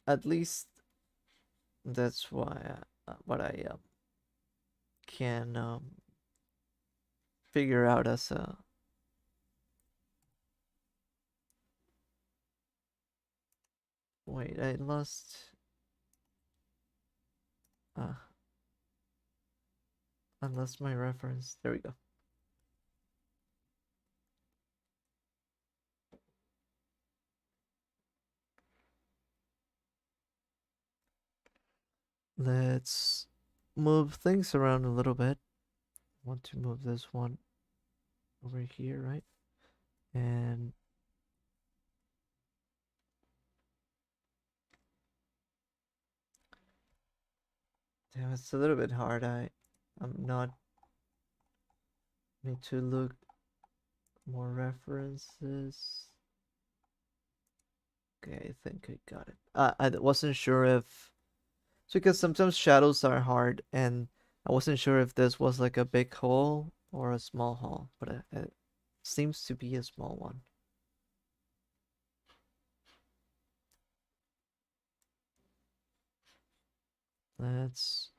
at least that's why what I can figure out as a wait, I uh lost my reference. There we go. Let's move things around a little bit. I want to move this one over here, right? And damn, it's a little bit hard. I'm not need to look more references. Okay, I think I got it. I wasn't sure if it's because sometimes shadows are hard, and I wasn't sure if this was like a big hole or a small hole, but seems to be a small one. Let's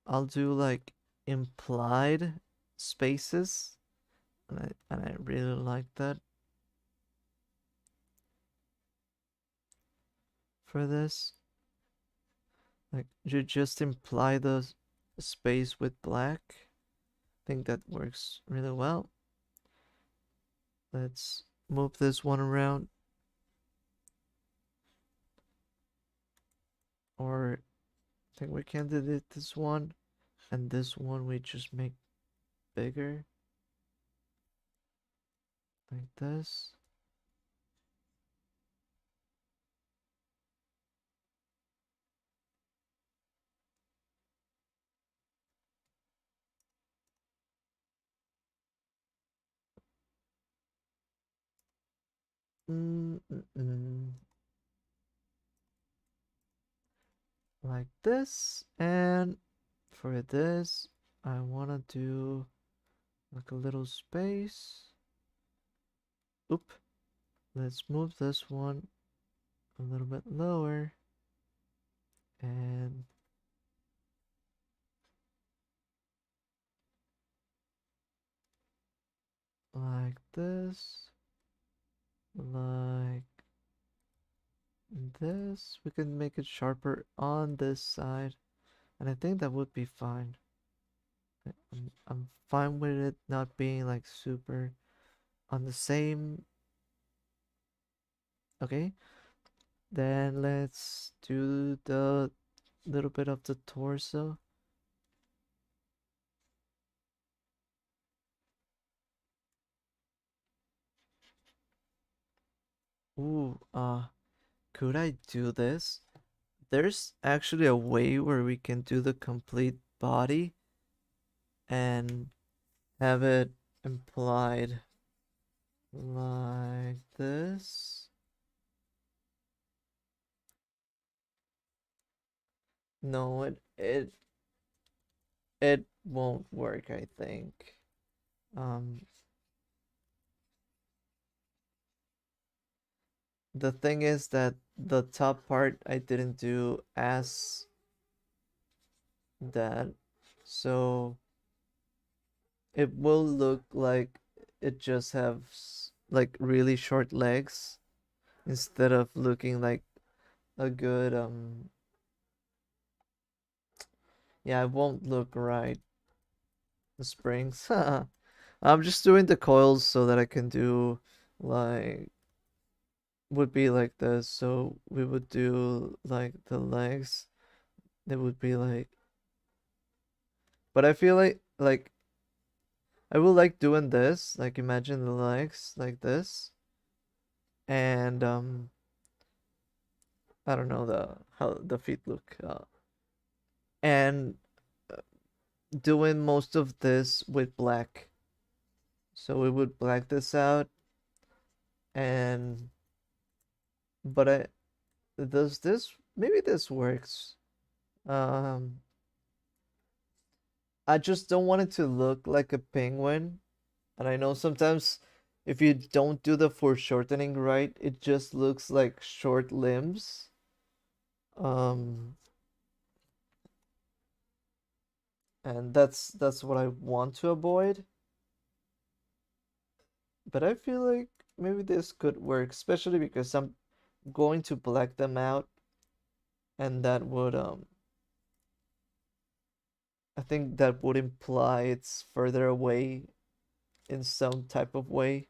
I'll do like implied spaces, and I really like that for this. Like you just imply the space with black. I think that works really well. Let's move this one around, or I think we can delete this one, and this one we just make bigger like this. Mm -mm -mm. Like this, and for this I want to do like a little space. Oop. Let's move this one a little bit lower, and like this, like this. We can make it sharper on this side, and I think that would be fine. I'm fine with it not being like super on the same. Okay, then let's do the little bit of the torso. Ooh, could I do this? There's actually a way where we can do the complete body and have it implied like this. No, it won't work, I think. Um, the thing is that the top part I didn't do as that, so it will look like it just has like really short legs instead of looking like a good yeah, it won't look right. The springs. I'm just doing the coils so that I can do like would be like this. So we would do like the legs. They would be like, but I feel like I will like doing this. Like imagine the legs like this, and I don't know the how the feet look. And doing most of this with black. So we would black this out, and but I does this maybe this works. Um, I just don't want it to look like a penguin. And I know sometimes if you don't do the foreshortening right, it just looks like short limbs. Um, and that's what I want to avoid. But I feel like maybe this could work, especially because I'm going to black them out, and that would I think that would imply it's further away in some type of way.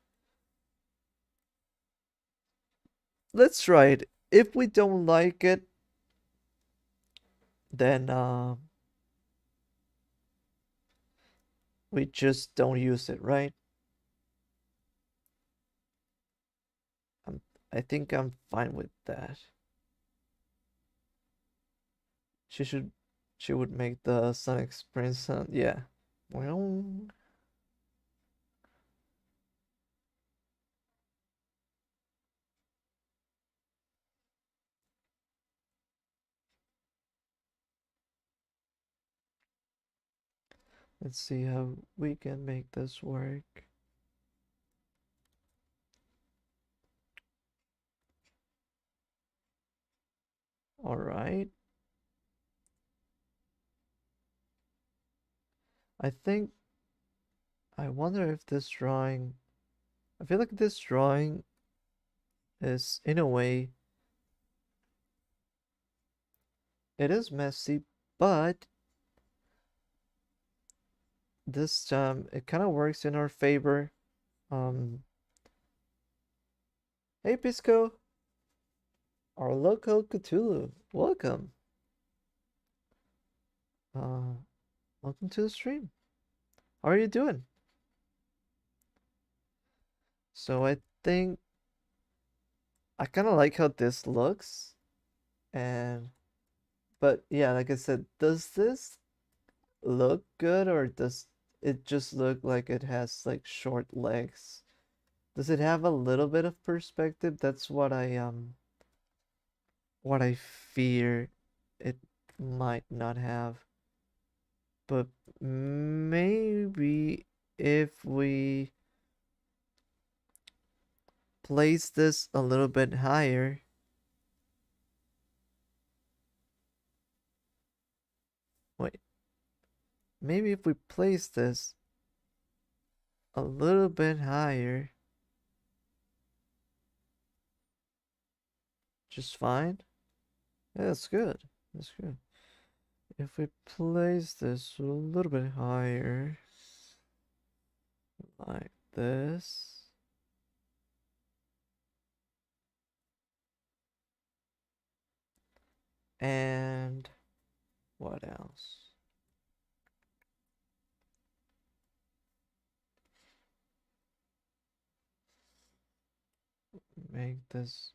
Let's try it. If we don't like it, then we just don't use it, right? I'm, I think I'm fine with that. She should, she would make the Sonic Sprint sound, yeah. Well, Let's see how we can make this work. All right. I think I wonder if this drawing, I feel like this drawing is in a way it is messy, but this time it kind of works in our favor. Um, hey Pisco, our local Cthulhu, welcome. Uh, welcome to the stream. How are you doing? So I think I kind of like how this looks, and but yeah, like I said, does this look good or does it just look like it has like short legs? Does it have a little bit of perspective? That's what I fear it might not have. But maybe if we place this a little bit higher, wait, maybe if we place this a little bit higher, just fine. Yeah, that's good. That's good. If we place this a little bit higher, like this, and what else? Make this,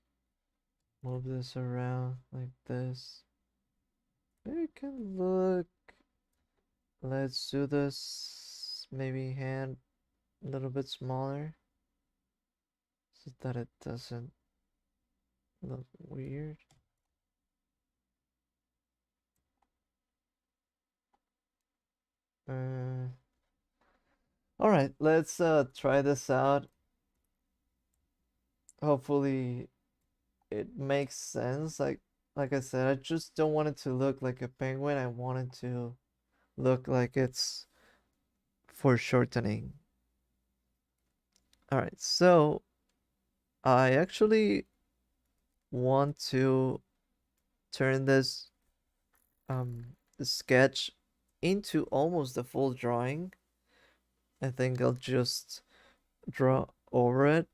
move this around like this. Maybe we can look. Let's do this maybe hand a little bit smaller so that it doesn't look weird. Uh, all right, let's try this out. Hopefully it makes sense. Like I said, I just don't want it to look like a penguin. I want it to look like it's foreshortening. All right, so I actually want to turn this sketch into almost the full drawing. I think I'll just draw over it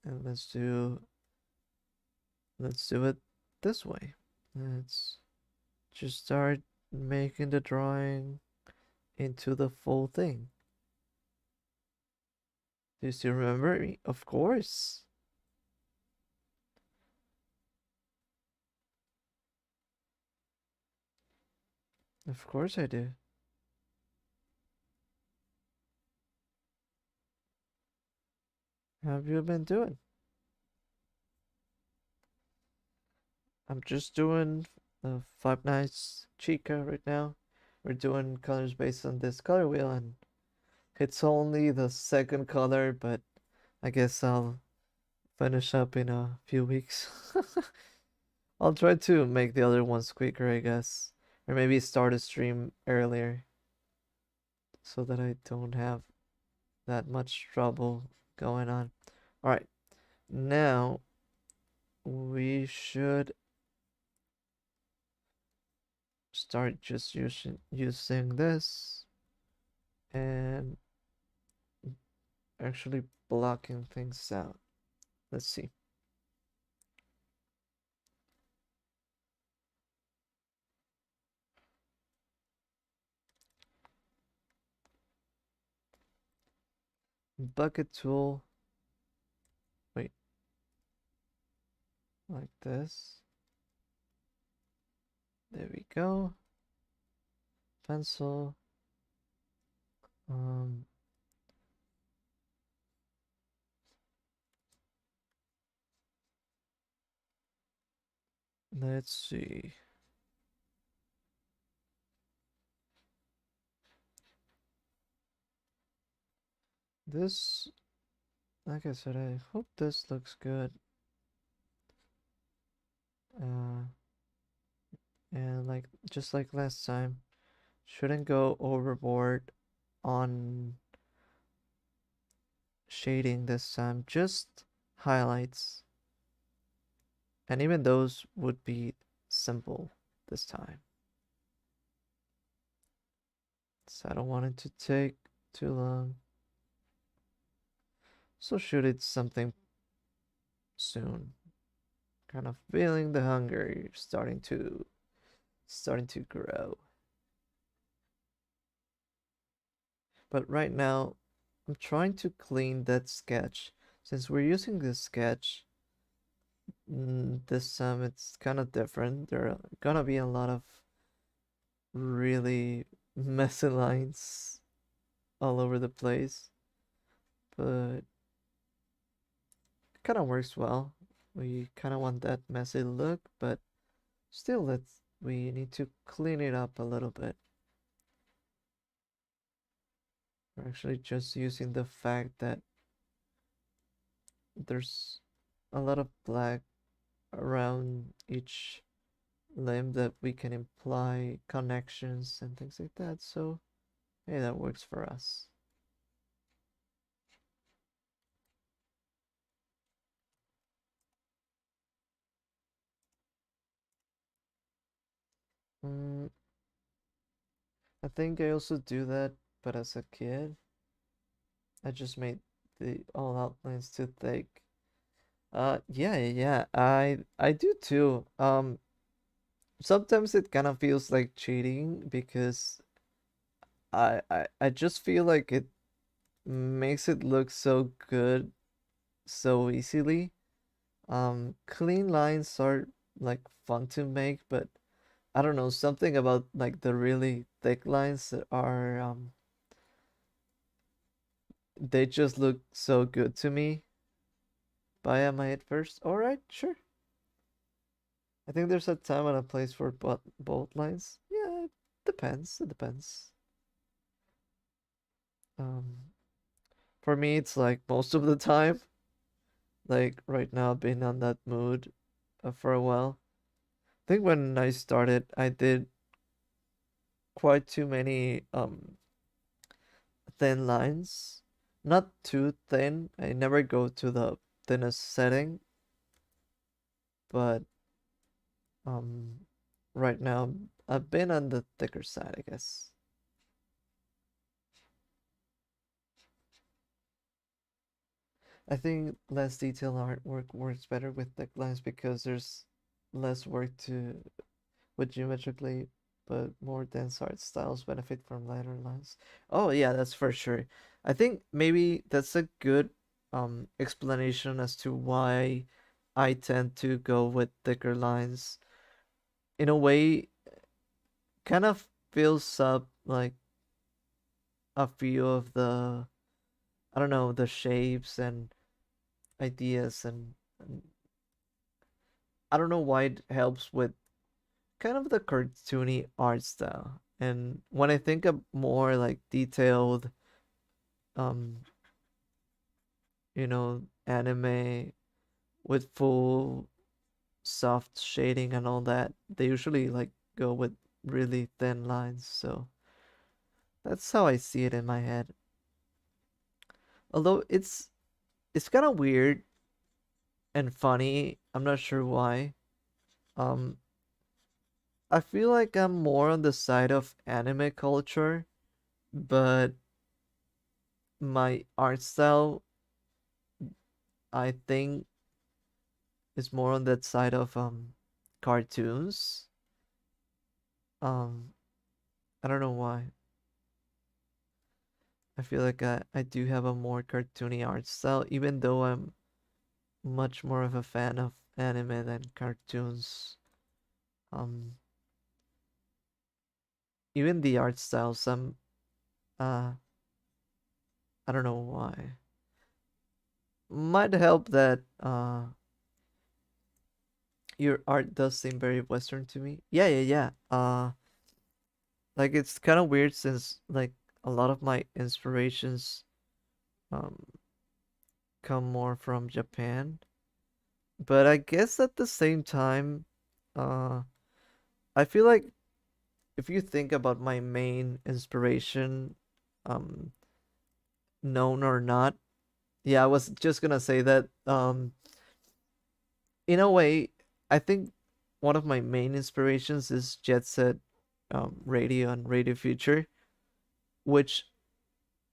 and let's do it this way. Let's just start making the drawing into the full thing. Do you still remember me? Of course. Of course I do. How have you been doing? I'm just doing Five Nights Chica right now. We're doing colors based on this color wheel, and it's only the second color, but I guess I'll finish up in a few weeks. I'll try to make the other ones quicker, I guess. Or maybe start a stream earlier so that I don't have that much trouble going on. Alright, now we should start just using this and actually blocking things out. Let's see. Bucket tool. Wait, like this. There we go. Pencil. Um, let's see. This, like I said, I hope this looks good. Uh, and like just like last time, shouldn't go overboard on shading this time, just highlights. And even those would be simple this time. So I don't want it to take too long. So shoot it something soon. Kind of feeling the hunger starting to grow. But right now I'm trying to clean that sketch. Since we're using this sketch, this time it's kind of different. There are gonna be a lot of really messy lines all over the place, but it kind of works well. We kind of want that messy look, but still, we need to clean it up a little bit. We're actually just using the fact that there's a lot of black around each limb that we can imply connections and things like that. So, hey, that works for us. Mm, I think I also do that, but as a kid, I just made the all outlines too thick. Yeah. I do too. Sometimes it kind of feels like cheating because I just feel like it makes it look so good so easily. Clean lines are like fun to make, but I don't know, something about like the really thick lines that are they just look so good to me. Buy am I at first? All right, sure. I think there's a time and a place for both lines. Yeah, it depends. It depends. Um, for me, it's like most of the time. Like right now, I've been on that mood for a while. I think when I started, I did quite too many thin lines. Not too thin. I never go to the thinnest setting, but um, right now I've been on the thicker side, I guess. I think less detailed artwork works better with thick lines because there's less work to with geometrically, but more dense art styles benefit from lighter lines. Oh yeah, that's for sure. I think maybe that's a good explanation as to why I tend to go with thicker lines. In a way, kind of fills up like a few of the I don't know, the shapes and ideas and I don't know why it helps with kind of the cartoony art style. And when I think of more like detailed, um, anime with full soft shading and all that, they usually like go with really thin lines. So that's how I see it in my head. Although it's kind of weird and funny. I'm not sure why. Um, I feel like I'm more on the side of anime culture, but my art style, I think, is more on that side of cartoons. Um, I don't know why. I feel like I do have a more cartoony art style, even though I'm much more of a fan of anime than cartoons. Um, Even the art style, some uh, I don't know why. Might help that your art does seem very Western to me. Yeah. Like it's kind of weird since like a lot of my inspirations um, come more from Japan. But I guess at the same time, uh, I feel like if you think about my main inspiration, um, known or not, yeah, I was just gonna say that, in a way, I think one of my main inspirations is Jet Set, Radio and Radio Future, which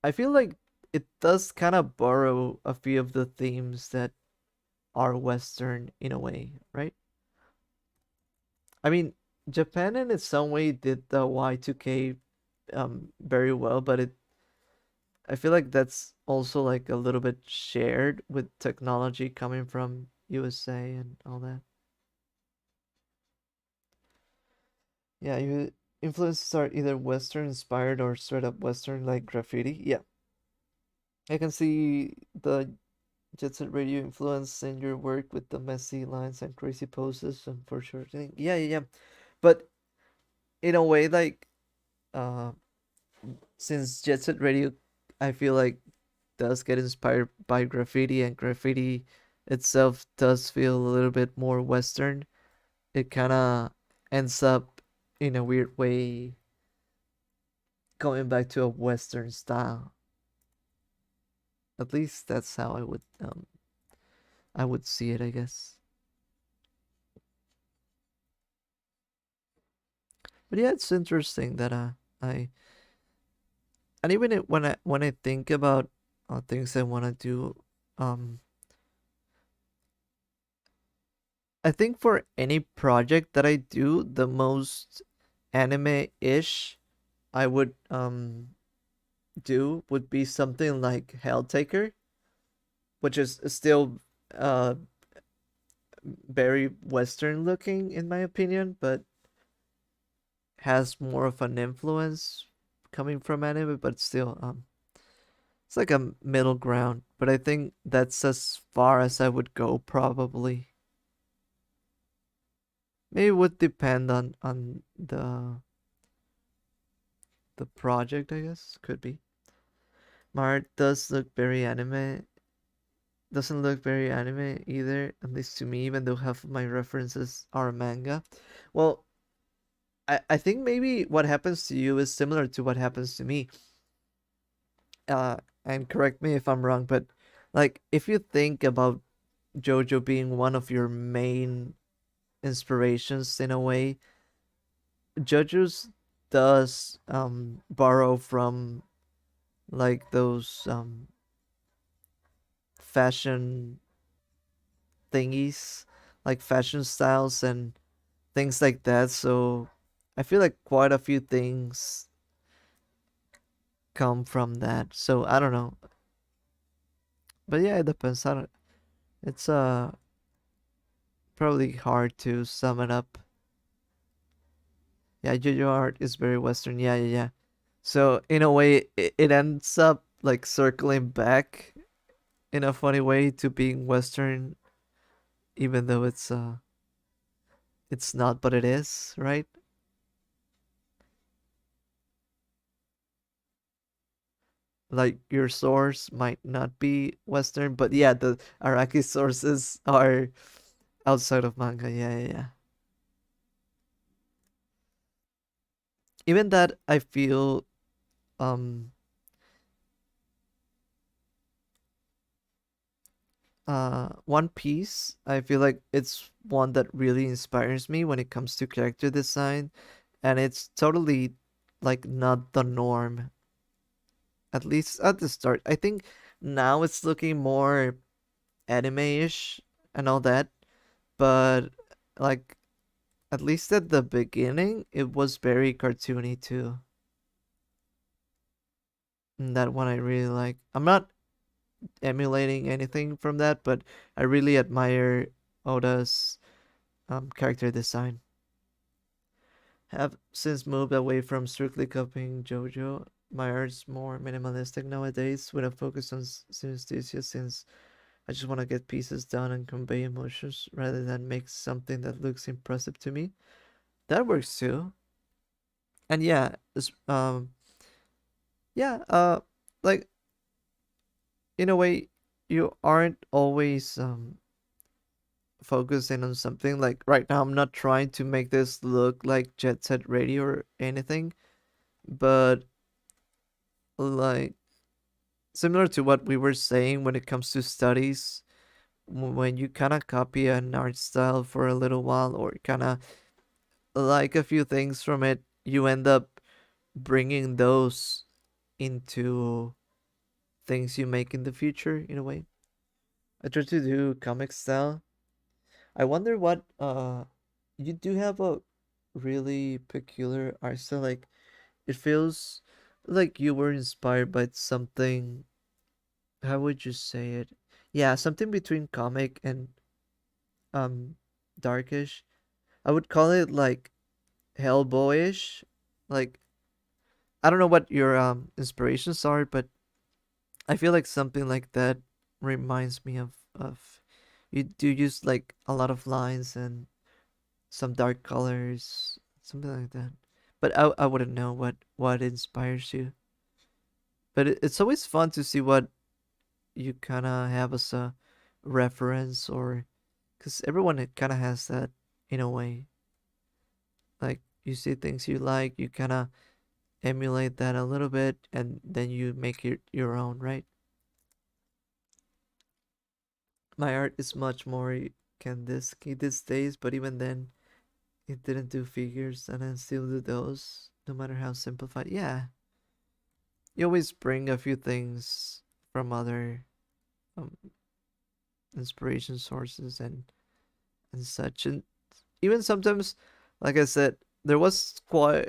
I feel like it does kind of borrow a few of the themes that are Western in a way, right? I mean, Japan in its own way did the Y2K very well, but it I feel like that's also like a little bit shared with technology coming from USA and all that. Yeah, you influences are either Western inspired or straight up Western like graffiti. Yeah, I can see the Jet Set Radio influence in your work with the messy lines and crazy poses and for sure thing. Yeah, yeah, yeah. But in a way, like uh, since Jet Set Radio, I feel like does get inspired by graffiti, and graffiti itself does feel a little bit more Western. It kind of ends up in a weird way going back to a Western style. At least that's how I would see it, I guess. But yeah, it's interesting that I and even when I think about things I want to do, um, I think for any project that I do, the most anime-ish I would do would be something like Helltaker, which is still uh very Western looking in my opinion, but has more of an influence coming from anime, but still it's like a middle ground. But I think that's as far as I would go probably. Maybe it would depend on the project, I guess. Could be. My art does look very anime. Doesn't look very anime either, at least to me, even though half of my references are manga. Well, I think maybe what happens to you is similar to what happens to me. Uh, and correct me if I'm wrong, but like if you think about JoJo being one of your main inspirations in a way, JoJo's does borrow from like those fashion thingies, like fashion styles and things like that. So I feel like quite a few things come from that. So I don't know. But yeah, it depends. I don't, it's probably hard to sum it up. Yeah, JoJo art is very Western. Yeah, yeah, yeah. So in a way, it ends up like circling back in a funny way to being Western, even though it's not, but it is, right? Like your source might not be Western, but yeah, the Araki sources are outside of manga. Yeah, yeah, yeah. Even that, I feel um One Piece, I feel like it's one that really inspires me when it comes to character design, and it's totally like not the norm, at least at the start. I think now it's looking more anime-ish and all that, but like at least at the beginning, it was very cartoony too. And that one I really like. I'm not emulating anything from that, but I really admire Oda's character design. Have since moved away from strictly copying JoJo. My art's more minimalistic nowadays with a focus on synesthesia since I just want to get pieces done and convey emotions rather than make something that looks impressive to me. That works too. And yeah, yeah, like in a way, you aren't always focusing on something. Like right now, I'm not trying to make this look like Jet Set Radio or anything, but like similar to what we were saying when it comes to studies, when you kind of copy an art style for a little while or kind of like a few things from it, you end up bringing those into things you make in the future in a way. I try to do comic style. I wonder what you do have a really peculiar art style. Like it feels like you were inspired by something. How would you say it? Yeah, something between comic and um darkish. I would call it like Hellboyish. Like I don't know what your inspirations are, but I feel like something like that reminds me of you do use like a lot of lines and some dark colors, something like that. But I wouldn't know what inspires you. But it's always fun to see what you kind of have as a reference, or because everyone kind of has that in a way. Like you see things you like, you kind of emulate that a little bit, and then you make it your own, right? My art is much more Kandinsky these days, but even then, it didn't do figures, and I still do those, no matter how simplified. Yeah, you always bring a few things from other um, inspiration sources and such, and even sometimes, like I said, there was quite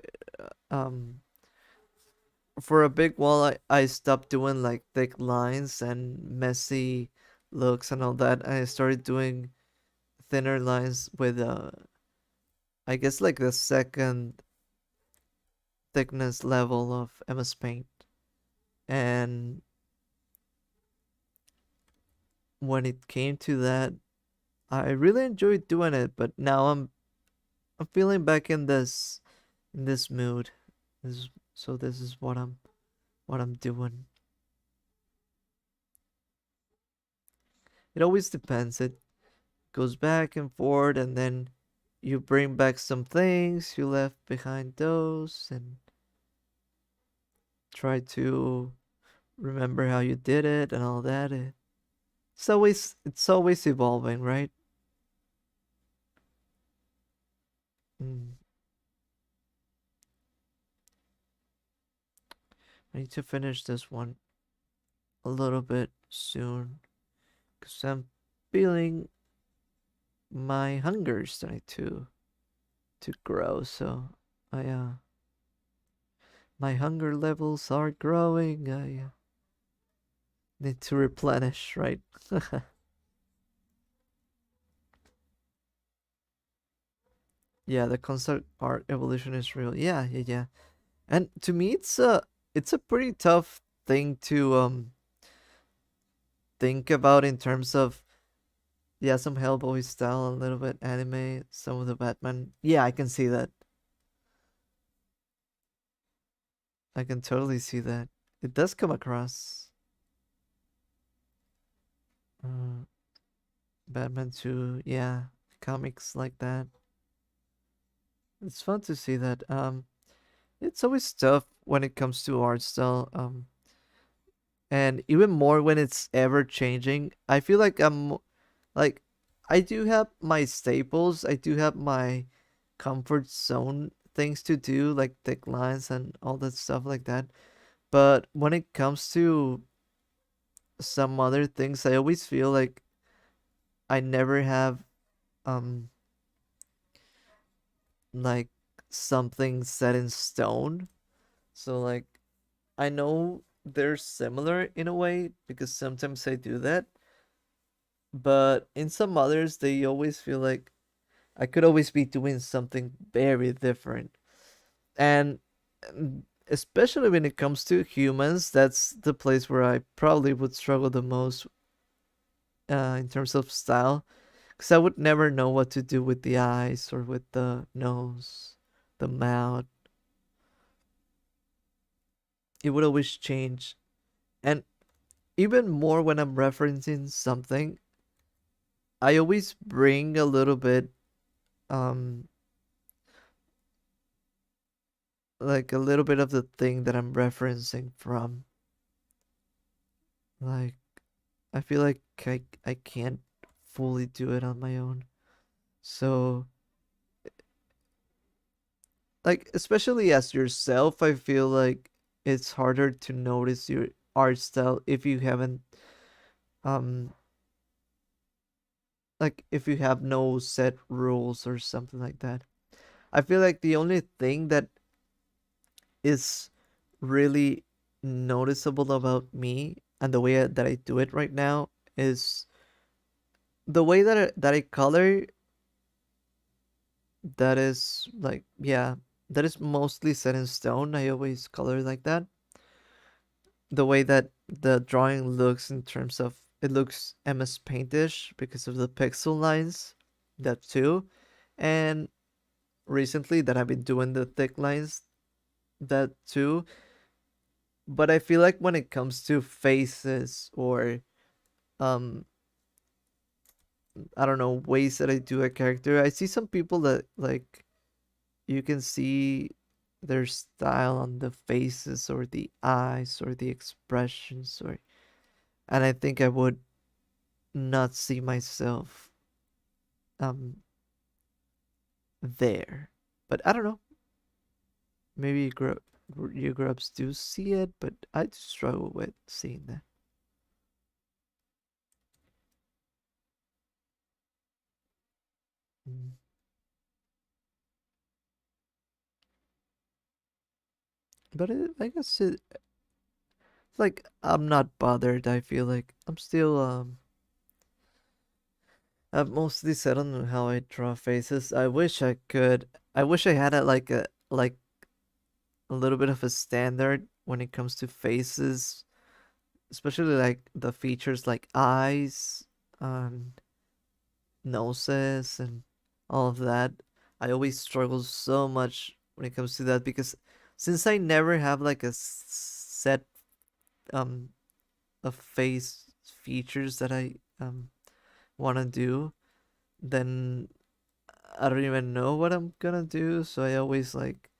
for a big while. I stopped doing like thick lines and messy looks and all that. I started doing thinner lines with I guess like the second thickness level of MSPAINT. And when it came to that, I really enjoyed doing it, but now I'm feeling back in this mood. This is what I'm doing. It always depends. It goes back and forth, and then you bring back some things you left behind those and try to remember how you did it and all that. It's always evolving, right? Mm. I need to finish this one a little bit soon because I'm feeling my hunger starting to grow. So I my hunger levels are growing. I need to replenish, right? Yeah, the concept art evolution is real. Yeah, yeah, yeah. And to me, it's a pretty tough thing to think about in terms of yeah, some Hellboy style, a little bit anime, some of the Batman. Yeah, I can see that. I can totally see that. It does come across uh, Batman 2, yeah, comics like that. It's fun to see that. It's always tough when it comes to art style. And even more when it's ever changing. I feel like like I do have my staples. I do have my comfort zone things to do, like thick lines and all that stuff like that. But when it comes to some other things, I always feel like I never have um like something set in stone. So like I know they're similar in a way because sometimes I do that, but in some others they always feel like I could always be doing something very different. And especially when it comes to humans, that's the place where I probably would struggle the most in terms of style, because I would never know what to do with the eyes or with the nose, the mouth. It would always change. And even more when I'm referencing something, I always bring a little bit, um, like a little bit of the thing that I'm referencing from. Like, I feel like I can't fully do it on my own. So, like, especially as yourself, I feel like it's harder to notice your art style if you haven't, um, like, if you have no set rules or something like that. I feel like the only thing that is really noticeable about me and the way that I do it right now is the way that I color. That is like, yeah, that is mostly set in stone. I always color like that. The way that the drawing looks in terms of it looks MS Paintish because of the pixel lines, that too. And recently that I've been doing the thick lines, that too. But I feel like when it comes to faces or um I don't know, ways that I do a character, I see some people that like you can see their style on the faces or the eyes or the expressions or and I think I would not see myself um there. But I don't know. Maybe you grubs do see it, but I struggle with seeing that. Mm. But I guess like I'm not bothered. I feel like I'm still I've mostly settled on how I draw faces. I wish I could. I wish I had a little bit of a standard when it comes to faces, especially like the features like eyes and noses and all of that. I always struggle so much when it comes to that because since I never have like a set um of face features that I want to do, then I don't even know what I'm gonna do. So I always like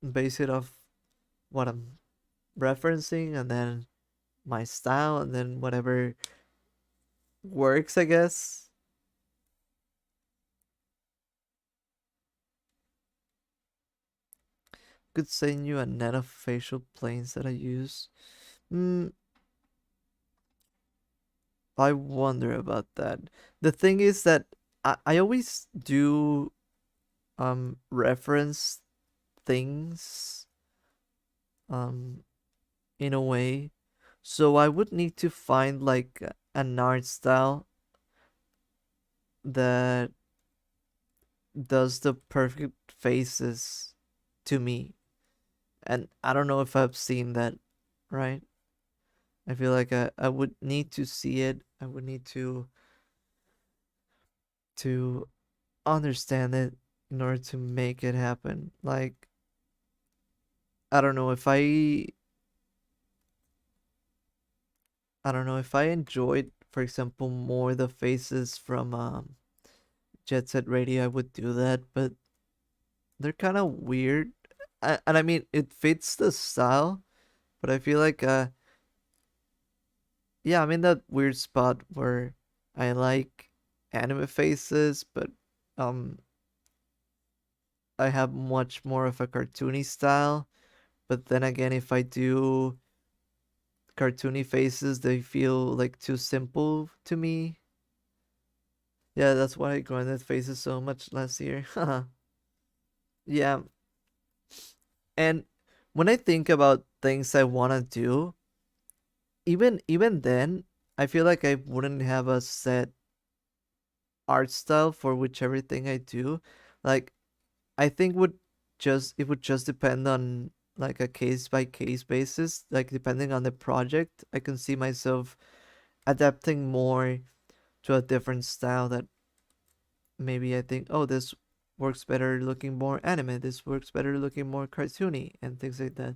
base it off what I'm referencing and then my style and then whatever works, I guess. Could send you a net of facial planes that I use. Hmm, I wonder about that. The thing is that I always do reference things um in a way. So I would need to find like an art style that does the perfect faces to me. And I don't know if I've seen that, right? I feel like I would need to see it. I would need to understand it in order to make it happen. Like I don't know if I don't know if I enjoyed, for example, more the faces from Jet Set Radio, I would do that, but they're kind of weird. And I mean, it fits the style, but I feel like yeah, I'm in that weird spot where I like anime faces, but um I have much more of a cartoony style. But then again, if I do cartoony faces, they feel like too simple to me. Yeah, that's why I grinded faces so much last year. Yeah, and when I think about things I want to do, even then, I feel like I wouldn't have a set art style for whichever thing I do. Like I think would just it would just depend on like a case by case basis. Like depending on the project, I can see myself adapting more to a different style that maybe I think, oh, this works better looking more anime, this works better looking more cartoony and things like that.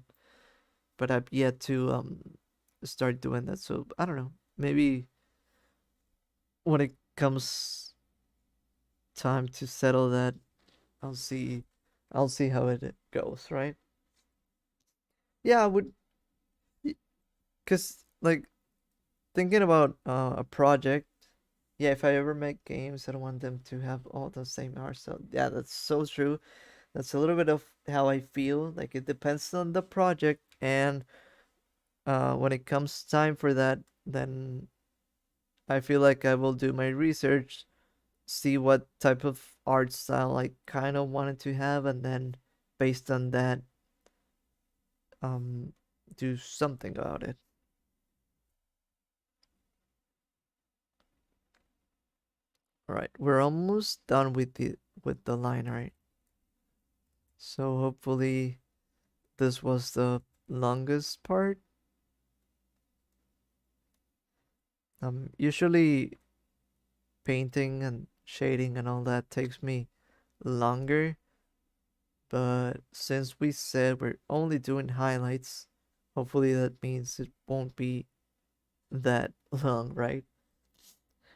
But I've yet to start doing that. So I don't know. Maybe when it comes time to settle that, I'll see. I'll see how it goes. Right? Yeah, I would. Cause like thinking about a project. Yeah, if I ever make games, I don't want them to have all the same art style. Yeah, that's so true. That's a little bit of how I feel. Like it depends on the project, and when it comes time for that, then I feel like I will do my research, see what type of art style I kind of wanted to have, and then based on that, um, do something about it. All right, we're almost done with the line, right? So hopefully this was the longest part. Usually painting and shading and all that takes me longer, but since we said we're only doing highlights, hopefully that means it won't be that long, right?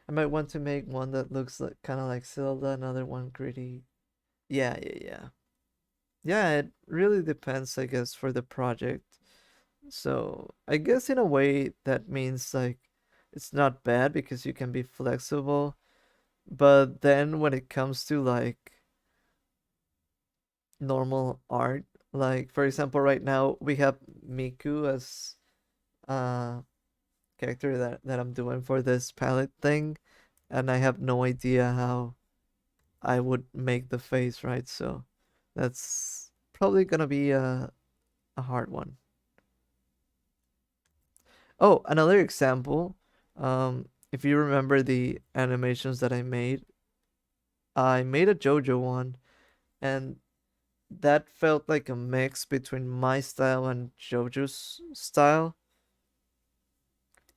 I might want to make one that looks like kind of like Zelda, another one gritty. Yeah, yeah, yeah. Yeah, it really depends, I guess, for the project. So, I guess in a way that means like it's not bad because you can be flexible, but then when it comes to like normal art, like for example, right now we have Miku as a character that I'm doing for this palette thing, and I have no idea how I would make the face, right? So that's probably gonna be a hard one. Oh, another example. If you remember the animations that I made a JoJo one, and that felt like a mix between my style and JoJo's style.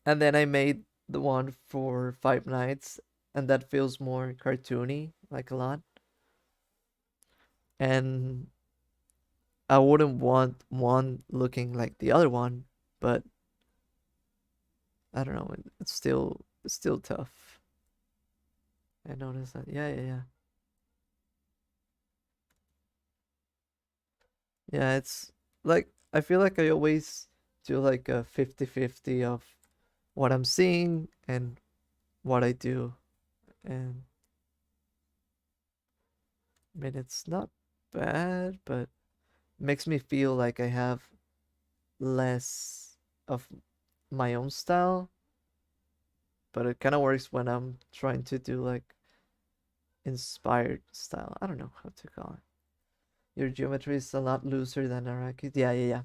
And then I made the one for Five Nights, and that feels more cartoony, like a lot. And I wouldn't want one looking like the other one, but I don't know. It's still tough. I noticed that. Yeah, yeah, yeah. Yeah, it's like I feel like I always do like a 50-50 of what I'm seeing and what I do. And I mean, it's not bad, but makes me feel like I have less of my own style, but it kind of works when I'm trying to do like inspired style. I don't know how to call it. Your geometry is a lot looser than Araki's. Yeah, yeah, yeah.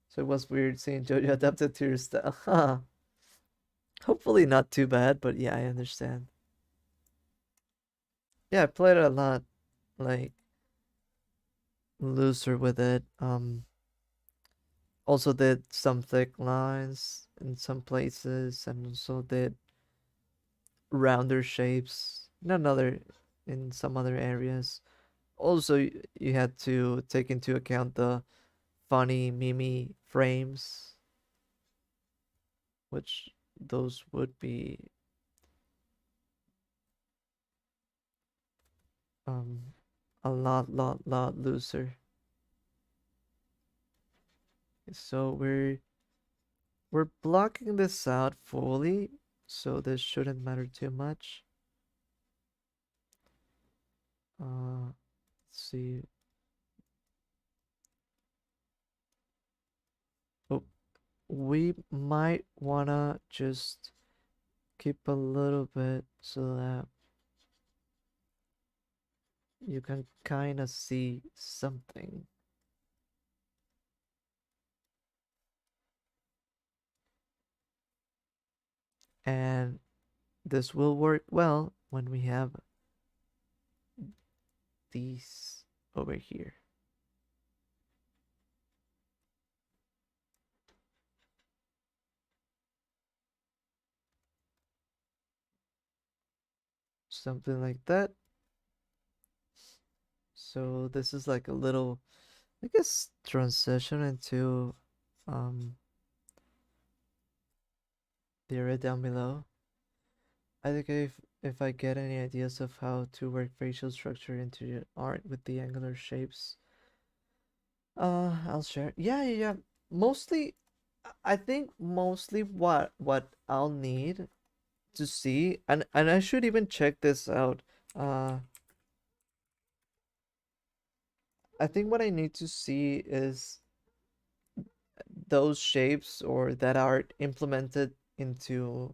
So it was weird seeing JoJo adapted to your style. Hopefully not too bad, but yeah, I understand. Yeah, I played a lot like looser with it. Also did some thick lines in some places, and also did rounder shapes in another in some other areas. Also, you had to take into account the funny mimi frames, which those would be um a lot looser. So we're blocking this out fully, so this shouldn't matter too much. Let's see. Oh, we might wanna just keep a little bit so that you can kind of see something. And this will work well when we have these over here. Something like that. So this is like a little, I guess, transition into um the area down below. I think if I get any ideas of how to work facial structure into your art with the angular shapes, I'll share. Yeah, yeah, yeah. Mostly, I think mostly what I'll need to see, and I should even check this out. Uh, I think what I need to see is those shapes or that art implemented into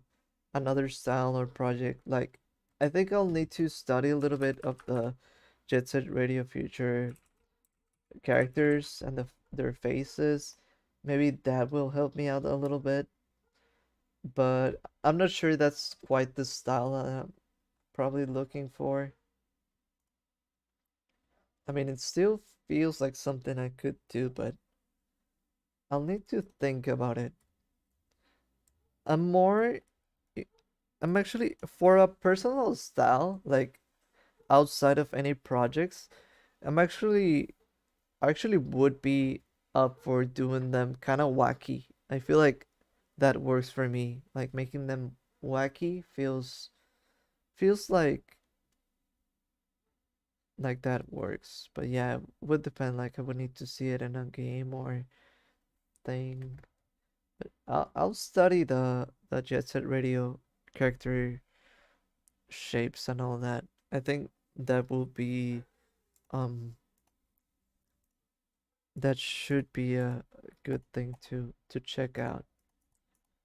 another style or project. Like, I think I'll need to study a little bit of the Jet Set Radio Future characters and their faces. Maybe that will help me out a little bit, but I'm not sure that's quite the style that I'm probably looking for. I mean, it still feels like something I could do, but I'll need to think about it. I'm more, I'm actually, for a personal style, like outside of any projects, I'm actually would be up for doing them kind of wacky. I feel like that works for me. Like making them wacky feels like that works. But yeah, it would depend. Like I would need to see it in a game or thing. But I'll study the Jet Set Radio character shapes and all that. I think that will be um that should be a good thing to check out.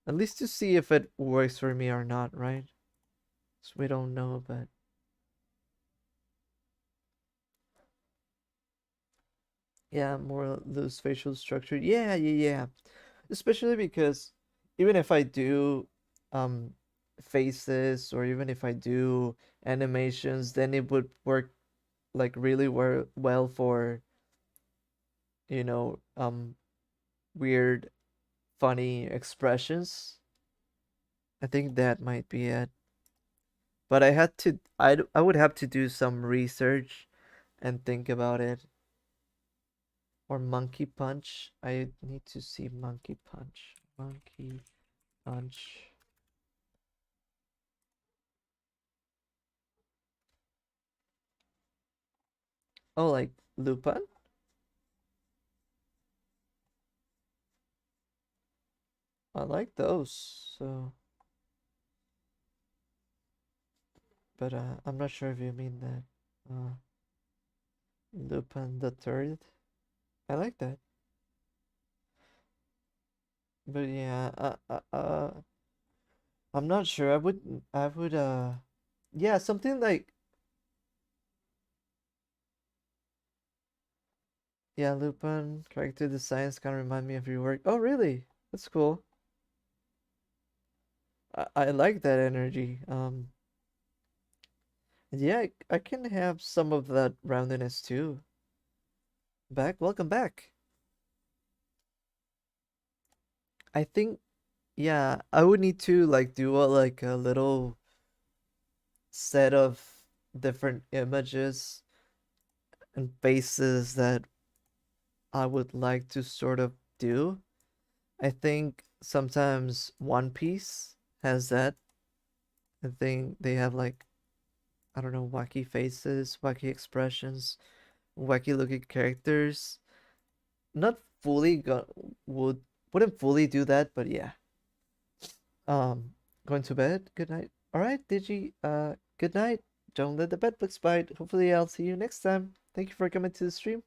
At least to see if it works for me or not, right? So we don't know, but yeah, more loose facial structure. Yeah, yeah, yeah. Especially because even if I do um faces or even if I do animations, then it would work like really well for, weird, funny expressions. I think that might be it. But I would have to do some research and think about it. Or Monkey Punch. I need to see Monkey Punch. Monkey Punch. Oh, like Lupin? I like those. So, but I'm not sure if you mean that. Lupin the Third. I like that. But yeah, I'm not sure. Yeah, something like, yeah, Lupin character designs kind of remind me of your work. Oh, really? That's cool. I like that energy. Yeah, I can have some of that roundiness too. Welcome back. I think, yeah, I would need to like do a little set of different images and faces that I would like to sort of do. I think sometimes One Piece has that. I think they have like, I don't know, wacky faces, wacky expressions, wacky looking characters. Not fully go would wouldn't fully do that, but yeah. Going to bed. Good night. All right, Digi. Good night. Don't let the bed bugs bite. Hopefully, I'll see you next time. Thank you for coming to the stream.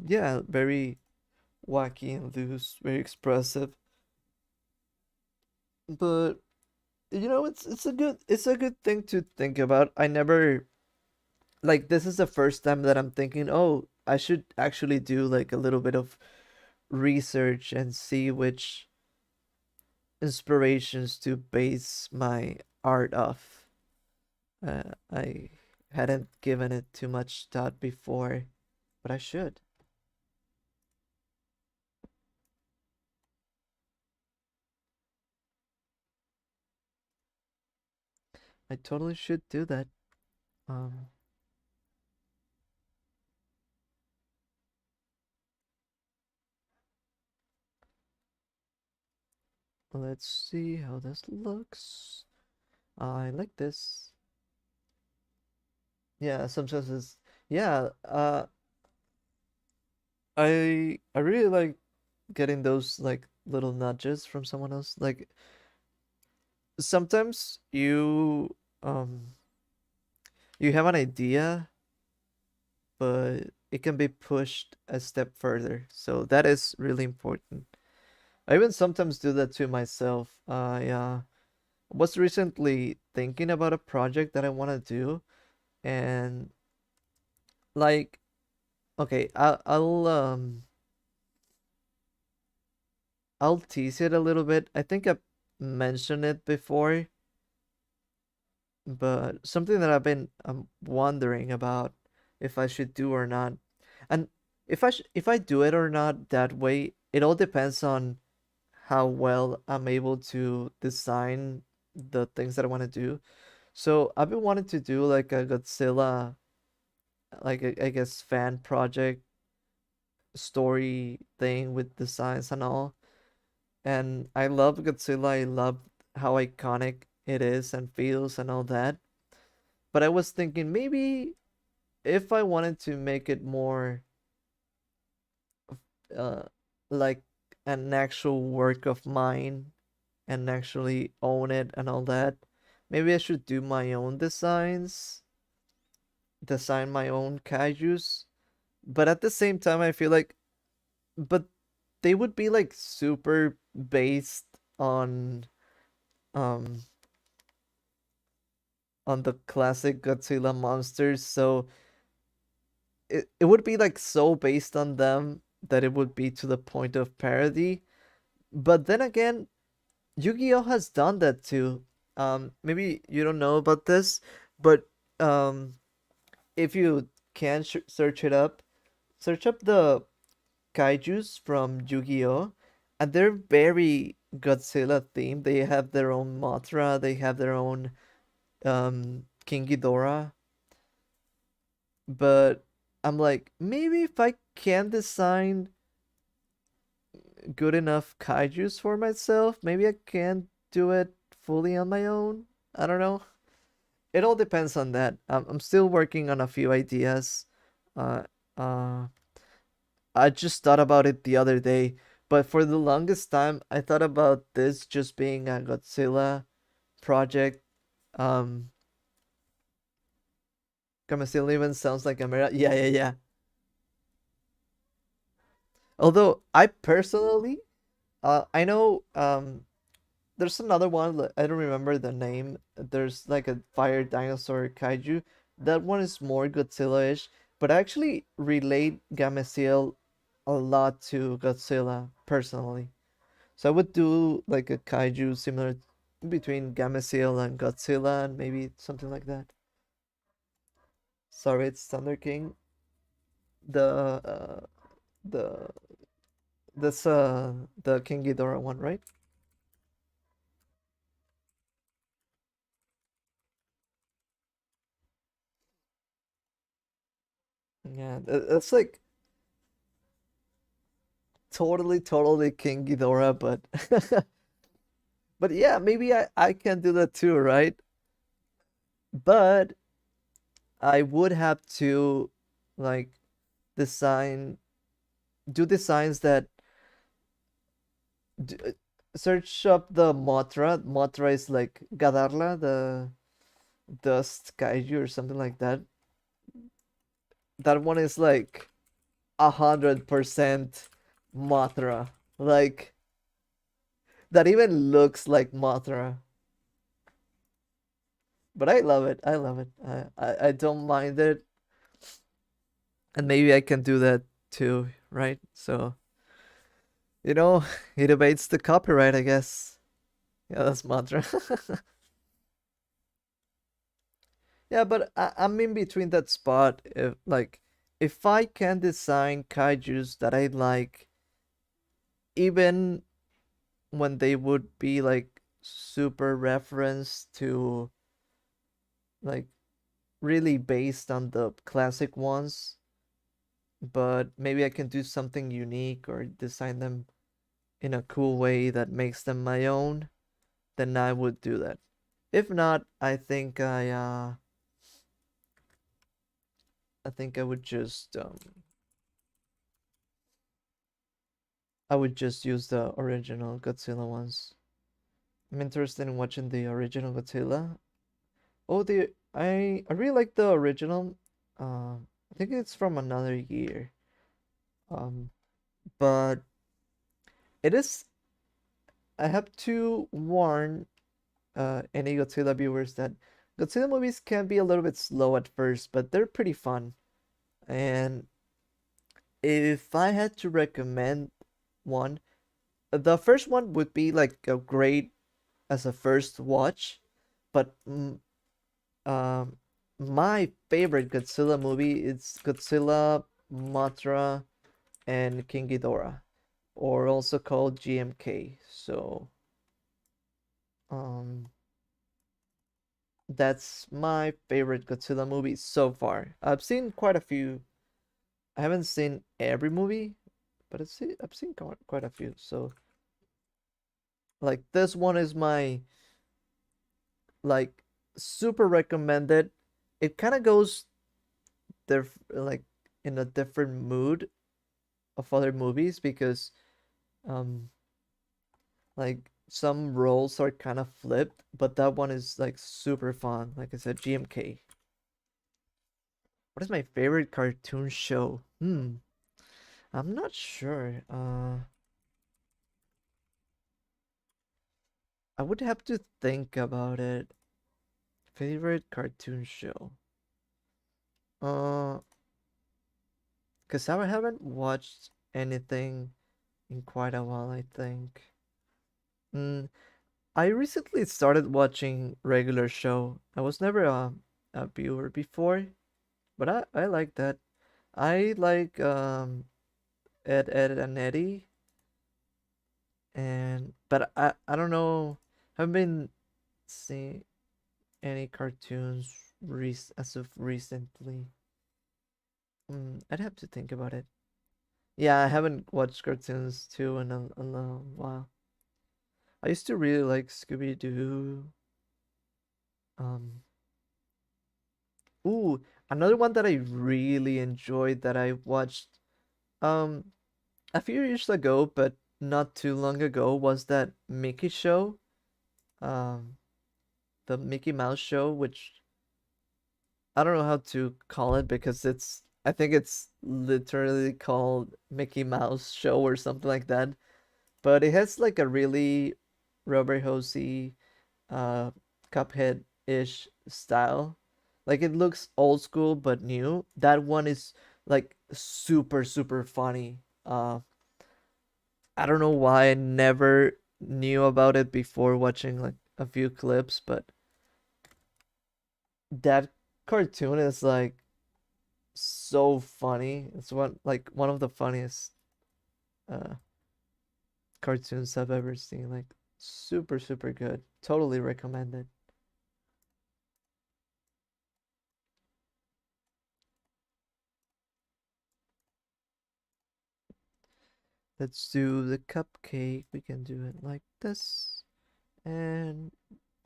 Yeah, very wacky and loose, very expressive. But it's a good thing to think about. I never like this is the first time that I'm thinking, oh, I should actually do like a little bit of research and see which inspirations to base my art off. I hadn't given it too much thought before, but I should. I totally should do that. Um, Let's see how this looks. I like this. Yeah, sometimes it's yeah, I really like getting those like little nudges from someone else. Like sometimes um you have an idea, but it can be pushed a step further. So that is really important. I even sometimes do that to myself. I was recently thinking about a project that I want to do, and like, okay, I'll tease it a little bit. I think I mentioned it before, but something that I've been wondering about if I should do or not. And if I do it or not that way, it all depends on how well I'm able to design the things that I want to do. So I've been wanting to do like a Godzilla, like I guess fan project story thing with designs and all. And I love Godzilla. I love how iconic it is and feels and all that. But I was thinking maybe if I wanted to make it more uh like an actual work of mine and actually own it and all that, maybe I should do my own designs, design my own kaijus. But at the same time, I feel like, but they would be like super based um on the classic Godzilla monsters, so it would be like so based on them that it would be to the point of parody. But then again, Yu-Gi-Oh has done that too. Maybe you don't know about this, but um, if you can search it up, search up the kaijus from Yu-Gi-Oh, and they're very Godzilla themed. They have their own Mothra, they have their own King Ghidorah, but I'm like, maybe if I can design good enough kaijus for myself, maybe I can do it fully on my own. I don't know. It all depends on that. I'm still working on a few ideas. Uh, uh, I just thought about it the other day, but for the longest time, I thought about this just being a Godzilla project. Um, Godzilla even sounds like America. Yeah, yeah, yeah. Although I personally, I know there's another one I don't remember the name. There's like a fire dinosaur kaiju. That one is more Godzilla-ish, but I actually relate Gameciel a lot to Godzilla personally. So I would do like a kaiju similar between Gameciel and Godzilla, and maybe something like that. Sorry, it's Thunder King. The that's the King Ghidorah one, right? Yeah, that's like totally King Ghidorah, but but yeah, maybe I can do that too, right? But I would have to like design do designs that d search up the Mothra. Mothra is like Gadarla, the dust kaiju or something like that. That one is like 100% Mothra. Like that even looks like Mothra. But I love it. I love it. I don't mind it. And maybe I can do that too, right? So, you know, it abates the copyright, I guess. Yeah, that's Mothra. Yeah, but I'm in between that spot. If like, if I can design kaijus that I like, even when they would be like super referenced to like really based on the classic ones, but maybe I can do something unique or design them in a cool way that makes them my own, then I would do that. If not, I think I would just use the original Godzilla ones. I'm interested in watching the original Godzilla. Oh, I really like the original. I think it's from another year. Um, but it is. I have to warn any Godzilla viewers that Godzilla movies can be a little bit slow at first, but they're pretty fun. And if I had to recommend one, the first one would be like a great as a first watch, but um, my favorite Godzilla movie is Godzilla, Mothra, and King Ghidorah, or also called GMK. So, um, that's my favorite Godzilla movie so far. I've seen quite a few. I haven't seen every movie, but I've seen quite a few. So, like this one is my like super recommended. It kind of goes like in a different mood of other movies because um like some roles are kind of flipped, but that one is like super fun. Like I said, GMK. What is my favorite cartoon show? I'm not sure. I would have to think about it. Favorite cartoon show. Uh, cause I haven't watched anything in quite a while, I think. Mm, I recently started watching regular show. I was never a viewer before, but I like that. I like Ed and Eddie, and but I don't know. Haven't been seeing any cartoons as of recently. I'd have to think about it. Yeah, I haven't watched cartoons too in a long while. I used to really like Scooby Doo. Um, ooh, another one that I really enjoyed that I watched um a few years ago, but not too long ago, was that Mickey show, um, the Mickey Mouse show, which I don't know how to call it because I think it's literally called Mickey Mouse Show or something like that. But it has like a really Robert Hosey, uh, Cuphead-ish style. Like it looks old school but new. That one is like super super funny. I don't know why I never knew about it before watching like a few clips, but that cartoon is like so funny. It's one of the funniest uh cartoons I've ever seen. Like super super good. Totally recommended. Let's do the cupcake. We can do it like this. And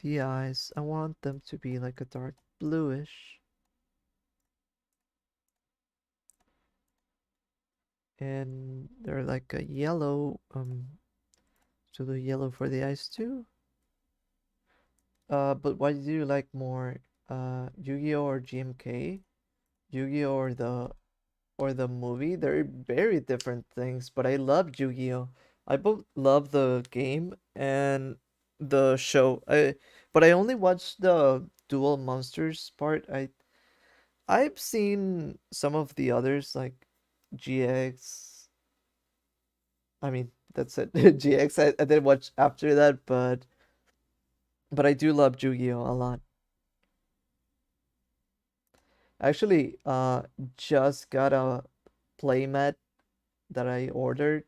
the eyes, I want them to be like a dark bluish. And they're like a yellow, so the yellow for the eyes too. But what do you like more? Yu-Gi-Oh or GMK? Yu-Gi-Oh or the movie? They're very different things, but I love Yu-Gi-Oh. I both love the game and the show. But I only watched the Dual Monsters part. I've seen some of the others like GX. I mean, that's it. GX. I didn't watch after that, but I do love Yu-Gi-Oh a lot. Actually, just got a playmat that I ordered.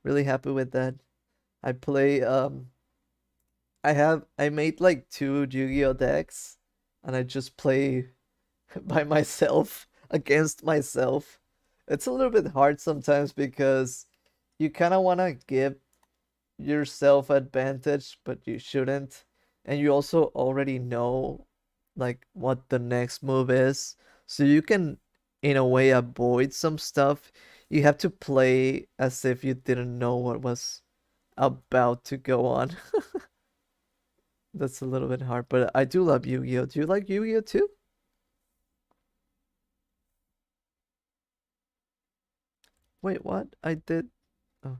Really happy with that. I play I made like two Yu-Gi-Oh decks and I just play by myself against myself. It's a little bit hard sometimes because you kind of want to give yourself advantage, but you shouldn't. And you also already know like what the next move is. So you can in a way avoid some stuff. You have to play as if you didn't know what was about to go on. That's a little bit hard, but I do love Yu-Gi-Oh! Do you like Yu-Gi-Oh too? Wait, what? I did. Oh.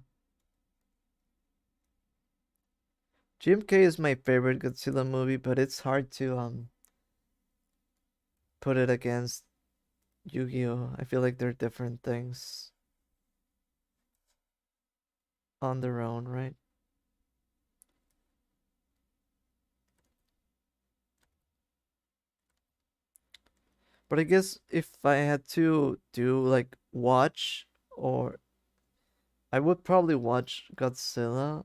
GMK is my favorite Godzilla movie, but it's hard to put it against Yu-Gi-Oh! I feel like they're different things on their own, right? But I guess if I had to do like watch, or I would probably watch Godzilla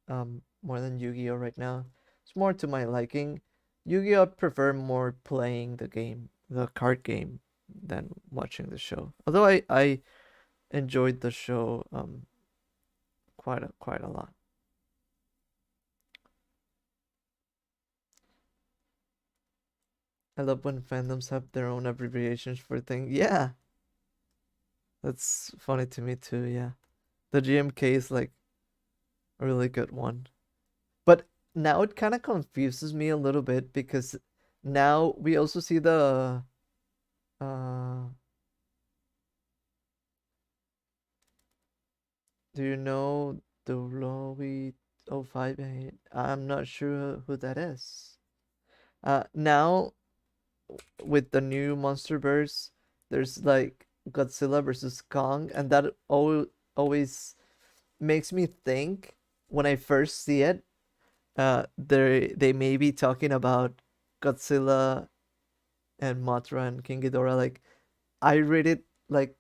more than Yu-Gi-Oh right now. It's more to my liking. Yu-Gi-Oh! I prefer more playing the game, the card game, than watching the show. Although I enjoyed the show quite a lot. I love when fandoms have their own abbreviations for things. Yeah, that's funny to me too. Yeah, the GMK is like a really good one. But now it kind of confuses me a little bit because now we also see the uh do you know the Lowy 058? I'm not sure who that is. Now with the new MonsterVerse, there's like Godzilla versus Kong, and that always makes me think when I first see it, they may be talking about Godzilla and Mothra and King Ghidorah. Like I read it like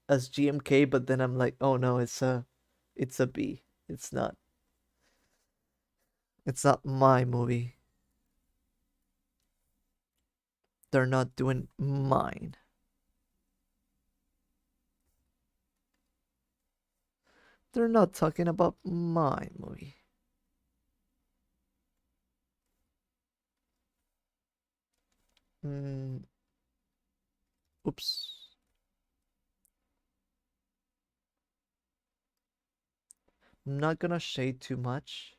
as GMK, but then I'm like, oh no, it's a B. It's not my movie. They're not doing mine. They're not talking about my movie. Mm, oops. I'm not gonna shade too much.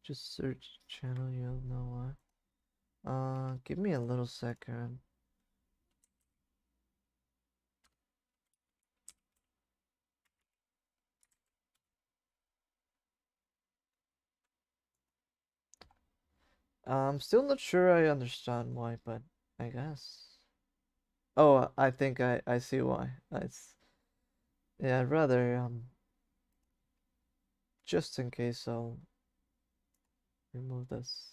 Just search channel, you'll know why. Give me a little second. I'm still not sure I understand why, but I guess. Oh, I think I see why. It's yeah, I'd rather just in case I'll remove this.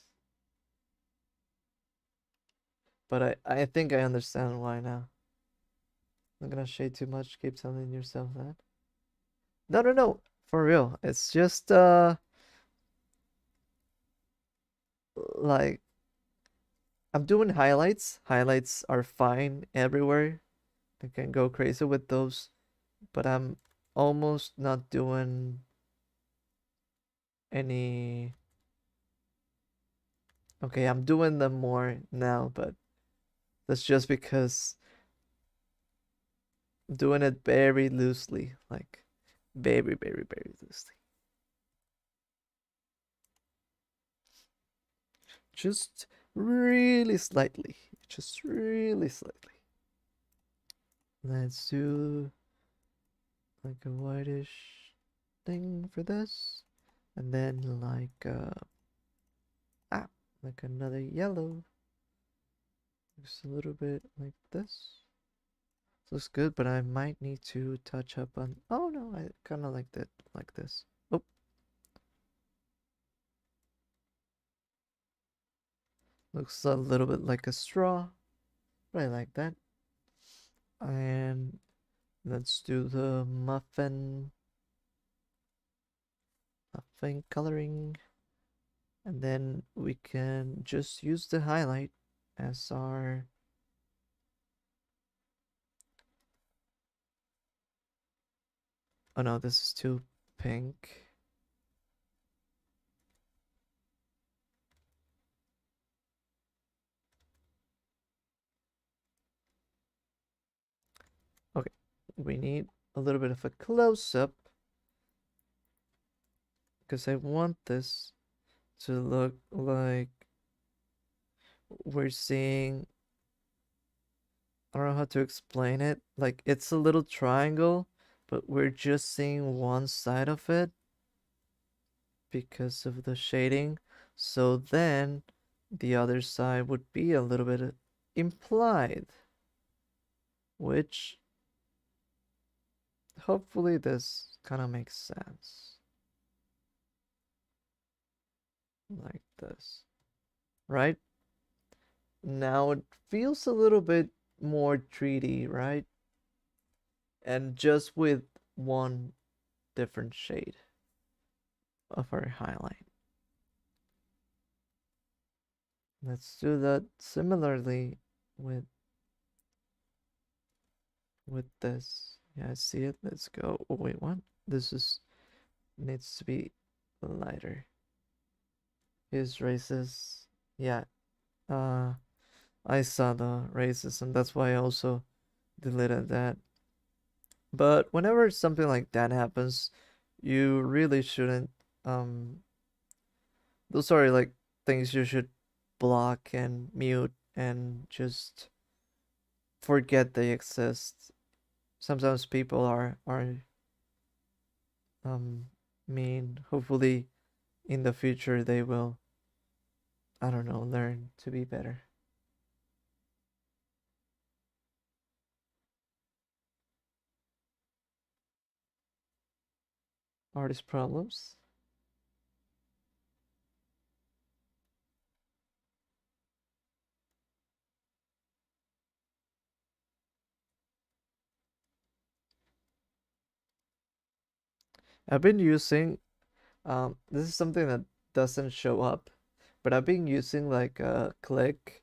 But I think I understand why now. I'm not gonna shade too much, keep telling yourself that. No, no, no, for real. It's just like I'm doing highlights. Highlights are fine everywhere. I can go crazy with those, but I'm almost not doing any. Okay, I'm doing them more now, but that's just because I'm doing it very loosely, like very loosely. Just really slightly. Just really slightly. Let's do like a whitish thing for this. And then ah, like another yellow. Just a little bit like this. Looks good, but I might need to touch up on. Oh no, I kind of like that, like this. Oh, looks a little bit like a straw, but I like that. And let's do the muffin coloring, and then we can just use the highlight as our. Oh no, this is too pink. we need a little bit of a close-up because I want this to look like we're seeing, I don't know how to explain it. Like it's a little triangle, but we're just seeing one side of it because of the shading. So then the other side would be a little bit implied, which hopefully this kind of makes sense. Like this, right? Now it feels a little bit more 3D, right? And just with one different shade of our highlight. Let's do that similarly with this. Yeah, I see it. Let's go. Oh wait, what? This is needs to be lighter. His races. Yeah. Uh I saw the racism. That's why I also deleted that. But whenever something like that happens, you really shouldn't those are like things you should block and mute and just forget they exist. Sometimes people are um mean. Hopefully in the future they will, I don't know, learn to be better. Artist problems. I've been using this is something that doesn't show up, but I've been using like a click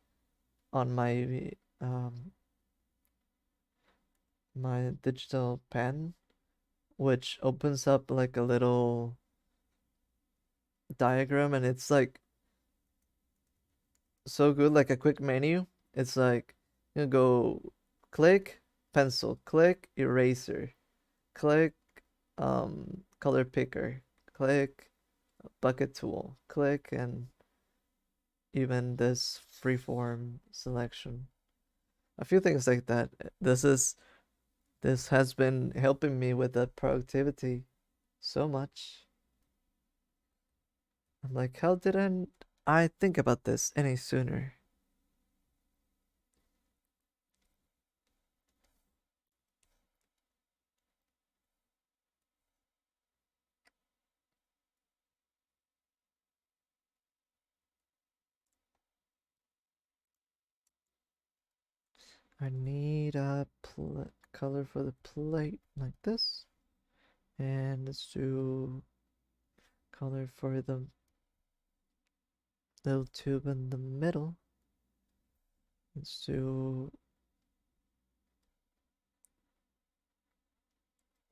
on um my digital pen, which opens up like a little diagram, and it's like so good, like a quick menu. It's like you go click pencil, click eraser, click color picker, click bucket tool, click, and even this freeform selection. A few things like that. This has been helping me with the productivity so much. I'm like, how didn't I think about this any sooner? I need a color for the plate like this. And let's do color for the little tube in the middle. Let's do,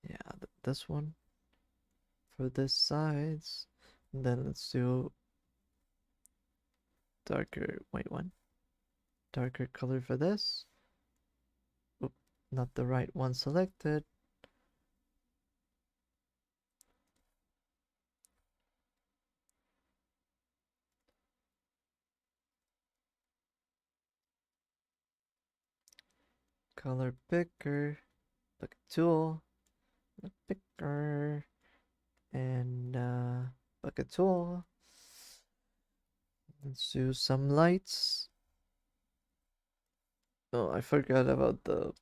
yeah, this one for this sides. And then let's do darker, wait, one. Darker color for this. Oop, not the right one selected. Color picker, pick tool, picker, and bucket tool. Let's do some lights. Oh, I forgot about the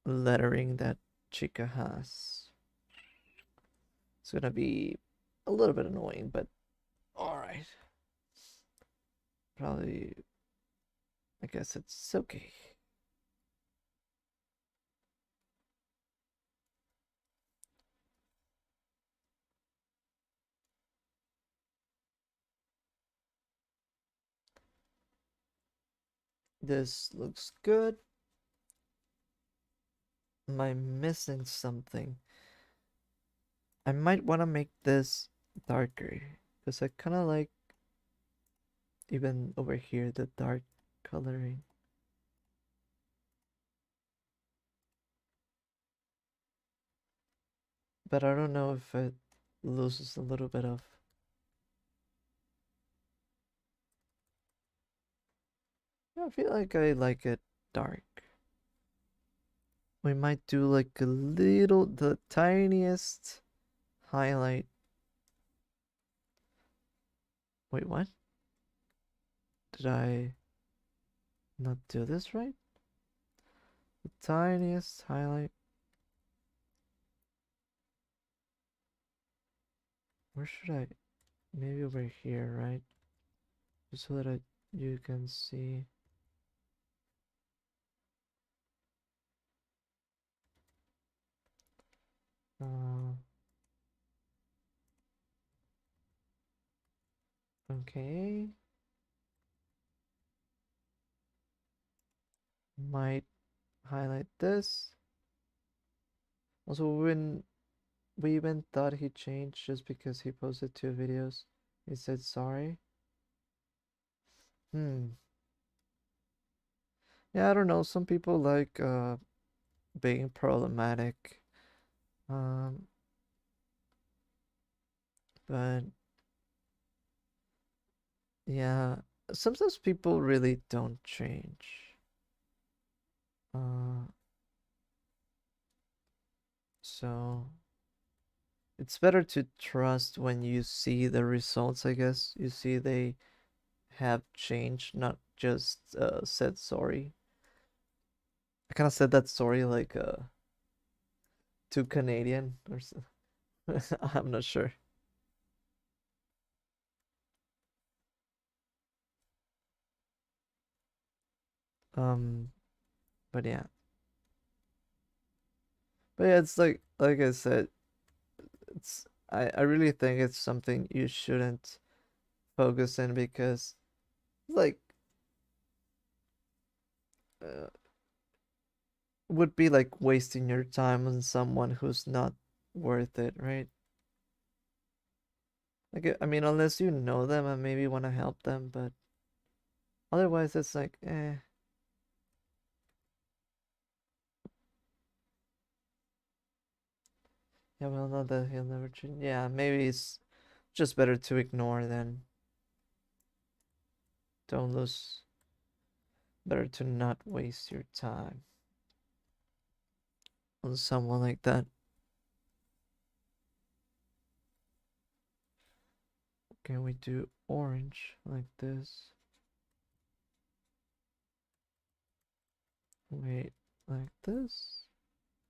lettering that Chica has. It's gonna be a little bit annoying, but alright. Probably, I guess it's okay. This looks good. Am I missing something? I might want to make this darker because I kind of like even over here the dark coloring. but I don't know if it loses a little bit of. I feel like I like it dark. We might do like a little, the tiniest highlight. Wait, what? Did I not do this right? The tiniest highlight. Where should I? Maybe over here, right? Just so that you can see. Uh, okay. Might highlight this. Also, when we even thought he changed just because he posted 2 videos, he said sorry. Hmm. Yeah, I don't know. Some people like being problematic. Um, but yeah, sometimes people really don't change. Uh, so it's better to trust when you see the results, I guess. You see they have changed, not just said sorry. I kind of said that sorry like too Canadian or so. I'm not sure. Um, but yeah. But yeah, it's like I said, it's I really think it's something you shouldn't focus in because like uh, would be like wasting your time on someone who's not worth it, right? Like I mean, unless you know them and maybe want to help them, but otherwise it's like eh. Yeah, well, not that he'll never change. Yeah, maybe it's just better to ignore than don't lose. Better to not waste your time on someone like that. Can we do orange like this? Wait, like this,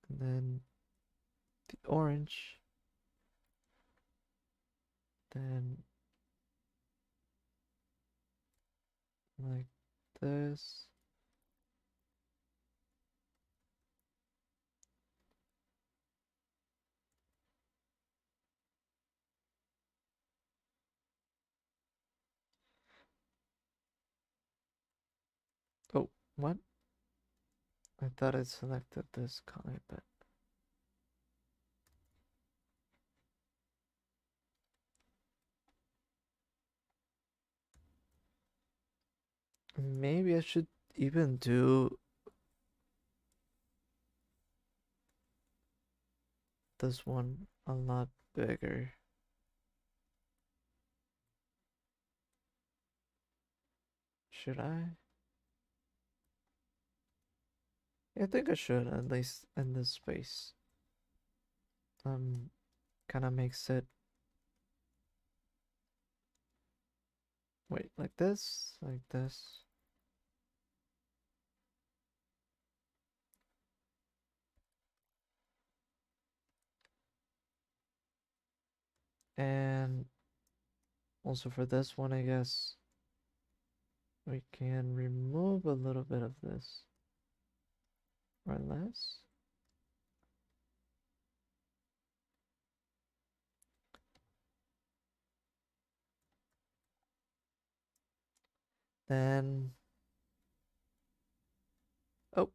and then the orange, then like this. Oh, what? I thought I selected this color, but maybe I should even do this one a lot bigger. Should I? I think I should, at least in this space. Kind of makes it, wait, like this, like this. And also for this one, I guess we can remove a little bit of this, or less. Then, oh,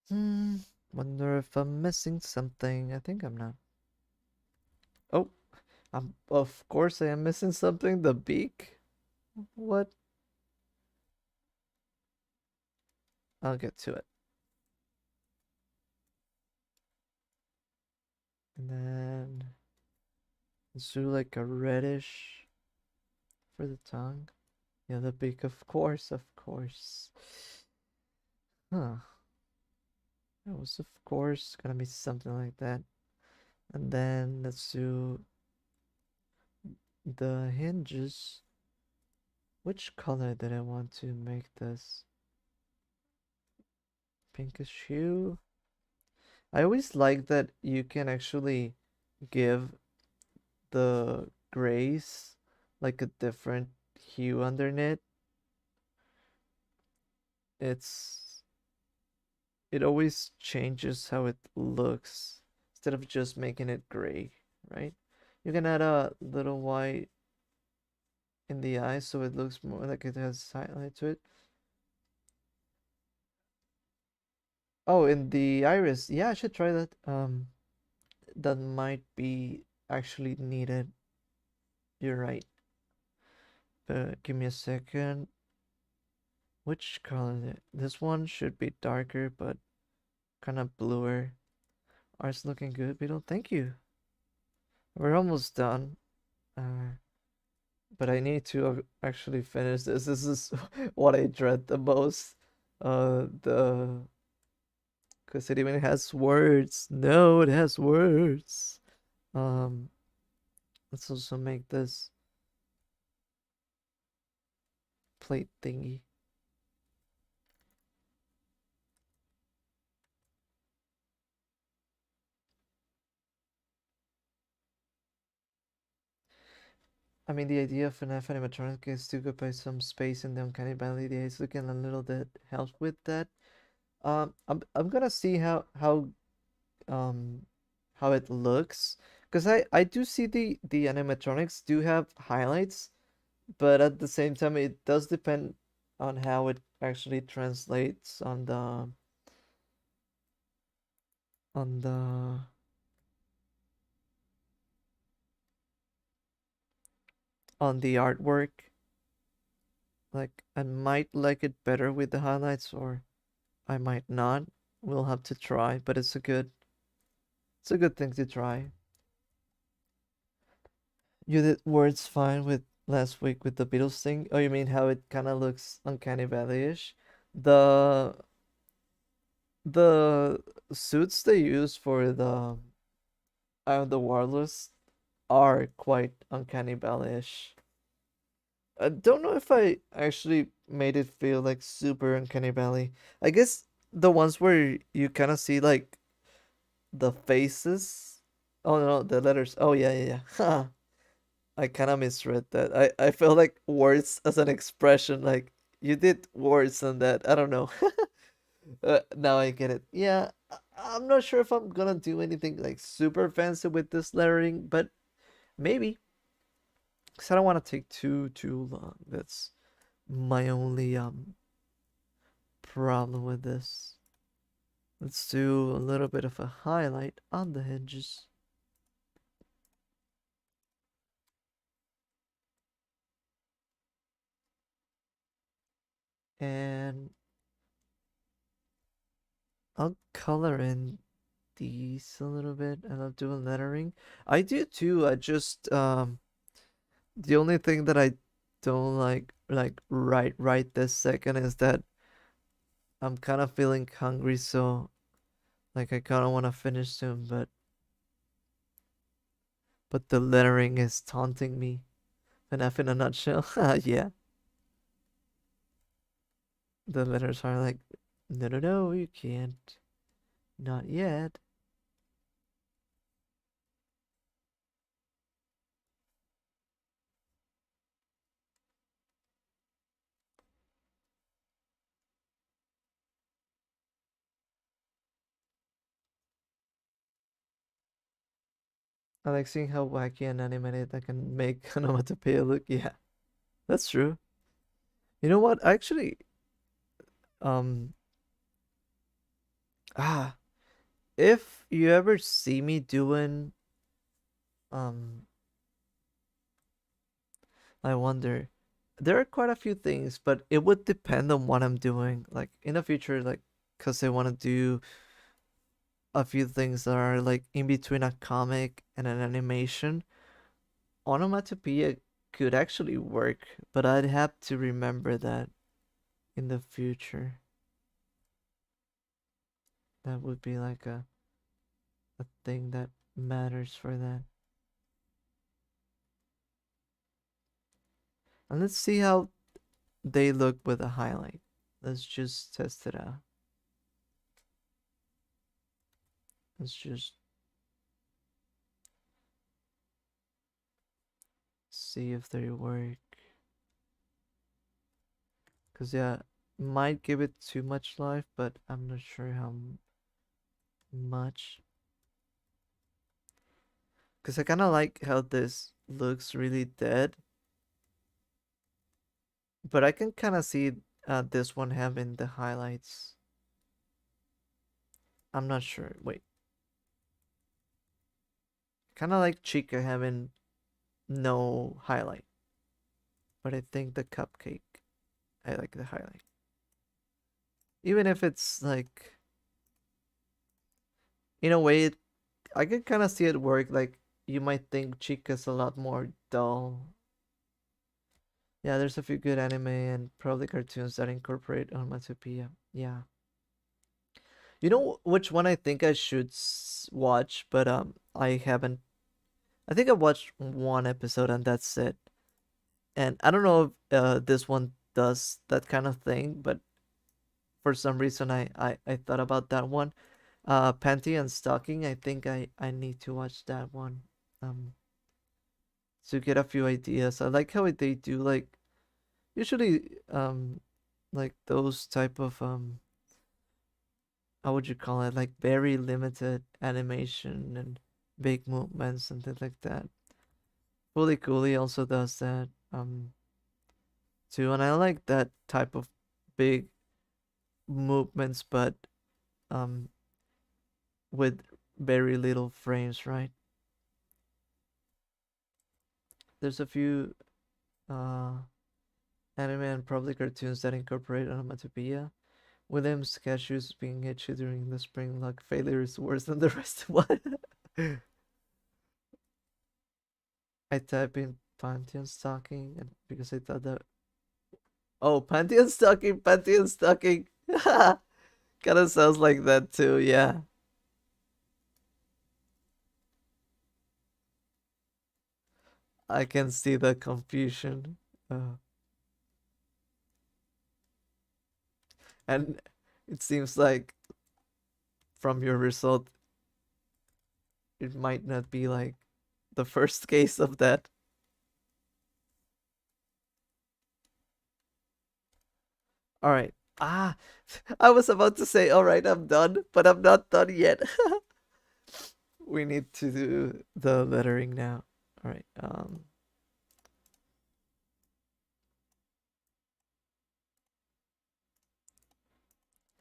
hmm, Wonder if I'm missing something. I think I'm not. Oh, of course I am missing something. The beak. What? I'll get to it. And then let's do like a reddish for the tongue. Yeah, the beak, of course, of course. Huh. It was of course gonna be something like that. And then let's do the hinges. Which color did I want to make this? Pinkish hue. I always like that you can actually give the grays like a different hue underneath. It's it always changes how it looks instead of just making it gray, right? You can add a little white in the eye so it looks more like it has highlight to it. Oh, in the iris. Yeah, I should try that. That might be actually needed. You're right. But give me a second. Which color is it? This one should be darker, but kind of bluer. Ours looking good, Beetle. Thank you. We're almost done. Uh, but I need to actually finish this. This is what I dread the most. The because it even has words. No, it has words. Um, let's also make this plate thingy. I mean, the idea of an FNF animatronic is to occupy some space in the uncanny valley. The is looking a little bit helps with that. I'm gonna see um how it looks because I do see the animatronics do have highlights, but at the same time it does depend on how it actually translates on the artwork. Like I might like it better with the highlights or I might not. We'll have to try, but it's a good thing to try. You did words fine with last week with the Beatles thing. Oh, you mean how it kind of looks uncanny valley-ish? The the suits they use for the wireless are quite uncanny valley-ish. I don't know if I actually made it feel like super uncanny valley. I guess the ones where you kind of see like the faces. Oh no, the letters. Oh yeah, yeah, yeah. I kind of misread that. I felt like words as an expression. Like you did words on that. I don't know. Now I get it. Yeah, I'm not sure if I'm gonna do anything like super fancy with this lettering, but maybe. Cause I don't want to take too long. That's my only problem with this. Let's do a little bit of a highlight on the hinges. And I'll color in these a little bit and I'll do a lettering. I do too. I just the only thing that I don't like right this second is that I'm kind of feeling hungry, so like I kind of want to finish soon, but the lettering is taunting me. And F in a nutshell. Yeah. The letters are like, no, no, no, you can't. Not yet. I like seeing how wacky and animated I can make onomatopoeia look. Yeah, that's true. You know what? Actually, um, ah, if you ever see me doing, um, I wonder, there are quite a few things, but it would depend on what I'm doing. Like in the future, like, cause I want to do a few things that are like in between a comic and an animation. Onomatopoeia could actually work, but I'd have to remember that in the future. That would be like a thing that matters for that. And let's see how they look with a highlight. Let's just test it out. Let's just see if they work. Cause yeah, might give it too much life, but I'm not sure how much. Cause I kind of like how this looks really dead, but I can kind of see this one having the highlights. I'm not sure. Wait, kind of like Chica having no highlight, but I think the cupcake, I like the highlight. Even if it's like, in a way, I can kind of see it work. Like, you might think Chica's a lot more dull. Yeah, there's a few good anime and probably cartoons that incorporate onomatopoeia. Yeah. You know which one I think I should watch, but I haven't. I think I watched one episode and that's it. And I don't know if this one does that kind of thing, but for some reason I thought about that one. Panty and Stocking. I think I need to watch that one. Um, to get a few ideas. I like how they do like usually like those type of how would you call it, like very limited animation and big movements and things like that. Fully Cooley also does that too, and I like that type of big movements, but um with very little frames, right? There's a few uh anime and probably cartoons that incorporate onomatopoeia. William's cashews being itchy during the spring luck failure is worse than the rest. What? I type in Pantheon stocking and because I thought that, oh, Pantheon stocking, Pantheon stocking. Kind of sounds like that too, yeah. I can see the confusion. Uh, and it seems like from your result, it might not be like the first case of that. All right. Ah, I was about to say, all right, I'm done, but I'm not done yet. We need to do the lettering now. All right.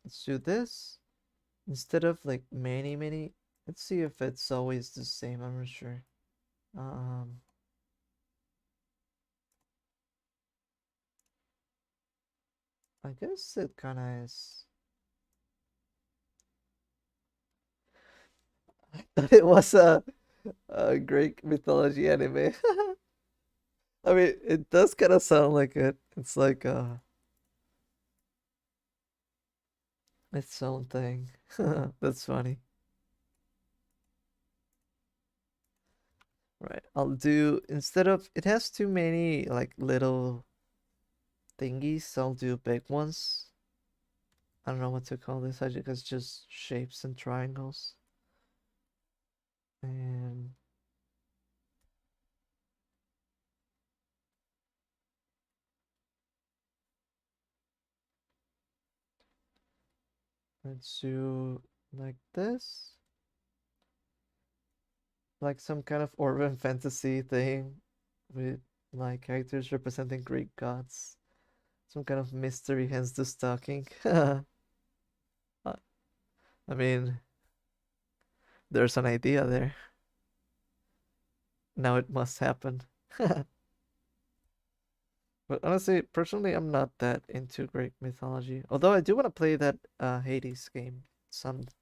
Let's do this instead of like many. Let's see if it's always the same. I'm not sure. Um, I guess it kind of is. I thought it was a Greek mythology anime. I mean, it does kind of sound like it. It's like its own thing. That's funny. Right. I'll do instead of it has too many like little thingies, I'll do big ones. I don't know what to call this. I think it's just shapes and triangles. And let's do like this. Like some kind of urban fantasy thing with like characters representing Greek gods. Some kind of mystery, hence the stocking. I mean, There's an idea there. Now it must happen. But honestly, personally, I'm not that into Greek mythology. Although I do want to play that Hades game someday,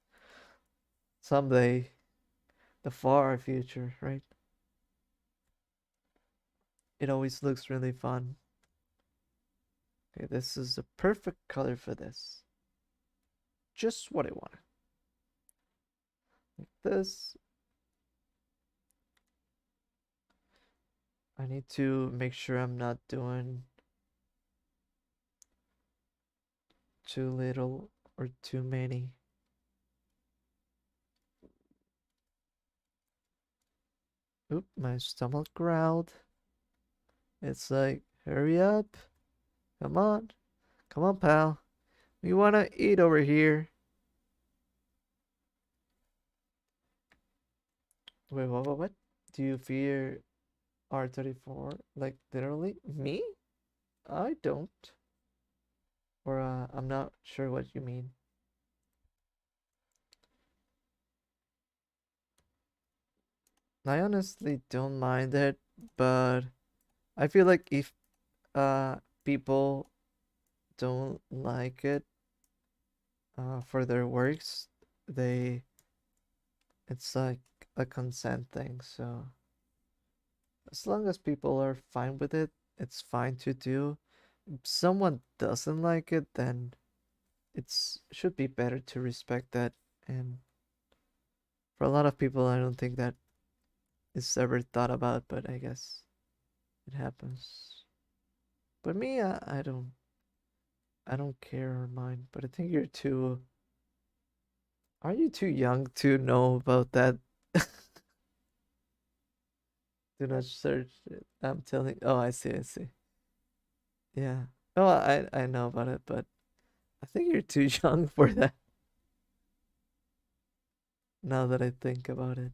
the far future, right? It always looks really fun. Okay, this is the perfect color for this. Just what I wanted. Like this. I need to make sure I'm not doing too little or too many. Oop, my stomach growled. It's like, hurry up. Come on. Come on, pal. We want to eat over here. Wait, what? Do you fear R34? Like, literally? Me? I don't. Or, I'm not sure what you mean. I honestly don't mind it, but I feel like if people don't like it for their works, they it's like a consent thing. So as long as people are fine with it, it's fine to do. If someone doesn't like it, then it's should be better to respect that. And for a lot of people, I don't think that is ever thought about, but I guess it happens. But me, I don't care or mind. But I think you're too. Are you too young to know about that? Do not search it. I'm telling. Oh, I see. I see. Yeah. Oh, I know about it, but I think you're too young for that. Now that I think about it.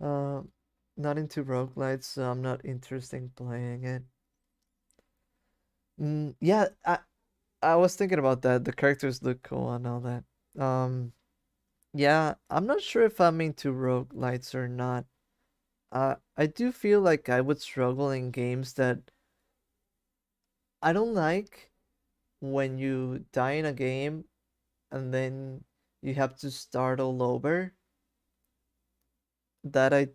Um, Not into roguelites, so I'm not interested in playing it. Yeah, I was thinking about that. The characters look cool and all that. Yeah, I'm not sure if I'm into roguelites or not. I do feel like I would struggle in games that I don't like when you die in a game and then you have to start all over. That I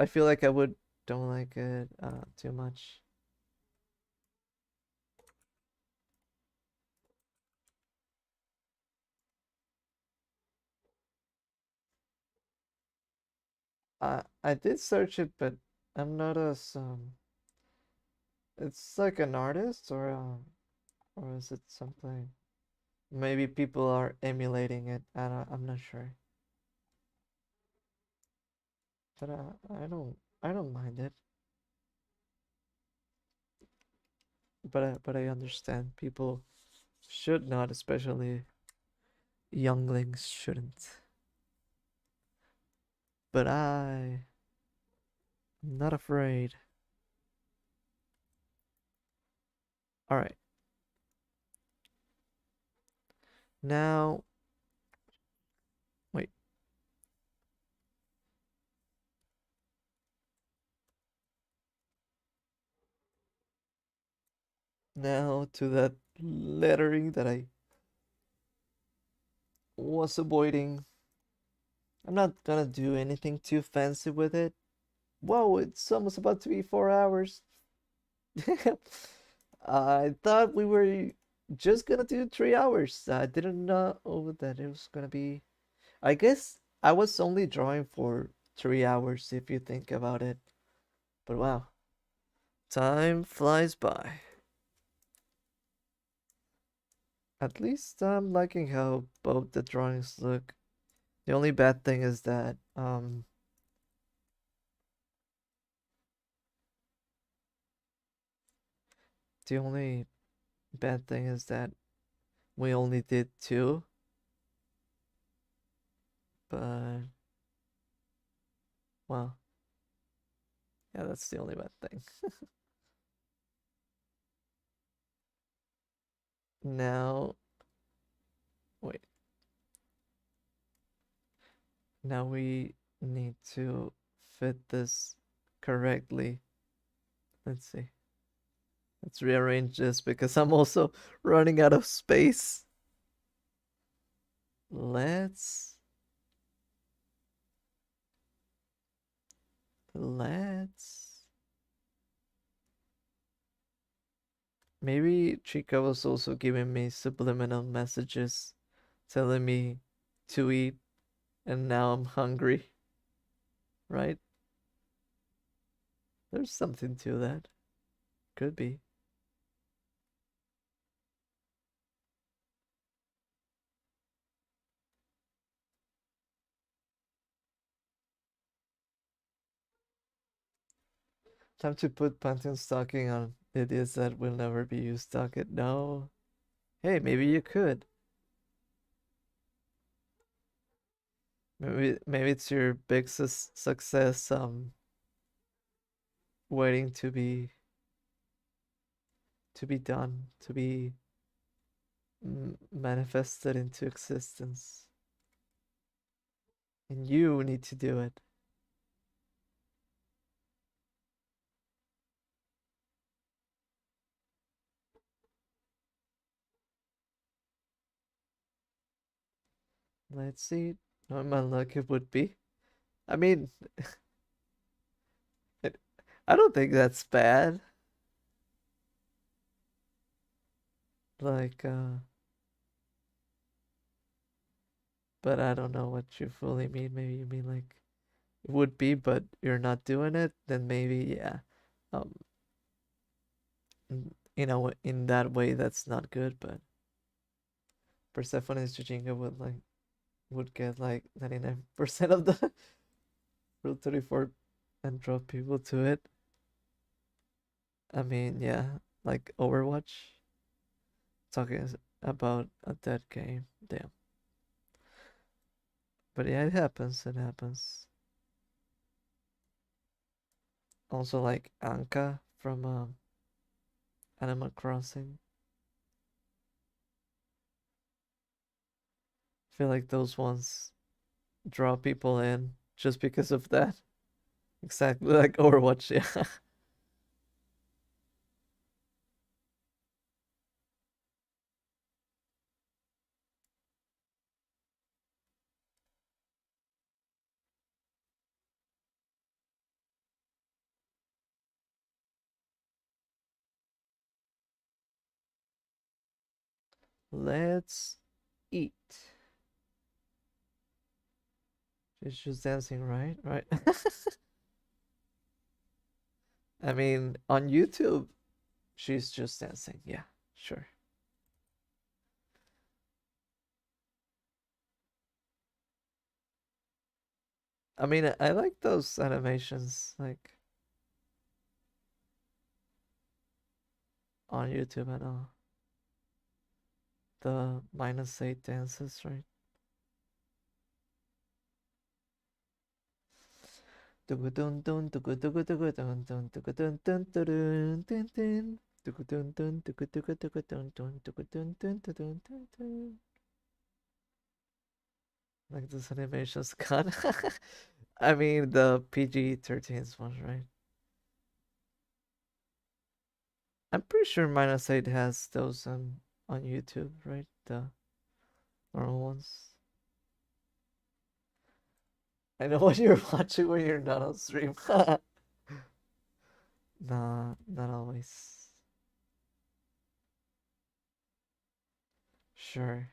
feel like I would don't like it too much. I did search it, but I'm not as it's like an artist or is it something? Maybe people are emulating it. I'm not sure. But I don't mind it. But I understand people should not, especially younglings shouldn't. But I'm not afraid. All right. Now, wait. Now to that lettering that I was avoiding. I'm not gonna do anything too fancy with it. Whoa, it's almost about to be 4 hours. I thought we were just gonna do 3 hours. I didn't know that it was gonna be. I guess I was only drawing for 3 hours if you think about it. But wow, time flies by. At least I'm liking how both the drawings look. The only bad thing is that the only bad thing is that we only did two, but well, yeah, that's the only bad thing. Now, wait. Now we need to fit this correctly. Let's see. Let's rearrange this because I'm also running out of space. Let's let's maybe Chica was also giving me subliminal messages telling me to eat and now I'm hungry, right? There's something to that. Could be. Time to put Pantheon stocking on idiots that will never be used docket. No. Hey, maybe you could. Maybe it's your big success waiting to be done, to be manifested into existence. And you need to do it. Let's see what my luck it would be. I mean, it, I don't think that's bad. Like, but I don't know what you fully mean. Maybe you mean like it would be, but you're not doing it. Then maybe, yeah. Um, you know, in that way, that's not good. But Persephone's Jujinga would get like 99% of the Rule 34 and draw people to it. I mean, yeah, like Overwatch. Talking about a dead game. Damn. But yeah, it happens. It happens. Also, like Anka from Animal Crossing. I feel like those ones draw people in just because of that. Exactly like Overwatch, yeah. Let's eat. She's just dancing, right? Right. I mean, on YouTube, she's just dancing. Yeah, sure. I mean, I like those animations, like on YouTube and all. The -8 dances, right? Like this animation's gone. I mean the PG-13 ones, right? I'm pretty sure -8 has those on YouTube, right? The normal ones. I know what you're watching when you're not on stream. Nah, not always. Sure.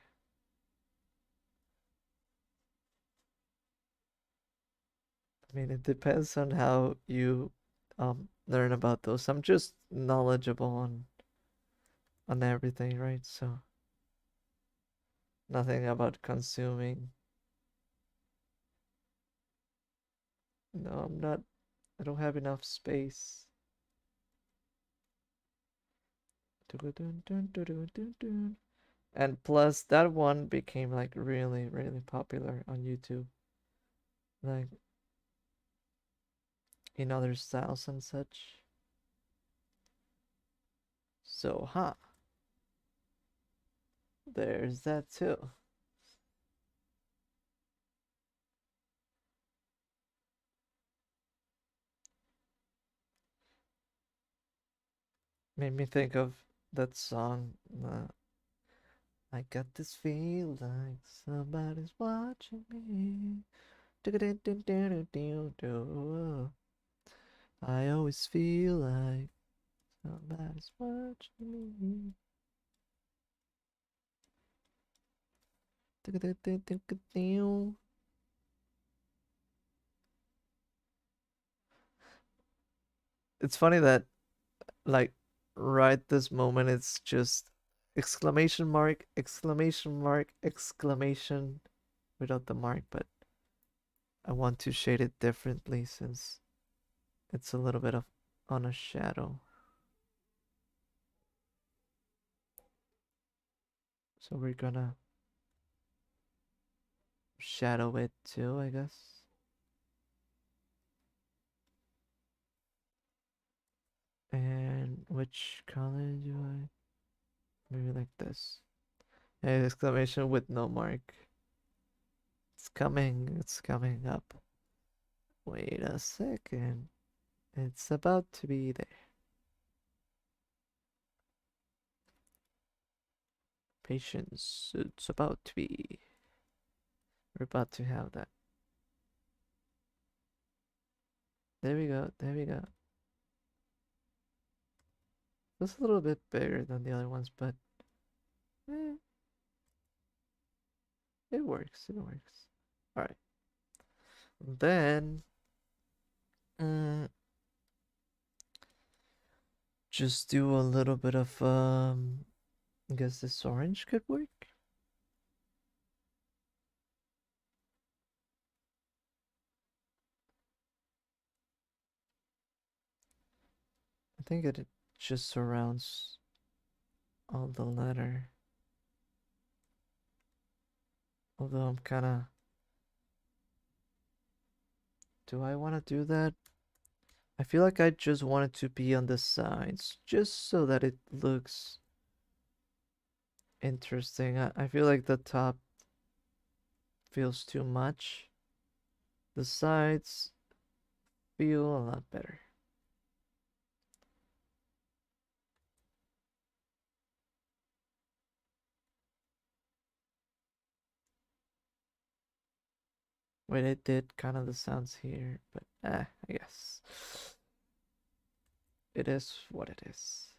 I mean, it depends on how you learn about those. I'm just knowledgeable on everything, right? So nothing about consuming. No, I'm not. I don't have enough space. And plus, that one became like really, really popular on YouTube, like in other styles and such. So, huh? There's that too. Made me think of that song. I got this feel like somebody's watching me. I always feel like somebody's watching me. It's funny that, like, right this moment, it's just exclamation mark, exclamation mark, exclamation without the mark, but I want to shade it differently since it's a little bit of on a shadow. So we're gonna shadow it too, I guess. And which color do I? Maybe like this. Hey, exclamation with no mark. It's coming up. Wait a second. It's about to be there. Patience, it's about to be. We're about to have that. There we go, there we go. It's a little bit bigger than the other ones, but eh, it works, it works. Alright. Then, mm, just do a little bit of, I guess this orange could work. I think it just surrounds all the letter. Although I'm kinda... Do I want to do that? I feel like I just want it to be on the sides, just so that it looks interesting. I feel like the top feels too much. The sides feel a lot better. Wait, it did kind of the sounds here, but I guess it is what it is.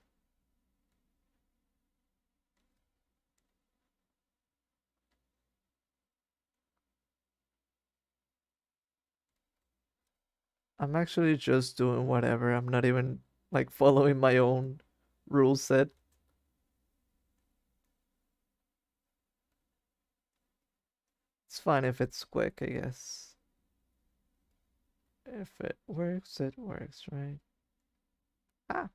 I'm actually just doing whatever. I'm not even like following my own rule set. It's fine if it's quick, I guess. If it works, right? Ah,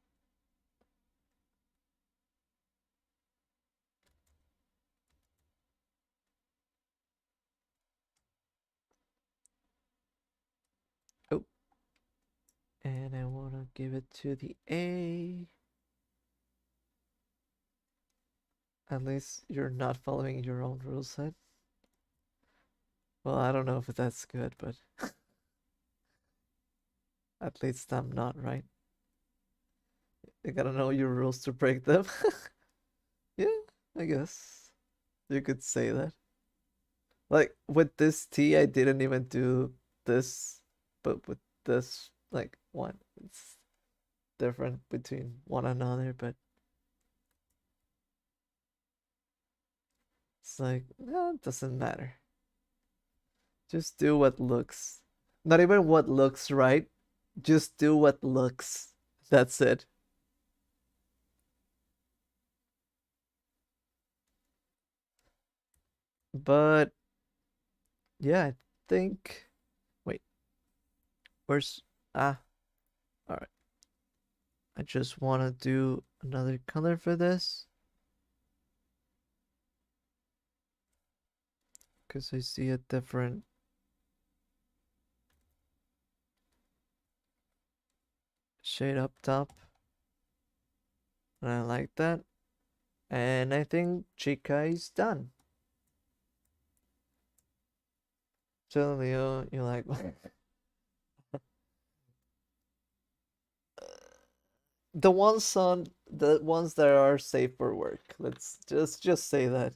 oh, and I want to give it to the A. At least you're not following your own rule set. Well, I don't know if that's good, but at least I'm not, right? You gotta know your rules to break them. Yeah, I guess you could say that. Like with this T, I didn't even do this, but with this, like one, it's different between one another, but it's like, no, it doesn't matter. Just do what looks. Not even what looks right. Just do what looks. That's it. But yeah, I think. Wait, where's. Ah, alright. I just want to do another color for this. Because I see a different shade up top. And I like that. And I think Chica is done. So Leo, you like the ones that are safe for work. Let's just say that.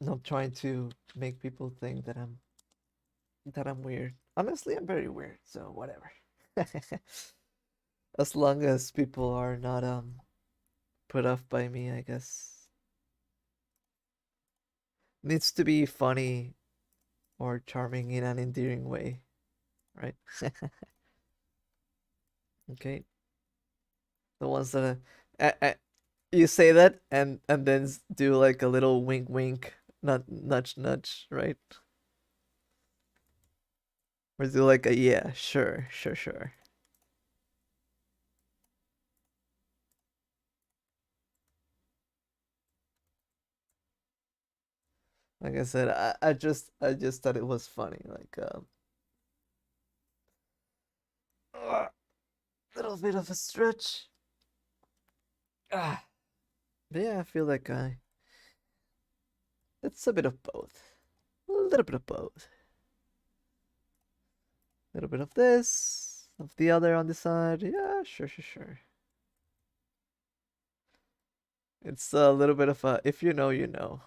Not trying to make people think that I'm weird. Honestly, I'm very weird, so whatever. As long as people are not put off by me, I guess. Needs to be funny or charming in an endearing way, right? Okay. The ones that you say that and then do like a little wink wink, not nudge nudge, right? Or do like a yeah, sure, sure, sure. Like I said, I just thought it was funny. Like little bit of a stretch. Ah, but yeah, I feel like I it's a bit of both. A little bit of both. A little bit of this, of the other on the side. Yeah, sure, sure, sure. It's a little bit of a if you know, you know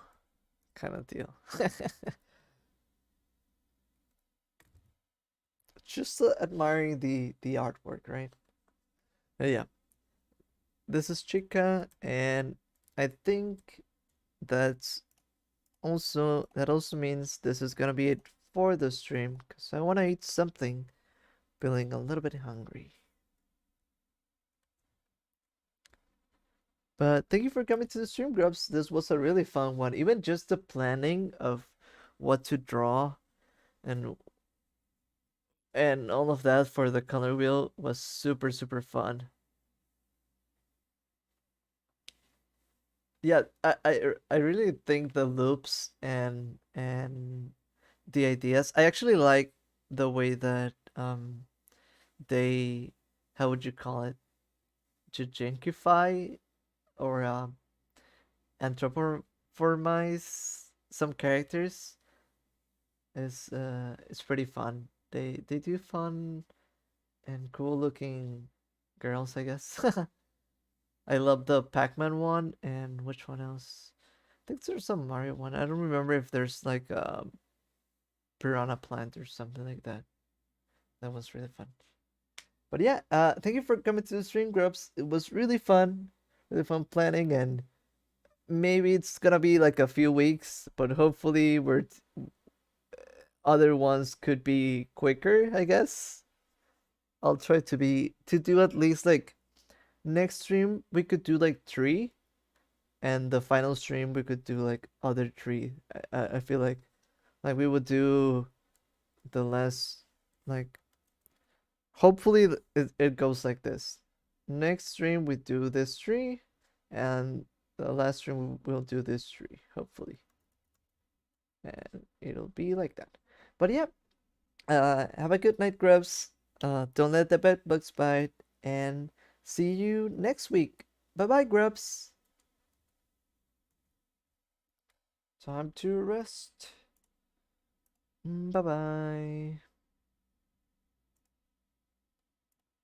kind of deal. Just admiring the artwork, right? Yeah, this is Chica, and I think that's that also means this is gonna be it for the stream because I want to eat something, feeling a little bit hungry. But thank you for coming to the stream, Grubs. This was a really fun one. Even just the planning of what to draw and all of that for the color wheel was super super fun. Yeah, I really think the loops and the ideas. I actually like the way that they how would you call it? Gentrify or anthropomorphize some characters is pretty fun. They do fun and cool looking girls, I guess. I love the Pac-Man one and which one else? I think there's some Mario one. I don't remember if there's like a piranha plant or something like that. That was really fun. But yeah, thank you for coming to the stream, Grubs. It was really fun planning, and maybe it's gonna be like a few weeks, but hopefully other ones could be quicker, I guess. I'll try to do at least like next stream we could do like three, and the final stream we could do like other three. I feel like we would do the last like hopefully it goes like this. Next stream we do this tree, and the last stream we'll do this tree, hopefully. And it'll be like that. But yeah, have a good night, Grubs. Don't let the bed bugs bite, and see you next week. Bye bye, Grubs. Time to rest. Bye bye.